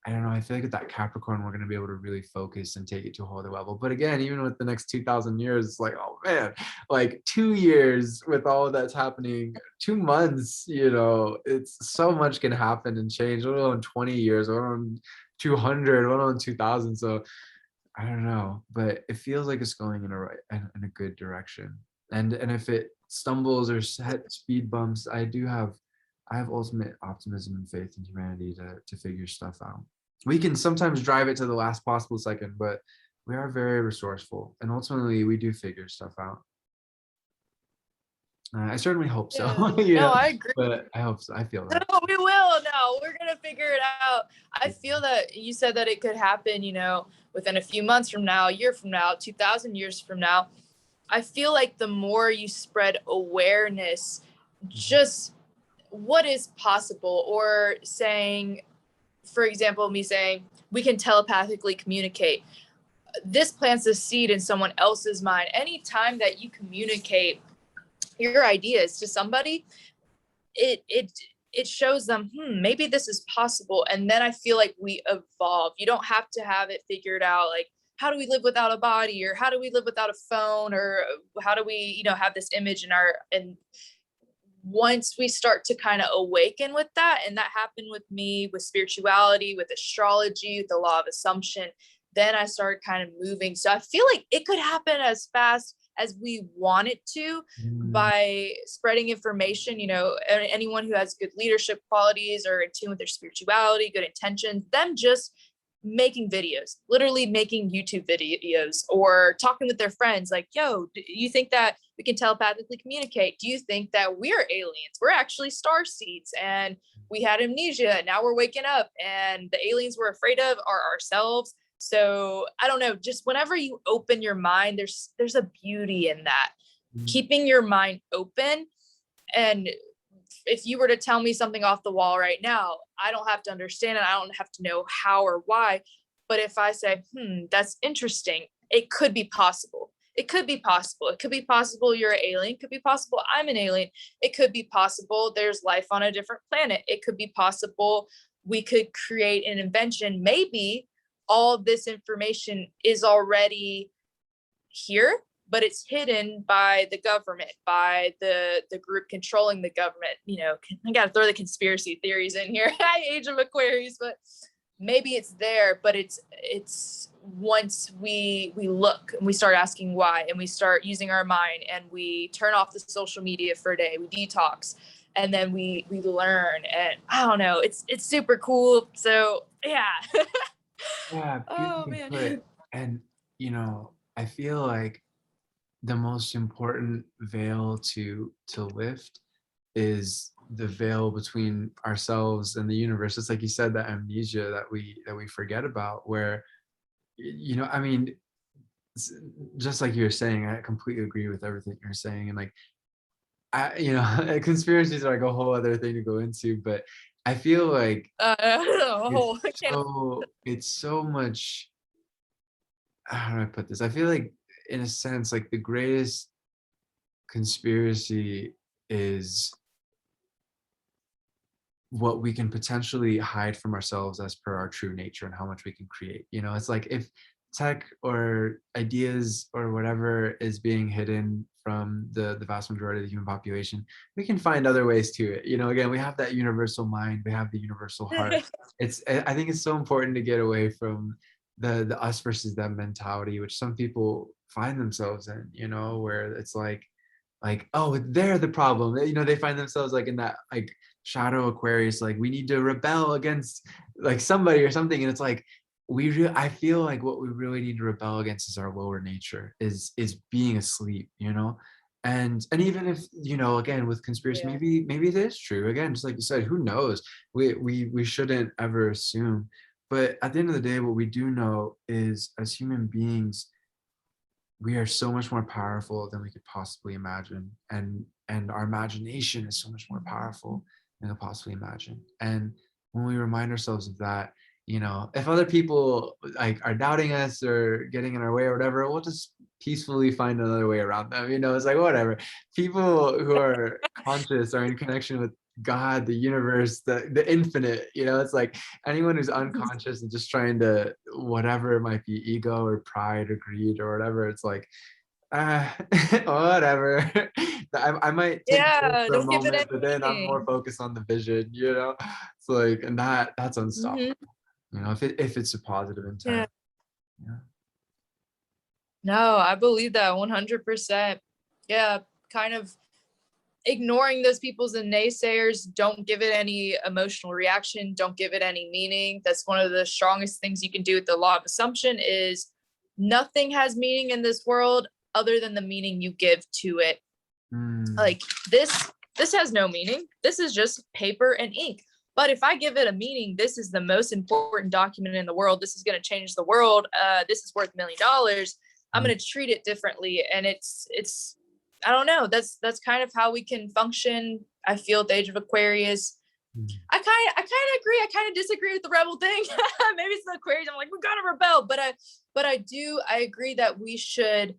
Speaker 1: I don't know. I feel like with that Capricorn, we're going to be able to really focus and take it to a whole other level. But again, even with the next 2,000 years, it's like, oh man, like 2 years with all of that's happening, 2 months, you know, it's so much can happen and change, let alone 20 years, let alone 200, let alone 2,000. So I don't know, but it feels like it's going in in a good direction. And if it stumbles or set speed bumps, I have ultimate optimism and faith in humanity to figure stuff out. We can sometimes drive it to the last possible second, but we are very resourceful, and ultimately we do figure stuff out. I certainly hope so,
Speaker 2: Yeah.
Speaker 1: you
Speaker 2: No,
Speaker 1: know.
Speaker 2: I agree.
Speaker 1: But I hope so. I feel
Speaker 2: No,
Speaker 1: that.
Speaker 2: we will. No, we're gonna figure it out. I feel that you said that it could happen, you know, within a few months from now, a year from now, 2,000 years from now. I feel like the more you spread awareness, just what is possible, or saying, for example, me saying we can telepathically communicate. This plants a seed in someone else's mind. Anytime that you communicate your ideas to somebody, it shows them, maybe this is possible. And then I feel like we evolve. You don't have to have it figured out, like how do we live without a body, or how do we live without a phone, or how do we, you know, have this image in our, and once we start to kind of awaken with that, and that happened with me with spirituality, with astrology, with the law of assumption, then I started kind of moving. So I feel like it could happen as fast as we want it to,
Speaker 1: Mm,
Speaker 2: by spreading information. You know, anyone who has good leadership qualities or in tune with their spirituality, good intentions, them just making videos, literally making YouTube videos, or talking with their friends like, yo, do you think that we can telepathically communicate? Do you think that we're aliens? We're actually star seeds and we had amnesia. Now we're waking up, and the aliens we're afraid of are ourselves. So I don't know, just whenever you open your mind, there's a beauty in that.
Speaker 1: mm,
Speaker 2: Keeping your mind open. And if you were to tell me something off the wall right now, I don't have to understand it. I don't have to know how or why. But if I say, that's interesting, it could be possible. It could be possible. It could be possible you're an alien. It could be possible I'm an alien. It could be possible there's life on a different planet. It could be possible we could create an invention. Maybe all this information is already here, but it's hidden by the government, by the group controlling the government. You know, I gotta throw the conspiracy theories in here. Age of Aquarius, but maybe it's there, but it's once we look and we start asking why, and we start using our mind, and we turn off the social media for a day, we detox, and then we learn, and I don't know, it's super cool. So yeah.
Speaker 1: Yeah,
Speaker 2: Oh
Speaker 1: beautifully
Speaker 2: man.
Speaker 1: put. And I feel like the most important veil to lift is the veil between ourselves and the universe. It's like you said, that amnesia that we forget about, where I mean, just like you were saying, I completely agree with everything you're saying. And like, conspiracies are like a whole other thing to go into, but I feel like
Speaker 2: Oh, I can't.
Speaker 1: it's so much. How do I put this? I feel like, in a sense, like the greatest conspiracy is what we can potentially hide from ourselves as per our true nature and how much we can create. It's like, if tech or ideas or whatever is being hidden from the vast majority of the human population, we can find other ways to it. Again, we have that universal mind, we have the universal heart. I think it's so important to get away from the us versus them mentality, which some people find themselves in, where it's like, oh, they're the problem. They find themselves like in that like shadow Aquarius, like we need to rebel against like somebody or something. And it's like, I feel like what we really need to rebel against is our lower nature, is being asleep. And even if, again, with conspiracy,
Speaker 2: Yeah.
Speaker 1: maybe it is true. Again, just like you said, who knows? We shouldn't ever assume. But at the end of the day, what we do know is, as human beings, we are so much more powerful than we could possibly imagine. And our imagination is so much more powerful than we could possibly imagine. And when we remind ourselves of that, if other people like are doubting us or getting in our way or whatever, we'll just peacefully find another way around them. It's like, whatever. People who are conscious are in connection with God, the universe, the infinite. It's like, anyone who's unconscious and just trying to, whatever it might be, ego or pride or greed or whatever, it's like, whatever. I might take it
Speaker 2: Yeah,
Speaker 1: for a
Speaker 2: don't give it
Speaker 1: moment, but then I'm more
Speaker 2: anything.
Speaker 1: focused on the vision. It's like, and that's unstoppable.
Speaker 2: Hmm.
Speaker 1: If it's a positive
Speaker 2: Yeah.
Speaker 1: intent. Yeah.
Speaker 2: No, I believe that 100%. Yeah, kind of ignoring those people's and naysayers. Don't give it any emotional reaction. Don't give it any meaning. That's one of the strongest things you can do with the law of assumption. Is nothing has meaning in this world other than the meaning you give to it.
Speaker 1: Mm.
Speaker 2: Like this has no meaning. This is just paper and ink. But if I give it a meaning, this is the most important document in the world. This is going to change the world. This is worth $1,000,000. I'm going to treat it differently. And it's I don't know. That's kind of how we can function. I feel at the age of Aquarius.
Speaker 1: Mm.
Speaker 2: I kind of agree. I kind of disagree with the rebel thing. Maybe it's the Aquarius. I'm like, we gotta rebel. But I agree that we should,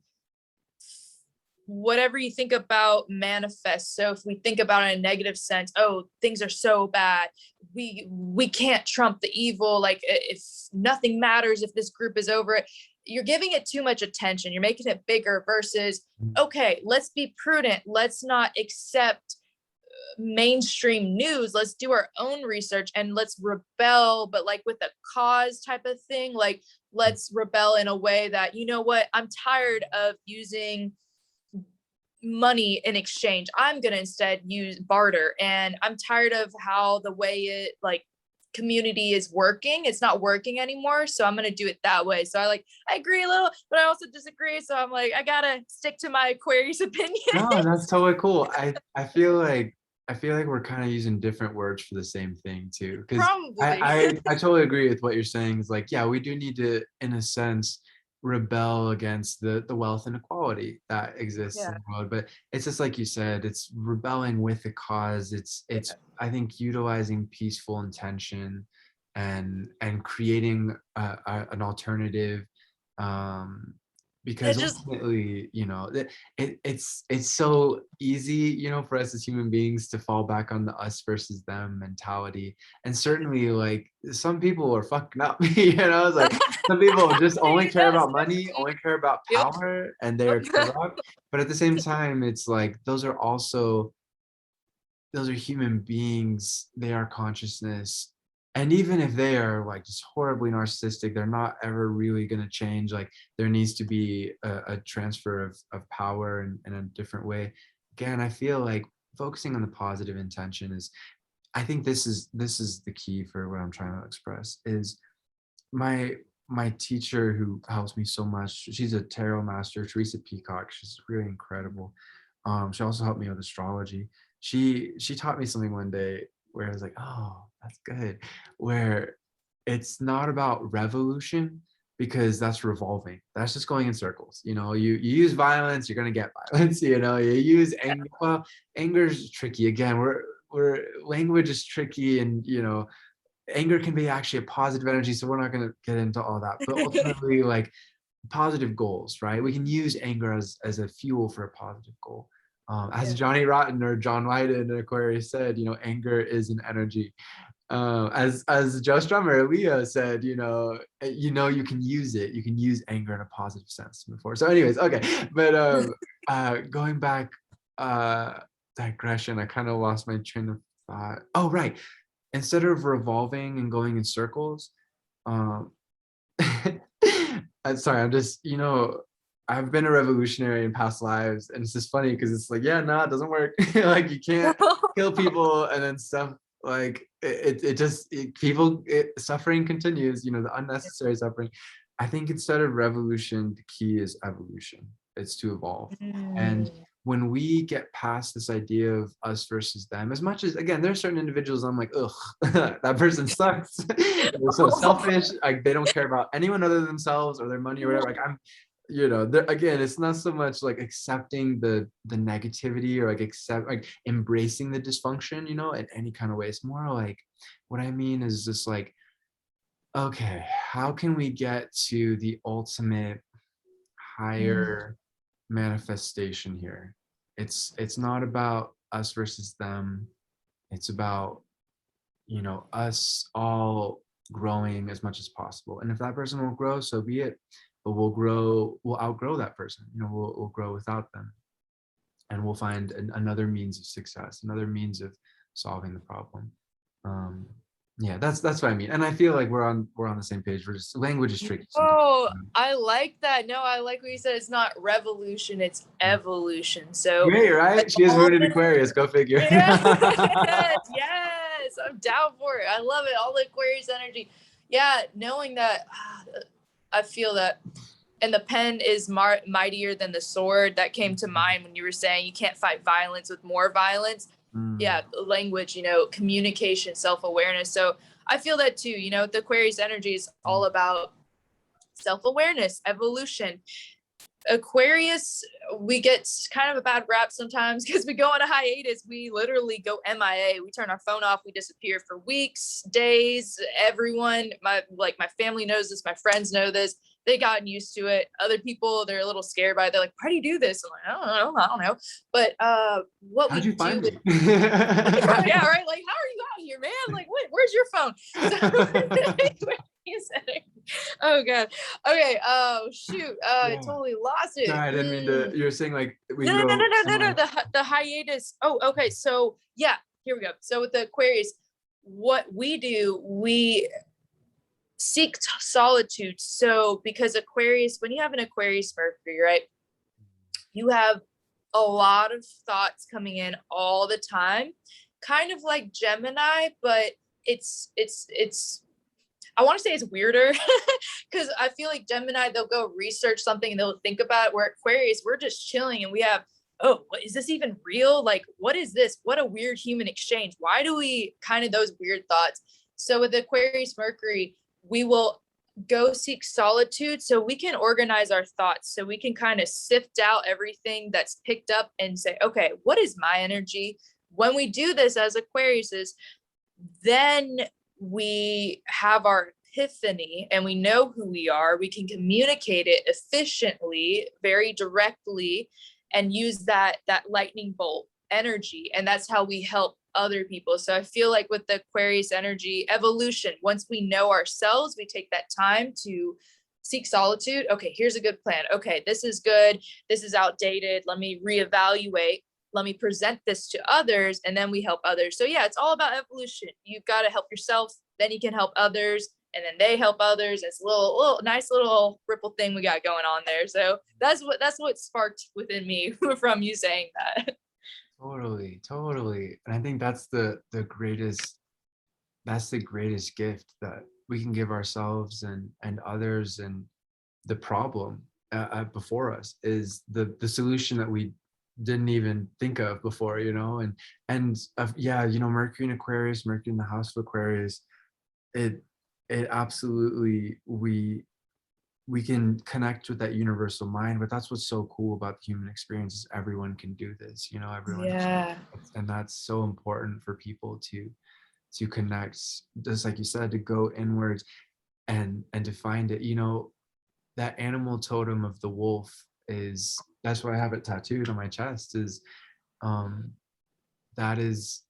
Speaker 2: whatever you think about, manifest. So if we think about it in a negative sense, oh, things are so bad, we can't trump the evil, like if nothing matters, if this group is over it, you're giving it too much attention, you're making it bigger, versus okay, let's be prudent, let's not accept mainstream news, let's do our own research and let's rebel, but like with a cause type of thing. Like, let's rebel in a way that, you know what, I'm tired of using money in exchange, I'm gonna instead use barter. And I'm tired of how the way it, like, community is working, it's not working anymore, so I'm gonna do it that way. So I agree a little, but I also disagree, so I'm like, I gotta stick to my Aquarius opinion.
Speaker 1: No, that's totally cool. I feel like we're kind of using different words for the same thing too. Because I,
Speaker 2: Probably.
Speaker 1: I totally agree with what you're saying. Is like, yeah, we do need to, in a sense, rebel against the wealth inequality that exists in
Speaker 2: Yeah.
Speaker 1: the world. But it's just like you said, it's rebelling with the cause. It's I think utilizing peaceful intention and creating an alternative, um because
Speaker 2: just
Speaker 1: ultimately, it's so easy, for us as human beings to fall back on the us versus them mentality. And certainly, like, some people are fucking up. It's like some people just only care
Speaker 2: yes,
Speaker 1: about money, only care about
Speaker 2: yep.
Speaker 1: power, and they're corrupt. But at the same time, it's like those are human beings. They are consciousness. And even if they are like just horribly narcissistic, they're not ever really going to change. Like, there needs to be a transfer of power in a different way. Again, I feel like focusing on the positive intention is, I think this is the key for what I'm trying to express. Is my teacher who helps me so much, she's a tarot master, Teresa Peacock. She's really incredible. She also helped me with astrology. She taught me something one day where I was like, oh, that's good. Where it's not about revolution, because that's revolving. That's just going in circles. You use violence, you're gonna get violence. You use anger. Well, anger is tricky. Again, we're language is tricky, and anger can be actually a positive energy, so we're not going to get into all that. But ultimately, like, positive goals, right? We can use anger as a fuel for a positive goal. As Johnny Rotten or John Lydon in Aquarius said, anger is an energy. As Joe Strummer, Leo said, you can use it. You can use anger in a positive sense to move forward. So, anyways, okay. But going back, digression. I kind of lost my train of thought. Oh, right. Instead of revolving and going in circles, um I'm sorry, I'm just, I've been a revolutionary in past lives, and it's just funny because it's like, yeah, no, it doesn't work. Like, you can't kill people and then stuff. Like, suffering continues, the unnecessary suffering. I think instead of revolution, the key is evolution. It's to evolve. And when we get past this idea of us versus them, as much as, again, there's certain individuals I'm like, ugh, that person sucks. They're so selfish. Like, they don't care about anyone other than themselves or their money or whatever. Like, again, it's not so much like accepting the negativity, or like embracing the dysfunction, in any kind of way. It's more like, what I mean is just like, okay, how can we get to the ultimate higher manifestation here? It's not about us versus them. It's about, us all growing as much as possible. And if that person won't grow, so be it. But we'll outgrow that person. We'll grow without them, and we'll find another means of success, another means of solving the problem. Yeah, that's what I mean. And I feel like we're on the same page. We're just, language is tricky sometimes.
Speaker 2: Oh, I like that. No, I like what you said. It's not revolution, it's evolution. So
Speaker 1: Great, right? She is rooted Aquarius. Go figure.
Speaker 2: yes, yes, I'm down for it. I love it. All the Aquarius energy. Yeah, knowing that, I feel that. And the pen is mightier than the sword. That came to mind when you were saying you can't fight violence with more violence. Yeah, language, communication, self-awareness. So I feel that too. The Aquarius energy is all about self-awareness, evolution. Aquarius, we get kind of a bad rap sometimes because we go on a hiatus. We literally go MIA. We turn our phone off. We disappear for weeks, days. Everyone, my family knows this. My friends know this. They gotten used to it. Other people, they're a little scared by it. They're like, "How do you do this?" I'm like, I don't know. But what
Speaker 1: How'd
Speaker 2: we
Speaker 1: you find
Speaker 2: do,
Speaker 1: me?
Speaker 2: yeah, right. Like, how are you out here, man? Like, where's your phone? Oh god. Okay. Oh shoot. I totally lost it.
Speaker 1: Sorry, I didn't mean to. You're saying like we
Speaker 2: No,
Speaker 1: can
Speaker 2: no, no,
Speaker 1: go
Speaker 2: no, no, no.
Speaker 1: somewhere.
Speaker 2: The hiatus. Oh, okay. So yeah, here we go. So with the Aquarius, what we do, we seek solitude. So because Aquarius, when you have an Aquarius Mercury, right, you have a lot of thoughts coming in all the time, kind of like Gemini, but it's I want to say it's weirder because I feel like Gemini, they'll go research something and they'll think about it. Where Aquarius, we're just chilling and we have, oh, what is this even real? Like, what is this? What a weird human exchange. Why do we kind of those weird thoughts? So with Aquarius Mercury, we will go seek solitude so we can organize our thoughts, so we can kind of sift out everything that's picked up and say, okay, what is my energy? When we do this as Aquariuses, then we have our epiphany and we know who we are, we can communicate it efficiently, very directly, and use that lightning bolt energy. And that's how we help other people. So I feel like with the Aquarius energy evolution, once we know ourselves, we take that time to seek solitude. Okay, here's a good plan. Okay, this is good. This is outdated. Let me reevaluate. Let me present this to others, and then we help others. So yeah, it's all about evolution. You've got to help yourself, then you can help others, and then they help others. It's a little nice little ripple thing we got going on there. So that's what sparked within me from you saying that.
Speaker 1: Totally. And I think that's the greatest gift that we can give ourselves and others. And the problem before us is the solution that we didn't even think of before, yeah, Mercury in Aquarius, Mercury in the house of Aquarius, it absolutely, we can connect with that universal mind. But that's what's so cool about the human experience is everyone can do this, everyone.
Speaker 2: Yeah.
Speaker 1: And that's so important for people to connect, just like you said, to go inwards and to find it. That animal totem of the wolf that's why I have it tattooed on my chest, is that is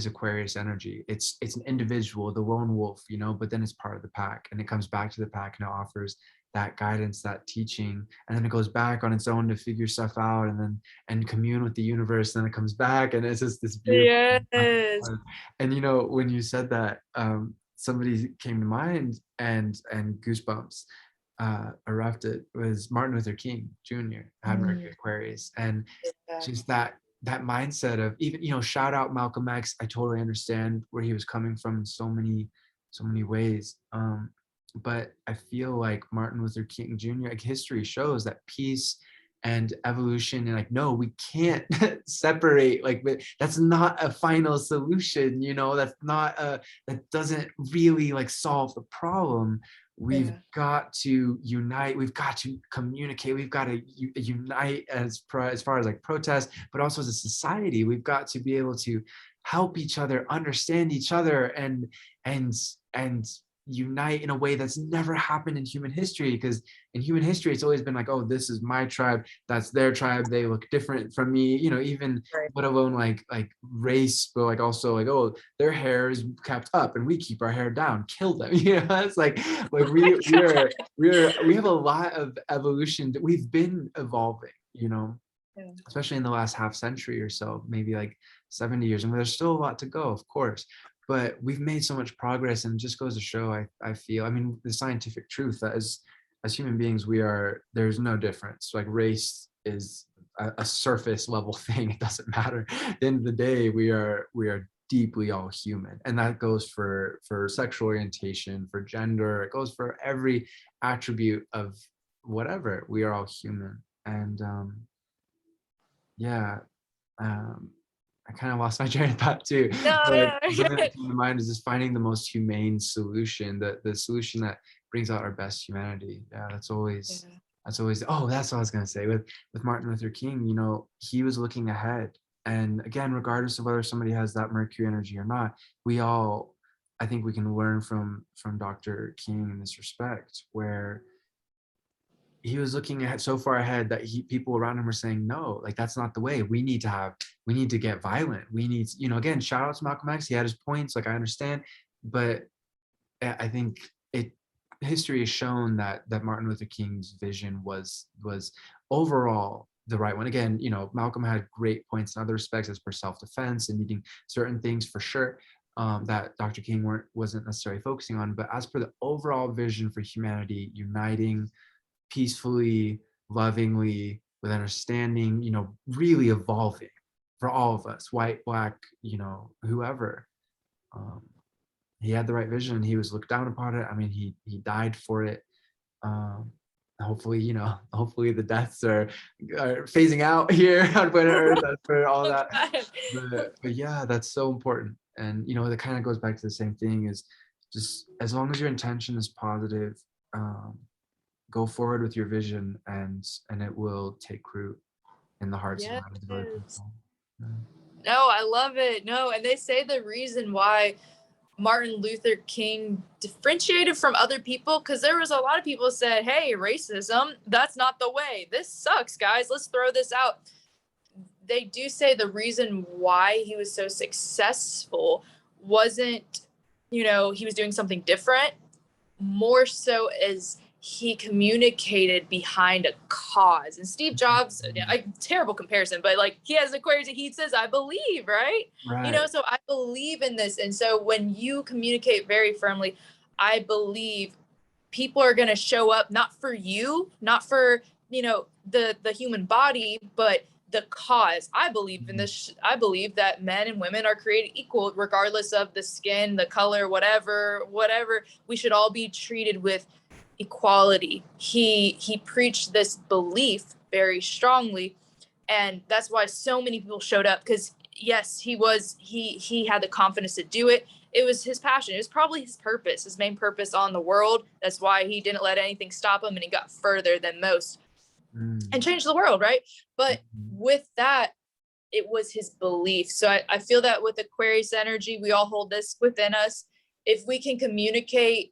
Speaker 1: Aquarius energy. It's an individual, the lone wolf, but then it's part of the pack, and it comes back to the pack and it offers that guidance, that teaching, and then it goes back on its own to figure stuff out and commune with the universe. And then it comes back, and it's just this beautiful.
Speaker 2: Yes.
Speaker 1: And when you said that, somebody came to mind, and goosebumps erupted, was Martin Luther King Jr. had Mercury Aquarius. And just that mindset of, even, shout out Malcolm X. I totally understand where he was coming from in so many ways. But I feel like Martin Luther King Jr., like, history shows that peace and evolution, and no, we can't separate, that's not a final solution, that's not that doesn't really solve the problem. We've got to unite, we've got to communicate, we've got to unite as far as protest, but also as a society. We've got to be able to help each other, understand each other, and unite in a way that's never happened in human history. Because in human history, it's always been oh, this is my tribe, that's their tribe, they look different from me, even let alone race, but also oh, their hair is kept up and we keep our hair down, kill them. It's we have a lot of evolution that we've been evolving, especially in the last half century or so, maybe 70 years, and there's still a lot to go, of course. But we've made so much progress, and it just goes to show, I feel, the scientific truth that as human beings, there's no difference. Race is a surface level thing. It doesn't matter. At the end of the day, we are deeply all human. And that goes for sexual orientation, for gender, it goes for every attribute of whatever. We are all human. And I kind of lost my train of thought too. But something that came to mind is just finding the most humane solution, the solution that brings out our best humanity. Yeah, that's always. Oh, that's what I was gonna say. With Martin Luther King, he was looking ahead. And again, regardless of whether somebody has that Mercury energy or not, I think we can learn from Dr. King in this respect, where he was looking ahead, so far ahead that people around him were saying, no, that's not the way. We need to get violent. We need, again, shout out to Malcolm X. He had his points, I understand, but I think history has shown that Martin Luther King's vision was overall the right one. Again, Malcolm had great points in other respects, as for self-defense and needing certain things, for sure, that Dr. King wasn't necessarily focusing on. But as for the overall vision for humanity, uniting peacefully, lovingly, with understanding, really evolving for all of us, white, black, whoever. He had the right vision. He was looked down upon it. He died for it. Hopefully the deaths are phasing out here on planet Earth, for all that. But yeah, that's so important. And that kind of goes back to the same thing, is just as long as your intention is positive, go forward with your vision, and it will take root in the hearts and minds of other people.
Speaker 2: No, I love it. No, and they say the reason why Martin Luther King differentiated from other people, because there was a lot of people said, hey, racism, that's not the way. This sucks, guys. Let's throw this out. They do say the reason why he was so successful wasn't, he was doing something different, more so as he communicated behind a cause. And Steve Jobs, a terrible comparison, but like he has Aquarius and he says, I believe, right?
Speaker 1: Right.
Speaker 2: So I believe in this. And so when you communicate very firmly, I believe, people are going to show up, not for you, not for, the human body, but the cause. I believe in this. I believe that men and women are created equal, regardless of the skin, the color, whatever. We should all be treated with equality. He preached this belief very strongly, and that's why so many people showed up, because yes, he had the confidence to do it. It was his passion. It was probably his purpose, his main purpose on the world. That's why he didn't let anything stop him, and he got further than most and changed the world, right? But with that, it was his belief. So I feel that with Aquarius energy, we all hold this within us. If we can communicate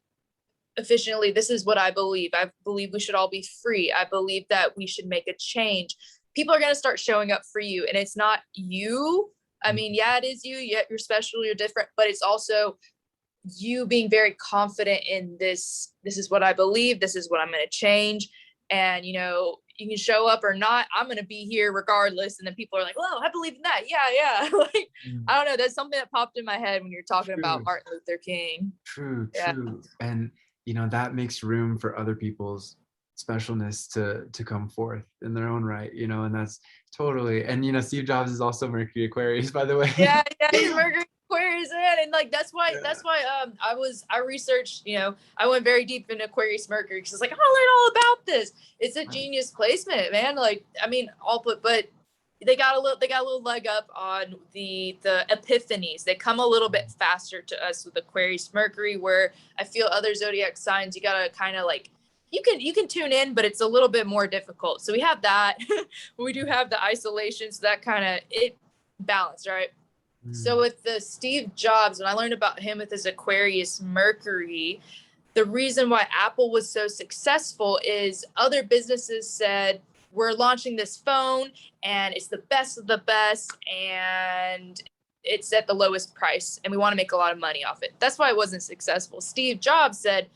Speaker 2: efficiently, this is what I believe. I believe we should all be free. I believe that we should make a change. People are going to start showing up for you, and it's not you. I mean, yeah, it is you. Yeah, you're special, you're different, but it's also you being very confident in this. This is what I believe. This is what I'm going to change. And, you can show up or not. I'm going to be here regardless. And then people are like, whoa, I believe in that. Yeah. Like, I don't know. That's something that popped in my head when you're talking about Martin Luther King.
Speaker 1: True. And, that makes room for other people's specialness to come forth in their own right, and that's totally, and, Steve Jobs is also Mercury Aquarius, by the way.
Speaker 2: Yeah, he's Mercury Aquarius, and like that's why I researched, I went very deep into Aquarius Mercury, because it's like, I want to learn all about this. It's a genius placement, man. Like, I mean, but they got a little leg up on the epiphanies. They come a little bit faster to us with Aquarius Mercury, where I feel other zodiac signs, you gotta kind of like, you can tune in, but it's a little bit more difficult. So we have that. We do have the isolation, so that kind of it balanced, right? So with the Steve Jobs, when I learned about him with his Aquarius Mercury, the reason why Apple was so successful is other businesses said, we're launching this phone and it's the best of the best and it's at the lowest price and we want to make a lot of money off it. That's why it wasn't successful. Steve Jobs said,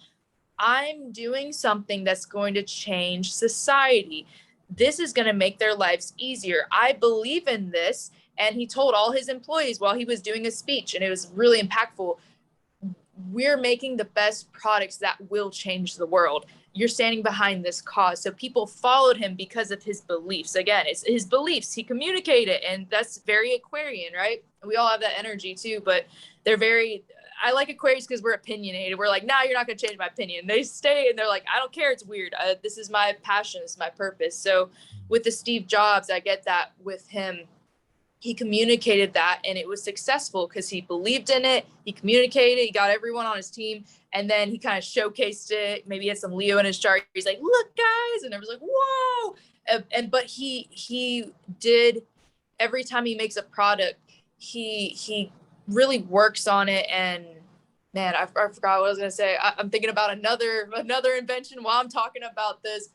Speaker 2: I'm doing something that's going to change society. This is going to make their lives easier. I believe in this. And he told all his employees while he was doing a speech, and it was really impactful, we're making the best products that will change the world. You're standing behind this cause. So people followed him because of his beliefs. Again, it's his beliefs. He communicated, and that's very Aquarian, right? We all have that energy too, but I like Aquarius because we're opinionated. We're like, nah, you're not going to change my opinion. They stay and they're like, I don't care. It's weird. This is my passion. This is my purpose. So with the Steve Jobs, I get that with him. He communicated that, and it was successful because he believed in it. He communicated, he got everyone on his team, and then he kind of showcased it. Maybe he had some Leo in his chart. He's like, look, guys. And everyone's like, whoa. But he did, every time he makes a product, he really works on it. And man, I forgot what I was going to say. I'm thinking about another invention while I'm talking about this.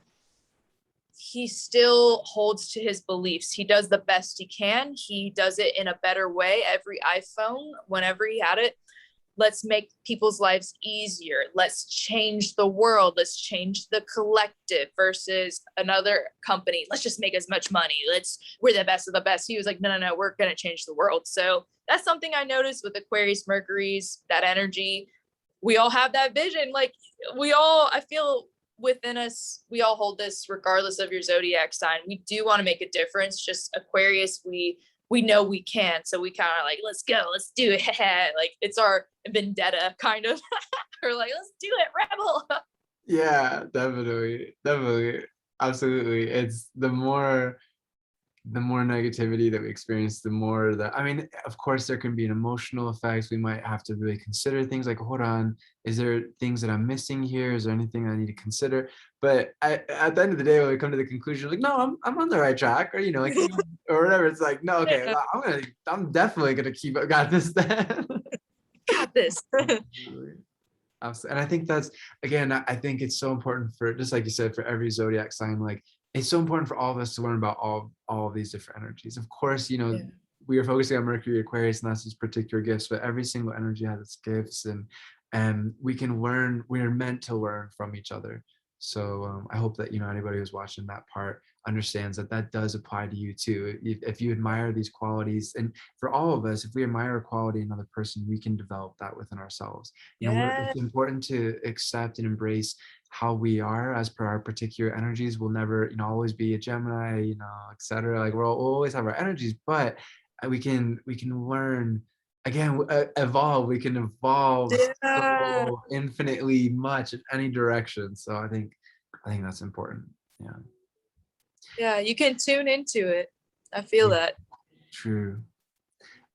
Speaker 2: He still holds to his beliefs. He does the best he can. He does it in a better way. Every iPhone, whenever he had it, let's make people's lives easier. Let's change the world. Let's change the collective, versus another company. Let's just make as much money. We're the best of the best. He was like, no, we're going to change the world. So that's something I noticed with Aquarius Mercury's, that energy. We all have that vision. Like I feel within us, we all hold this regardless of your zodiac sign. We do want to make a difference. Just Aquarius, we know we can. So we kind of like, let's go, let's do it. Like it's our vendetta kind of. We're like, let's do it, rebel.
Speaker 1: Yeah, definitely. Absolutely. It's the more negativity that we experience, the more that, I mean, of course there can be an emotional effects. We might have to really consider things like, hold on, is there things that I'm missing here? Is there anything I need to consider? But at the end of the day, when we come to the conclusion, like, no, I'm on the right track, or, like, or whatever. It's like, no, okay, I'm definitely going to got this then.
Speaker 2: God, got this.
Speaker 1: Absolutely. Absolutely. And I think that's, again, I think it's so important for, just like you said, for every zodiac sign, like it's so important for all of us to learn about all of these different energies. Of course, you know,
Speaker 2: Yeah.
Speaker 1: we are focusing on Mercury, Aquarius, and that's its particular gifts, but every single energy has its gifts, and we can learn, we are meant to learn from each other. So I hope that, you know, anybody who's watching that part understands that that does apply to you too. If you admire these qualities, and for all of us, if we admire a quality in another person, we can develop that within ourselves. You know,
Speaker 2: Yeah.
Speaker 1: it's important to accept and embrace how we are as per our particular energies. We'll never, you know, always be a Gemini, you know, etc. Like we'll always have our energies, but we can learn, again, evolve. We can evolve
Speaker 2: Yeah.
Speaker 1: so infinitely much in any direction. So I think that's important. Yeah.
Speaker 2: Yeah, you can tune into it. I feel
Speaker 1: Yeah,
Speaker 2: that.
Speaker 1: true.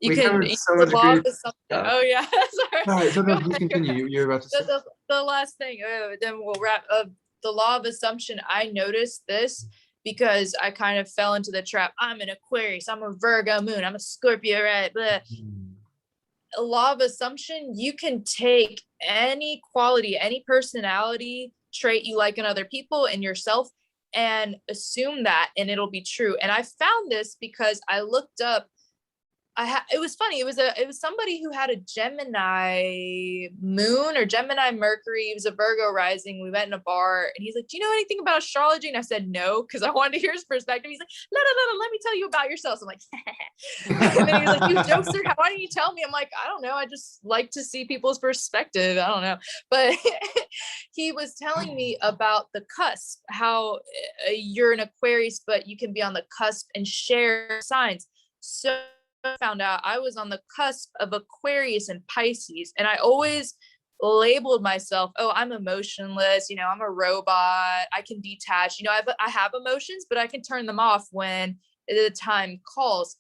Speaker 2: You
Speaker 1: We
Speaker 2: can
Speaker 1: covered
Speaker 2: use
Speaker 1: so
Speaker 2: the
Speaker 1: much
Speaker 2: law of
Speaker 1: great
Speaker 2: assumption.
Speaker 1: stuff.
Speaker 2: Oh yeah. Sorry.
Speaker 1: All right, so
Speaker 2: Go
Speaker 1: no, please
Speaker 2: ahead, go
Speaker 1: continue.
Speaker 2: ahead.
Speaker 1: You're about to say.
Speaker 2: The last thing, then we'll wrap up. The law of assumption, I noticed this because I kind of fell into the trap. I'm an Aquarius, I'm a Virgo moon, I'm a Scorpio, right? But
Speaker 1: Mhm.
Speaker 2: a law of assumption, you can take any quality, any personality trait you like in other people and yourself and assume that, and it'll be true. And I found this because I looked up, it was funny. It was somebody who had a Gemini moon or Gemini Mercury. He was a Virgo rising. We went in a bar and he's like, "Do you know anything about astrology?" And I said no, because I wanted to hear his perspective. He's like, "No, no, no, no, let me tell you about yourself." So I'm like, and then he was like, "You jokester, why didn't you tell me?" I'm like, "I don't know. I just like to see people's perspective. I don't know." But he was telling me about the cusp, how you're an Aquarius, but you can be on the cusp and share signs. So found out I was on the cusp of Aquarius and Pisces, and I always labeled myself, "Oh, I'm emotionless, you know, I'm a robot, I can detach, you know, I have emotions, but I can turn them off when the time calls."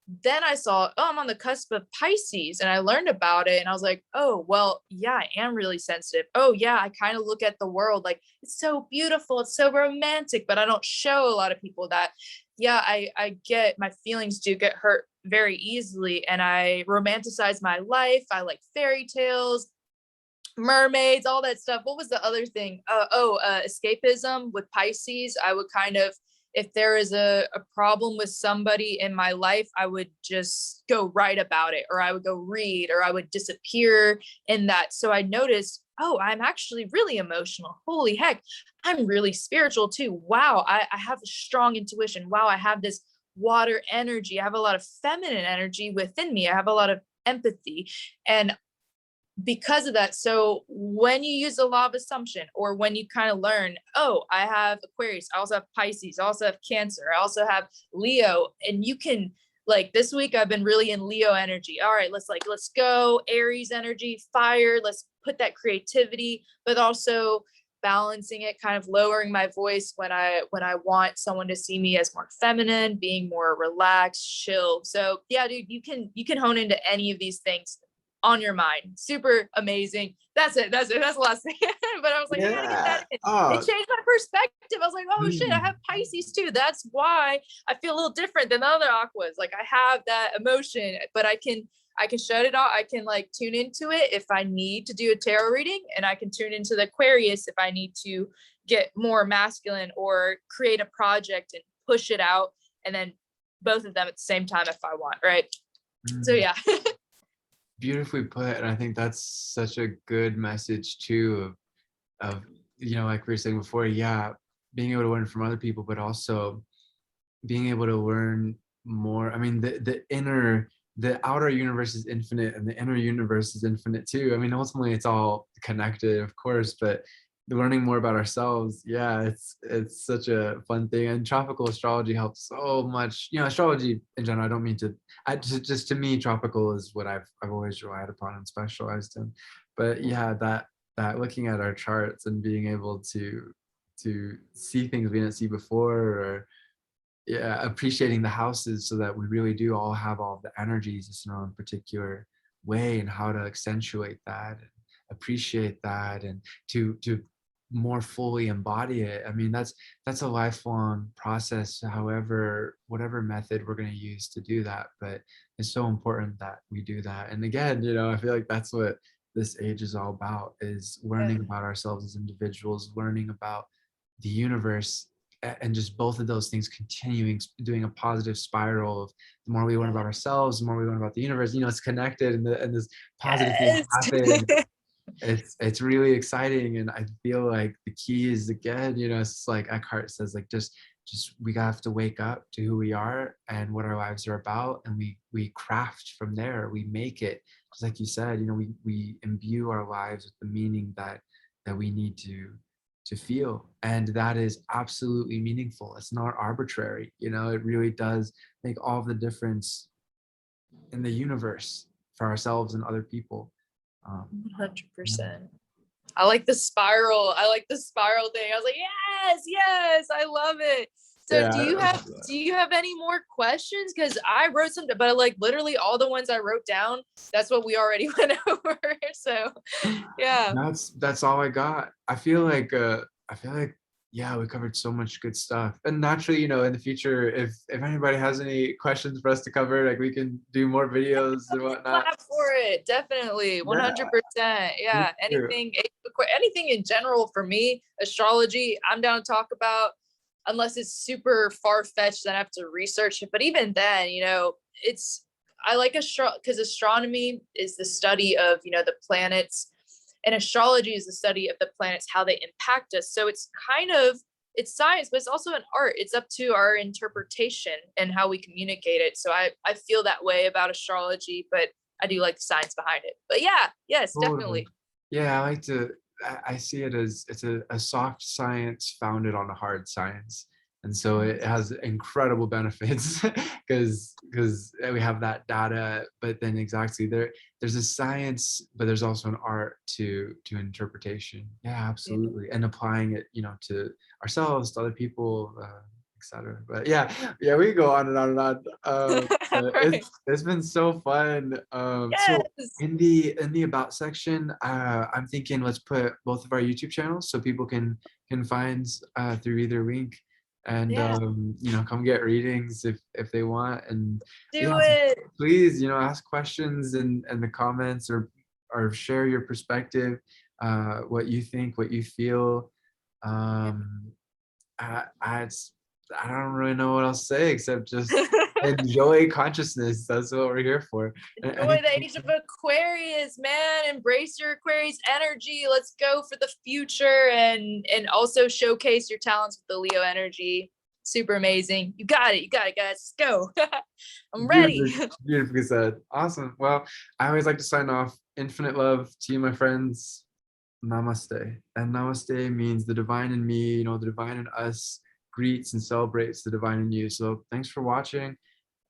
Speaker 2: Then I saw, "Oh, I'm on the cusp of Pisces," and I learned about it, and I was like, "Oh, well, yeah, I am really sensitive. Oh, yeah, I kind of look at the world like it's so beautiful, it's so romantic, but I don't show a lot of people that." Yeah, I get, my feelings do get hurt very easily, and I romanticize my life. I like fairy tales, mermaids, all that stuff. What was the other thing? Escapism with Pisces. I would kind of, if there is a problem with somebody in my life, I would just go write about it, or I would go read, or I would disappear in that. So I noticed, oh, I'm actually really emotional. Holy heck, I'm really spiritual too. Wow, I have a strong intuition. Wow, I have this water energy. I have a lot of feminine energy within me. I have a lot of empathy. And because of that, so when you use the law of assumption, or when you kind of learn, "Oh, I have Aquarius, I also have Pisces, I also have Cancer, I also have Leo," and you can, like, this week I've been really in Leo energy. All right, let's go Aries energy, fire, let's put that creativity, but also balancing it, kind of lowering my voice when I want someone to see me as more feminine, being more relaxed, chill. So yeah, dude, you can hone into any of these things on your mind. Super amazing. That's it. That's the last thing. But I was like, I gotta get
Speaker 1: Yeah.
Speaker 2: that in. It
Speaker 1: Oh.
Speaker 2: changed my perspective. I was like, oh shit, I
Speaker 1: Mm.
Speaker 2: have Pisces too. That's why I feel a little different than the other aquas. Like, I have that emotion, but I can shut it off. I can like tune into it if I need to do a tarot reading, and I can tune into the Aquarius if I need to get more masculine or create a project and push it out, and then both of them at the same time if I want, right? So
Speaker 1: Mm.
Speaker 2: yeah.
Speaker 1: Beautifully put, and I think that's such a good message too of you know, like we were saying before, yeah, being able to learn from other people, but also being able to learn more. I mean, the outer universe is infinite, and the inner universe is infinite too. I mean, ultimately it's all connected, of course, but learning more about ourselves, yeah, it's such a fun thing. And tropical astrology helps so much. You know, astrology in general, I don't mean to, just to me, tropical is what I've always relied upon and specialized in. But yeah, that looking at our charts and being able to see things we didn't see before, or yeah, appreciating the houses, so that we really do all have all the energies just in our own particular way, and how to accentuate that and appreciate that, and to more fully embody it. I mean, that's a lifelong process, however, whatever method we're going to use to do that. But it's so important that we do that. And again, I feel like that's what this age is all about, is
Speaker 2: Yeah.
Speaker 1: learning about ourselves as individuals, learning about the universe, and just both of those things continuing, doing a positive spiral of the more we learn about ourselves, the more we learn about the universe, it's connected, and this positive things
Speaker 2: Yes.
Speaker 1: happen. It's really exciting, and I feel like the key is, again, it's like Eckhart says, like, just we have to wake up to who we are and what our lives are about, and we craft from there. We make it, just like you said, we imbue our lives with the meaning that we need to feel, and that is absolutely meaningful. It's not arbitrary. It really does make all the difference in the universe for ourselves and other people.
Speaker 2: 100%. I like the spiral. I like the spiral thing. I was like, yes, I love it. So
Speaker 1: Yeah.
Speaker 2: do you have any more questions? Because I wrote some, but like literally all the ones I wrote down, that's what we already went over. So yeah.
Speaker 1: That's all I got. I feel like yeah, we covered so much good stuff. And naturally, in the future, if anybody has any questions for us to cover, like, we can do more videos and whatnot.
Speaker 2: Clap for it. Definitely.
Speaker 1: Yeah,
Speaker 2: 100%.
Speaker 1: me
Speaker 2: Yeah.
Speaker 1: too.
Speaker 2: Anything in general for me, astrology, I'm down to talk about, unless it's super far-fetched, then I have to research it. But even then, I like because astronomy is the study of, the planets, and astrology is the study of the planets, how they impact us. So it's science, but it's also an art. It's up to our interpretation and how we communicate it. So I feel that way about astrology, but I do like the science behind it. But yeah, yes,
Speaker 1: Totally.
Speaker 2: definitely.
Speaker 1: Yeah, I see it as it's a soft science founded on a hard science. And so it has incredible benefits because we have that data, but then exactly there's a science, but there's also an art to interpretation. Yeah,
Speaker 2: Yeah.
Speaker 1: absolutely. And applying it, to ourselves, to other people, etc. But yeah, we can go on and on and on.
Speaker 2: Right.
Speaker 1: It's been so fun. So
Speaker 2: Yes.
Speaker 1: in the about section, I'm thinking let's put both of our YouTube channels so people can find through either link, and
Speaker 2: Yeah.
Speaker 1: come get readings if they want. And yeah,
Speaker 2: Do it.
Speaker 1: please, ask questions in the comments, or share your perspective, what you think, what you feel. um I don't really know what else to say except just enjoy consciousness. That's what we're here for.
Speaker 2: Enjoy the age of Aquarius, man. Embrace your Aquarius energy. Let's go for the future, and also showcase your talents with the Leo energy. Super amazing. You got it, guys. Let's go. I'm ready.
Speaker 1: Beautifully said. Awesome. Well, I always like to sign off. Infinite love to you, my friends. Namaste. And namaste means the divine in me, the divine in us greets and celebrates the divine in you. So thanks for watching.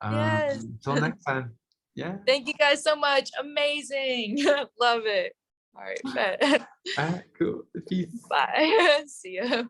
Speaker 2: Yes.
Speaker 1: Until next time. Yeah.
Speaker 2: Thank you guys so much. Amazing. Love it. All right, bet.
Speaker 1: All right, cool. Peace.
Speaker 2: Bye. See ya.